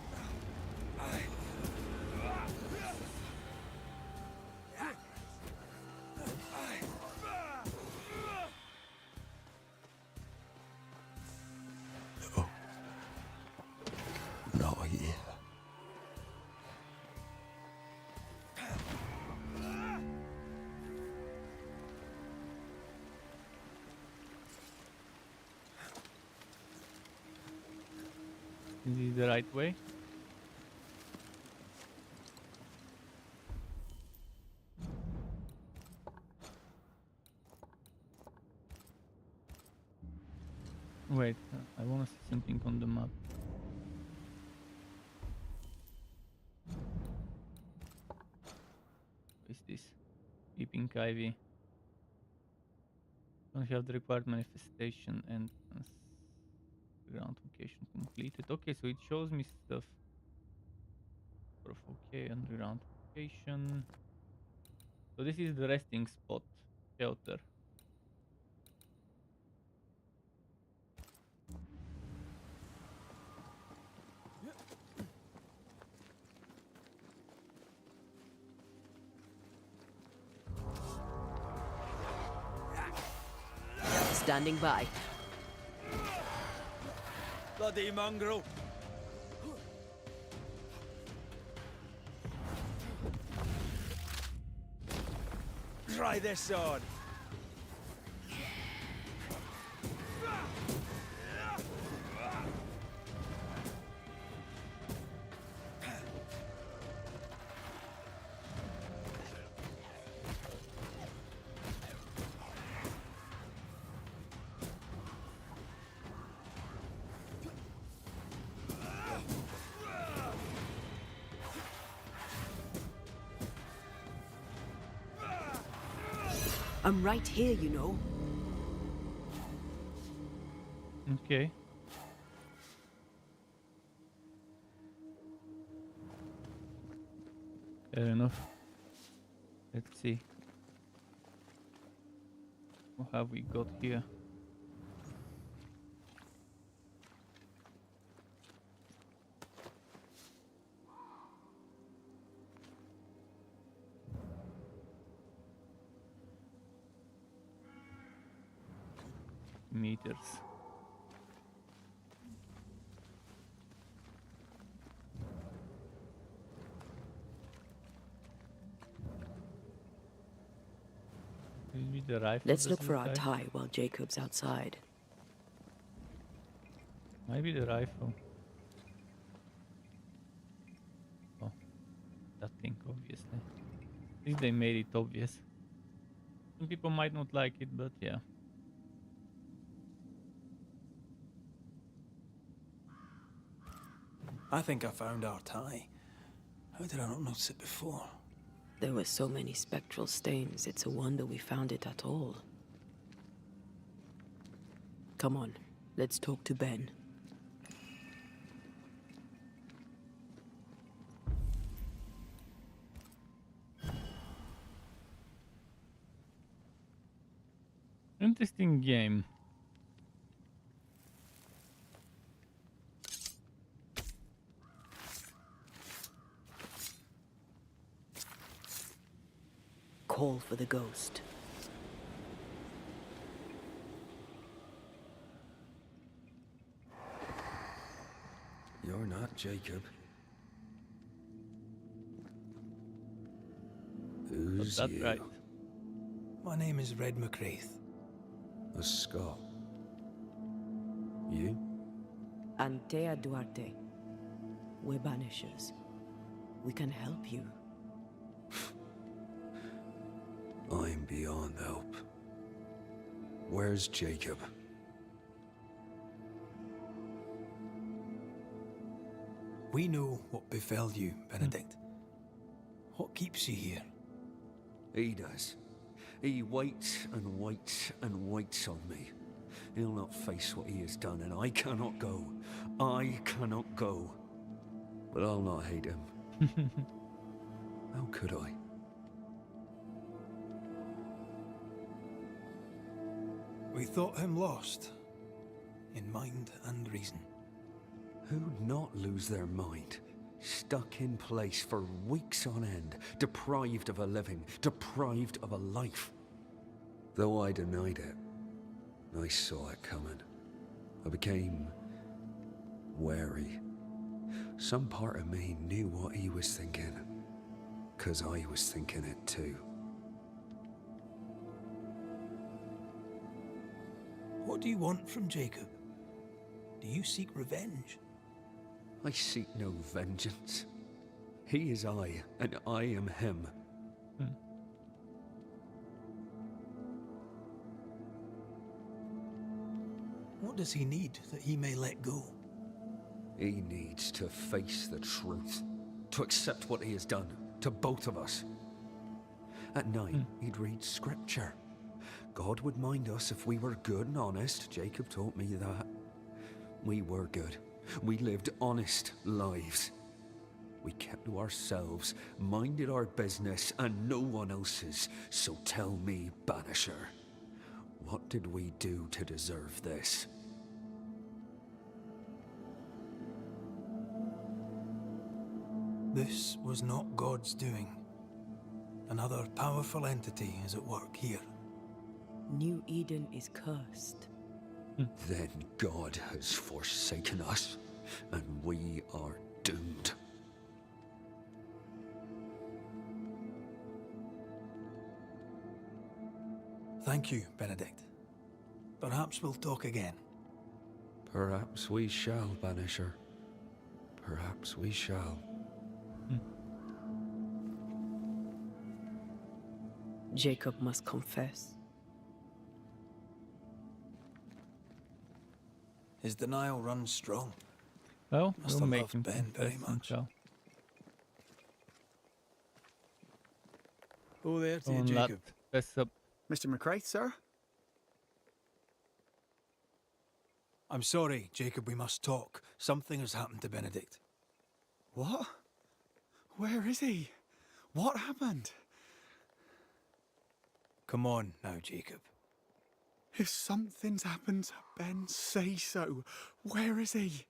Not here. Is this the right way? Wait, I want to see something on the map. What is this? Weeping Ivy. Don't have the required manifestation and ground location completed. Okay, so it shows me stuff. Okay, underground location. So this is the resting spot, shelter. Standing by. Bloody mongrel! Try this on! I'm right here, you know. Okay. Fair enough. Let's see. What have we got here? Meters. Maybe the rifle. Let's look for our tie while Jacob's outside. Maybe the rifle. Oh, that thing, obviously. At least they made it obvious. Some people might not like it, but yeah. I think I found our tie. How did I not notice it before? There were so many spectral stains, it's a wonder we found it at all. Come on, let's talk to Ben. Interesting game. Call for the ghost. You're not Jacob. Who's That's you? right. My name is Red McCraith. A Scot. You? Antea Duarte. We're Banishers. We can help you. I'm beyond help. Where's Jacob? We know what befell you, Benedict. What keeps you here? He does. He waits and waits and waits on me. He'll not face what he has done, and I cannot go. I cannot go. But I'll not hate him. How could I? We thought him lost, in mind and reason. Who'd not lose their mind? Stuck in place for weeks on end, deprived of a living, deprived of a life. Though I denied it, I saw it coming. I became wary. Some part of me knew what he was thinking, 'cause I was thinking it too. What do you want from Jacob? Do you seek revenge? I seek no vengeance. He is I, and I am him. What does he need that he may let go? He needs to face the truth, to accept what he has done to both of us. At night, he'd read scripture. God would mind us if we were good and honest. Jacob taught me that. We were good. We lived honest lives. We kept to ourselves, minded our business and no one else's. So tell me, Banisher, what did we do to deserve this? This was not God's doing. Another powerful entity is at work here. New Eden is cursed. Then God has forsaken us, and we are doomed. Thank you, Benedict. Perhaps we'll talk again. Perhaps we shall, Banisher. Perhaps we shall. Jacob must confess. His denial runs strong. Well, Must we'll have make loved him Ben very confess much. himself. Oh, there to you, Don't let Jacob. fess up. Mr. McCraith, sir? I'm sorry, Jacob, we must talk. Something has happened to Benedict. What? Where is he? What happened? Come on now, Jacob. If something's happened to Ben, say so. Where is he?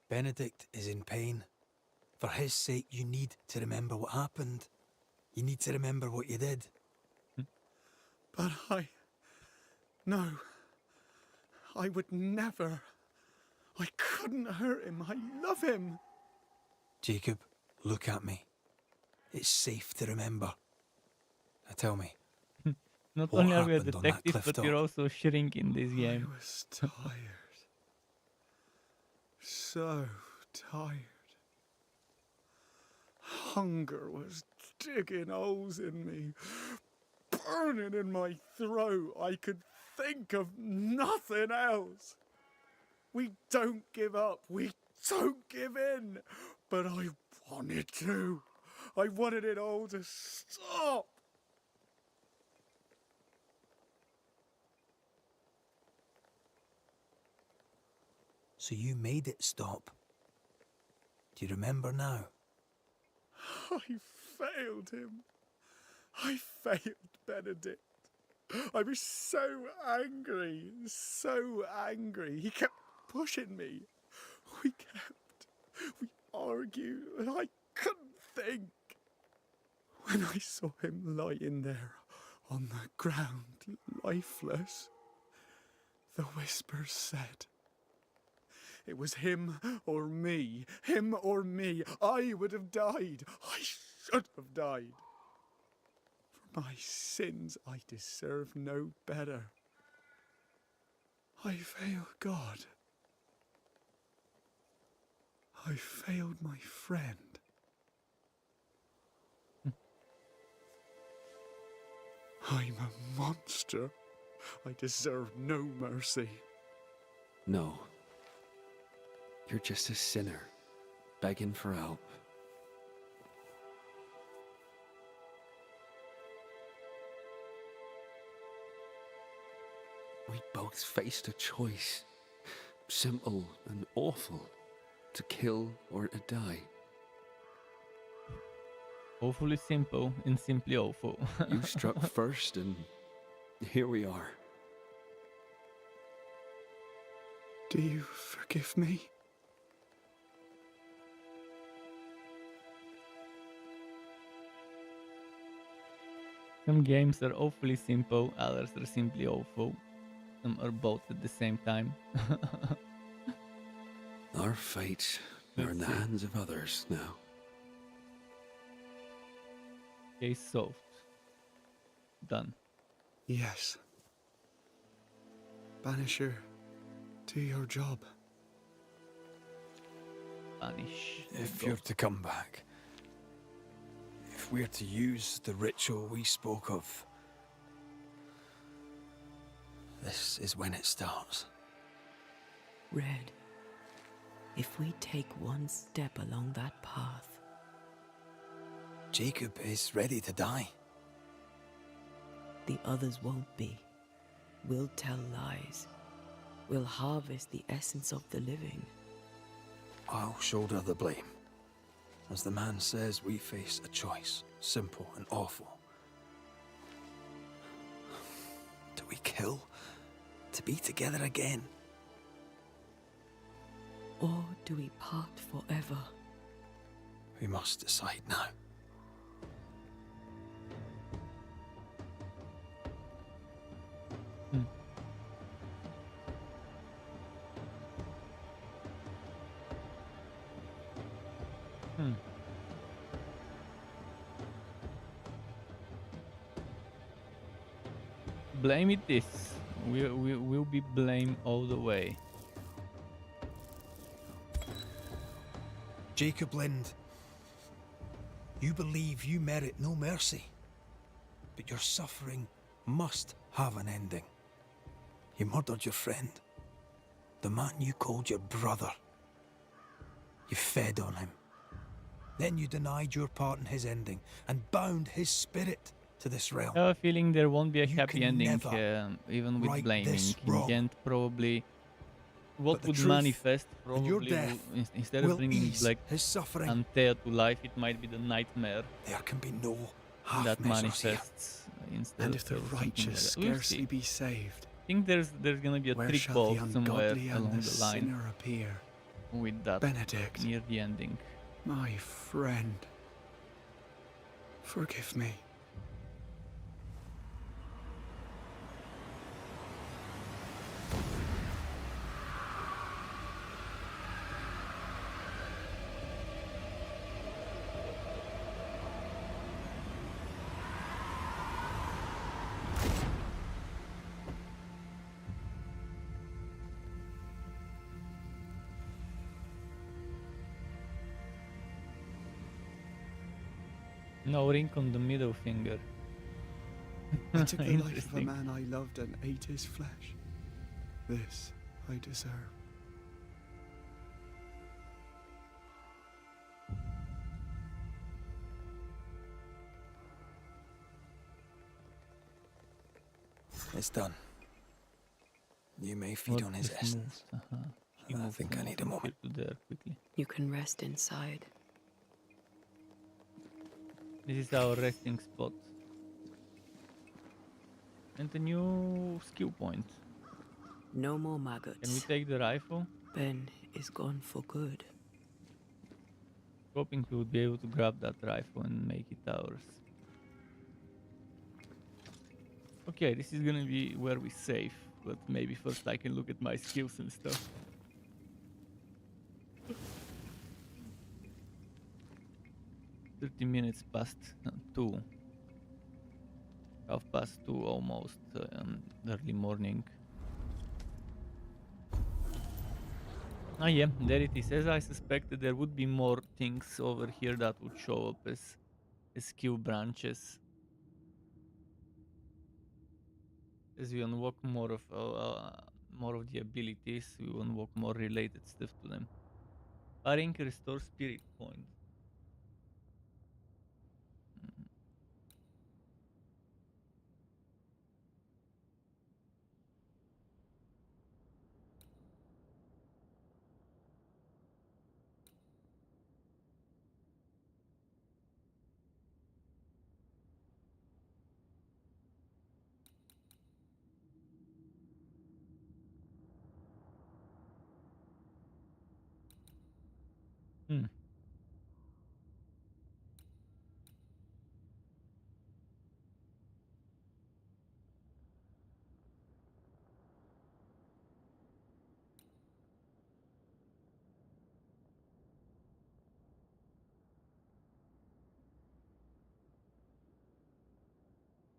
Benedict is in pain. For his sake, you need to remember what happened. You need to remember what you did. But No. I would never. I couldn't hurt him. I love him. Jacob, look at me. It's safe to remember. Now tell me. Not What only are we a happened on that detective, cliff but top? we're also shrink in this game. I was tired. So tired. Hunger was digging holes in me, burning in my throat. I could think of nothing else. We don't give up. We don't give in. But I wanted to. I wanted it all to stop. So you made it stop. Do you remember now? I failed him. I failed Benedict. I was so angry, so angry. He kept pushing me. We argued, and I couldn't think. When I saw him lying there on the ground, lifeless, the whispers said, it was him or me, him or me. I would have died. I should have died. For my sins, I deserve no better. I failed God. I failed my friend. I'm a monster. I deserve no mercy. No. You're just a sinner, begging for help. We both faced a choice, simple and awful, to kill or to die. Awfully simple and simply awful. You struck first, and here we are. Do you forgive me? Some games are awfully simple, others are simply awful. Some are both at the same time. Our fates are in the hands of others now. Case solved. Done. Yes. Banisher, do your job. Banish. If you're to come back, if we're to use the ritual we spoke of, this is when it starts. Red, if we take one step along that path, Jacob is ready to die. the others won't be. We'll tell lies. We'll harvest the essence of the living. I'll shoulder the blame. As the man says, we face a choice, simple and awful. Do we kill to be together again? Or do we part forever? We must decide now. Blame it this. We'll be blamed all the way. Jacob Lind, you believe you merit no mercy, but your suffering must have an ending. You murdered your friend, the man you called your brother. You fed on him. Then you denied your part in his ending and bound his spirit to this realm. I have a feeling there won't be a happy can ending, never even with right blaming. this In wrong. the end, probably what the would truth manifest and your probably death instead will of bringing ease like his suffering. Antea to life, it might be the nightmare There can be no half that measures here. manifests instead. And if the of something righteous like that. We'll scarcely see. be saved, I think there's gonna be a where trick shall ball the somewhere ungodly and along the the line sinner appear? with that Benedict, near the ending. my friend, forgive me. No ring on the middle finger. I took the life of a Interesting. man I loved and ate his flesh. This I deserve. It's done. You may feed on his essence. I think I need a moment. To there quickly. You can rest inside. This is our resting spot. And a new skill point. No more Can we maggots. take the rifle? Ben is gone for good. Hoping we would be able to grab that rifle and make it ours. Okay, this is gonna be where we save, but maybe first I can look at my skills and stuff. $30 past 2. 2:30 almost, early morning. Ah yeah, there it is. As I suspected, there would be more things over here that would show up as skill branches. As we unlock more of the abilities, we unlock more related stuff to them. Sparring restores spirit points. Hmm.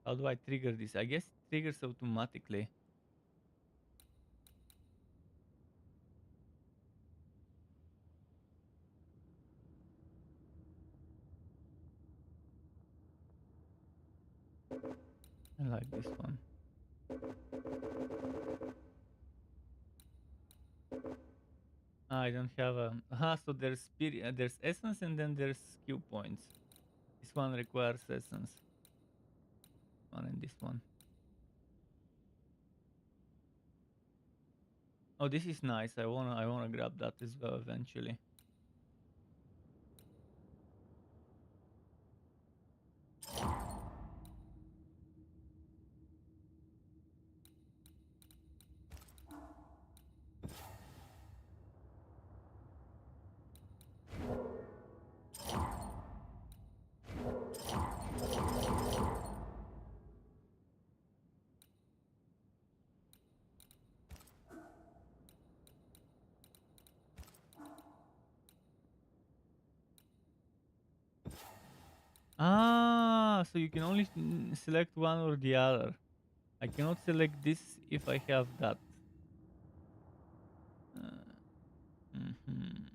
How do I trigger this? I guess it triggers automatically. I like this one. I don't have a. So there's spirit, there's essence, and then there's skill points. This one requires essence. One and this one. Oh, this is nice. I wanna grab that as well eventually. So you can only select one or the other. I cannot select this if I have that. Mhm.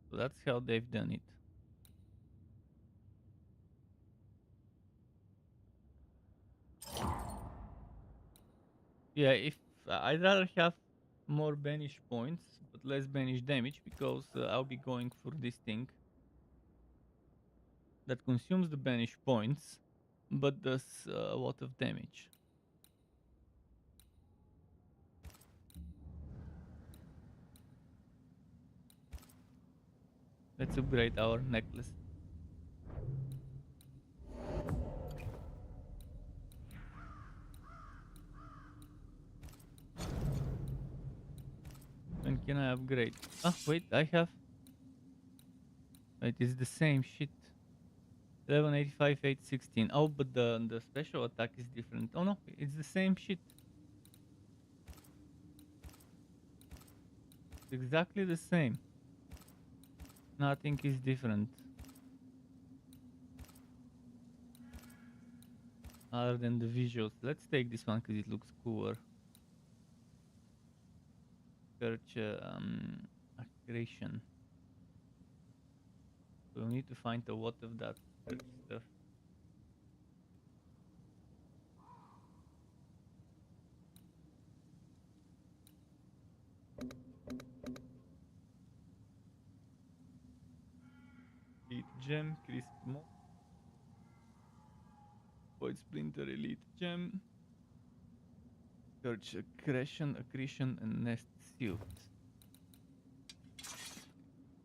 So that's how they've done it. Yeah, if I'd rather have more banish points but less banish damage, because I'll be going for this thing that consumes the banish points but does a lot of damage. Let's upgrade our necklace. When can I upgrade? Wait, I have. Wait, it's the same shit. 1185, 816. Oh, but the special attack is different. Oh no, it's the same shit. It's exactly the same. Nothing is different. Other than the visuals. Let's take this one because it looks cooler. Search accretion. We'll need to find a lot of that search stuff. Elite gem, crisp mold. Void splinter, elite gem. Search accretion, and nest sealed.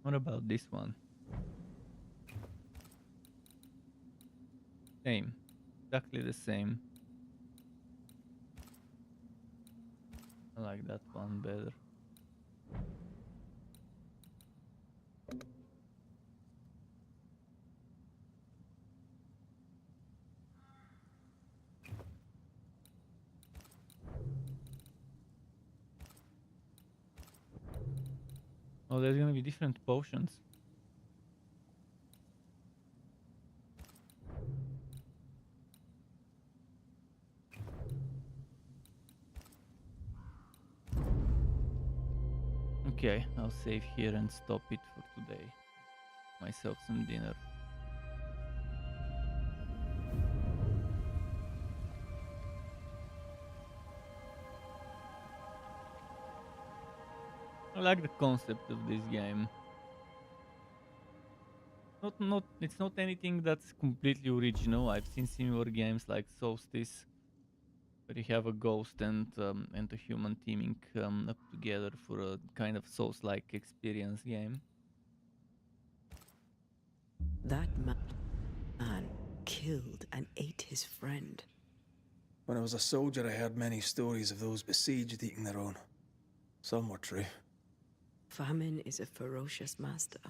What about this one? Same. Exactly the same. I like that one better. Oh, there's gonna be different potions. Okay, I'll save here and stop it for today. Myself some dinner. like the concept of this game. It's not anything that's completely original. I've seen similar games like Solstice, where you have a ghost and a human teaming up together for a kind of Souls-like experience game. That man killed and ate his friend. When I was a soldier, I heard many stories of those besieged eating their own. Some were true. Famine is a ferocious master.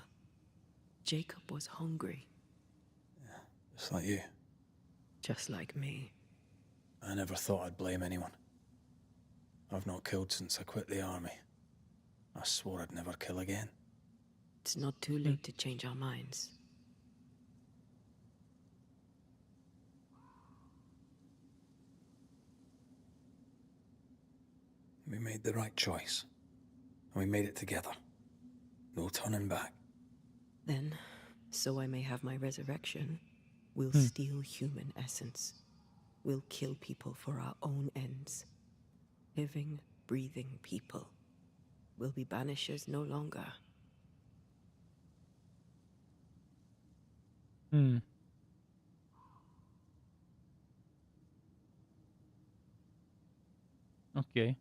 Jacob was hungry. Yeah, just like you. Just like me. I never thought I'd blame anyone. I've not killed since I quit the army. I swore I'd never kill again. It's not too late to change our minds. We made the right choice. And we made it together. No turning back. Then, so I may have my resurrection, we'll steal human essence. We'll kill people for our own ends. Living, breathing people. We'll be banishers no longer. Okay.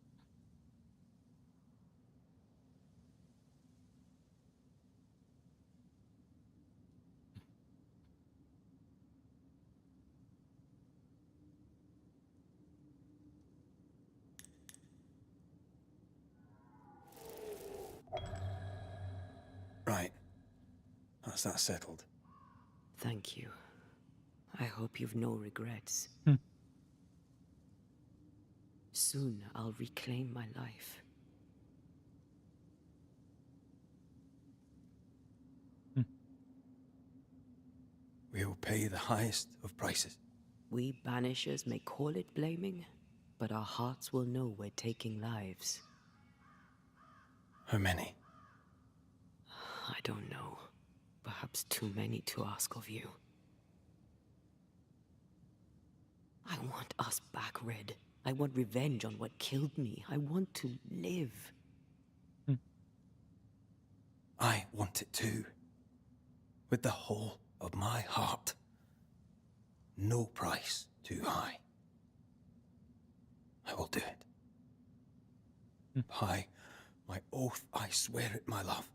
Right. That's that settled. Thank you. I hope you've no regrets. Soon I'll reclaim my life. We'll pay the highest of prices. We banishers may call it blaming, but our hearts will know we're taking lives. How many? I don't know. Perhaps too many to ask of you. I want us back, Red. I want revenge on what killed me. I want to live. I want it too. With the whole of my heart. No price too high. I will do it. By my oath, I swear it, my love.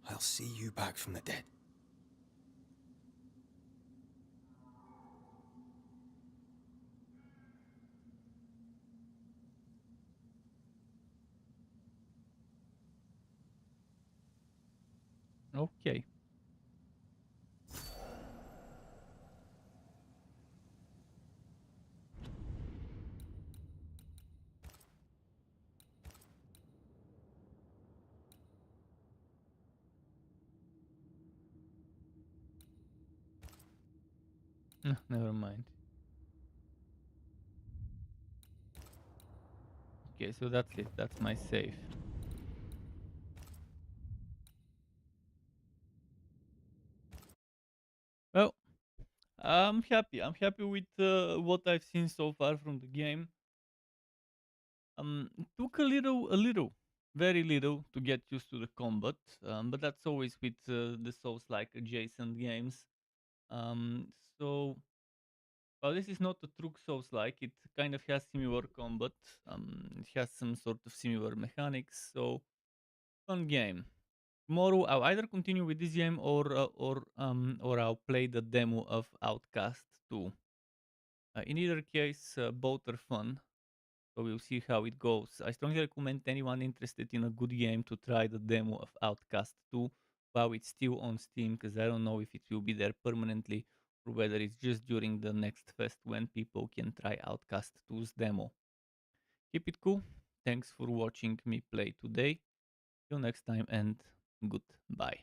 I'll see you back from the dead. Okay. Never mind. Okay, so that's it. That's my save. Well, I'm happy. I'm happy with what I've seen so far from the game. It took a little, very little to get used to the combat, but that's always with the Souls-like adjacent games. Um, so, well, this is not a true Souls-like. It kind of has similar combat. It has some sort of similar mechanics. So, fun game. Tomorrow I'll either continue with this game or I'll play the demo of Outcast 2. In either case, both are fun. So we'll see how it goes. I strongly recommend anyone interested in a good game to try the demo of Outcast 2 while it's still on Steam, because I don't know if it will be there permanently or whether it's just during the next fest when people can try Outcast 2's demo. Keep it cool. Thanks for watching me play today. Till next time and goodbye.